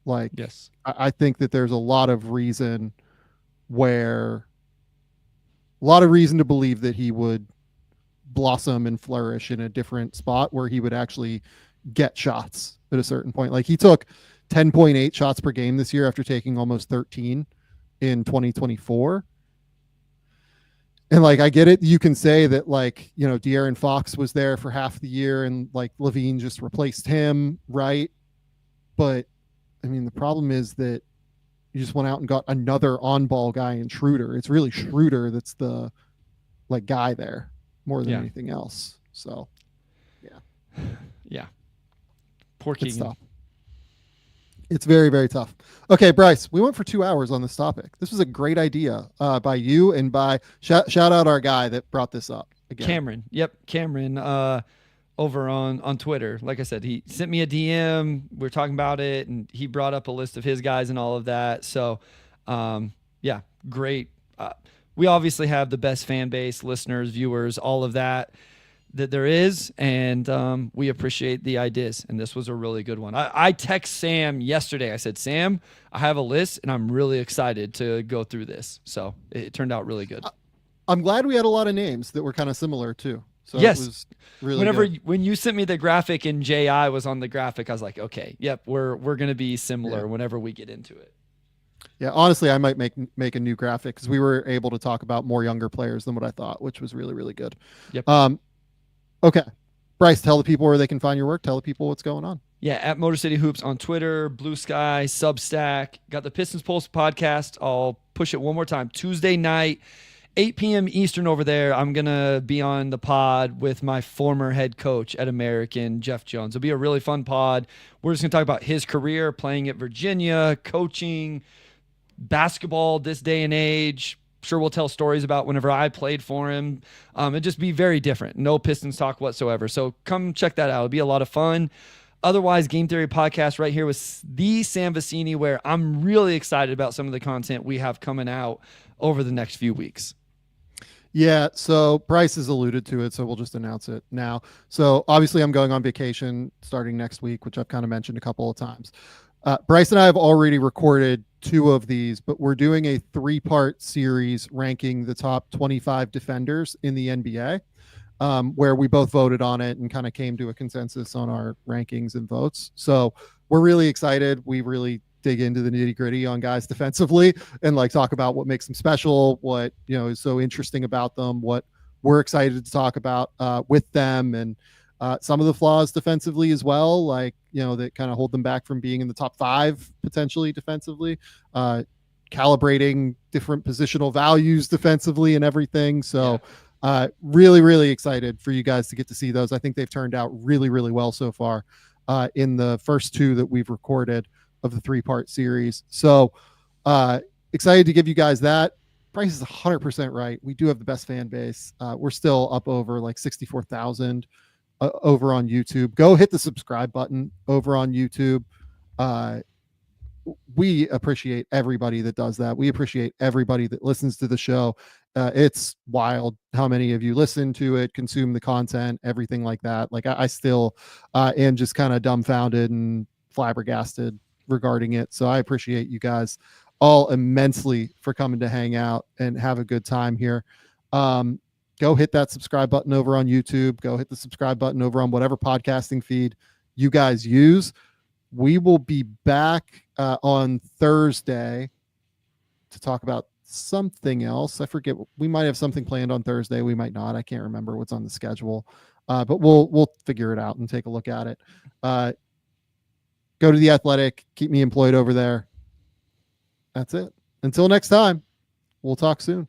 Like, yes, I think that there's a lot of reason to believe that he would blossom and flourish in a different spot where he would actually get shots at a certain point. Like, he took 10.8 shots per game this year after taking almost 13 in 2024. And like, I get it. You can say that, like, you know, De'Aaron Fox was there for half the year and like Levine just replaced him. Right. But I mean, the problem is that you just went out and got another on-ball guy in Schroeder. It's really Schroeder that's the like guy there more than anything else. So, yeah. Poor Keegan. It's very, very tough. Okay, Bryce, we went for 2 hours on this topic. This was a great idea by you and by shout out our guy that brought this up again. Cameron. Yep, Cameron. Over on Twitter. Like I said, he sent me a DM. We're talking about it, and he brought up a list of his guys and all of that. So, yeah, great. We obviously have the best fan base, listeners, viewers, all of that there is, and we appreciate the ideas. And this was a really good one. I text Sam yesterday. I said, Sam, I have a list, and I'm really excited to go through this. So it turned out really good. I'm glad we had a lot of names that were kind of similar too. So yes. It was really good. When you sent me the graphic and JI was on the graphic, I was like, okay, yep, we're going to be similar whenever we get into it. Yeah, honestly, I might make a new graphic because we were able to talk about more younger players than what I thought, which was really, really good. Yep. Okay. Bryce, tell the people where they can find your work. Tell the people what's going on. Yeah, at Motor City Hoops on Twitter, Blue Sky, Substack. Got the Pistons Pulse podcast. I'll push it one more time. Tuesday night, 8 p.m. Eastern over there. I'm going to be on the pod with my former head coach at American, Jeff Jones. It'll be a really fun pod. We're just going to talk about his career, playing at Virginia, coaching, basketball this day and age. Sure, we'll tell stories about whenever I played for him. It'd just be very different. No Pistons talk whatsoever. So come check that out. It'll be a lot of fun. Otherwise, Game Theory Podcast right here with the Sam Vecenie, where I'm really excited about some of the content we have coming out over the next few weeks. Yeah, so Bryce has alluded to it, so we'll just announce it now. So obviously I'm going on vacation starting next week, which I've kind of mentioned a couple of times. Bryce and I have already recorded 2 of these, but we're doing a 3-part series ranking the top 25 defenders in the NBA, where we both voted on it and kind of came to a consensus on our rankings and votes. So we're really excited. We really dig into the nitty gritty on guys defensively and like talk about what makes them special, what, you know, is so interesting about them, what we're excited to talk about with them, and some of the flaws defensively as well, like, you know, that kind of hold them back from being in the top 5 potentially defensively, calibrating different positional values defensively and everything. So really, really excited for you guys to get to see those. I think they've turned out really, really well so far in the first 2 that we've recorded of the 3-part series. So excited to give you guys that. Bryce is 100% right. We do have the best fan base. We're still up over like 64,000 over on YouTube. Go hit the subscribe button over on YouTube. We appreciate everybody that does that. We appreciate everybody that listens to the show. It's wild how many of you listen to it, consume the content, everything like that. Like I still am just kind of dumbfounded and flabbergasted regarding it. So I appreciate you guys all immensely for coming to hang out and have a good time here. Go hit that subscribe button over on YouTube. Go hit the subscribe button over on whatever podcasting feed you guys use. We will be back on Thursday to talk about something else. I forget. We might have something planned on Thursday. We might not. I can't remember what's on the schedule, but we'll figure it out and take a look at it. Go to The Athletic. Keep me employed over there. That's it. Until next time, we'll talk soon.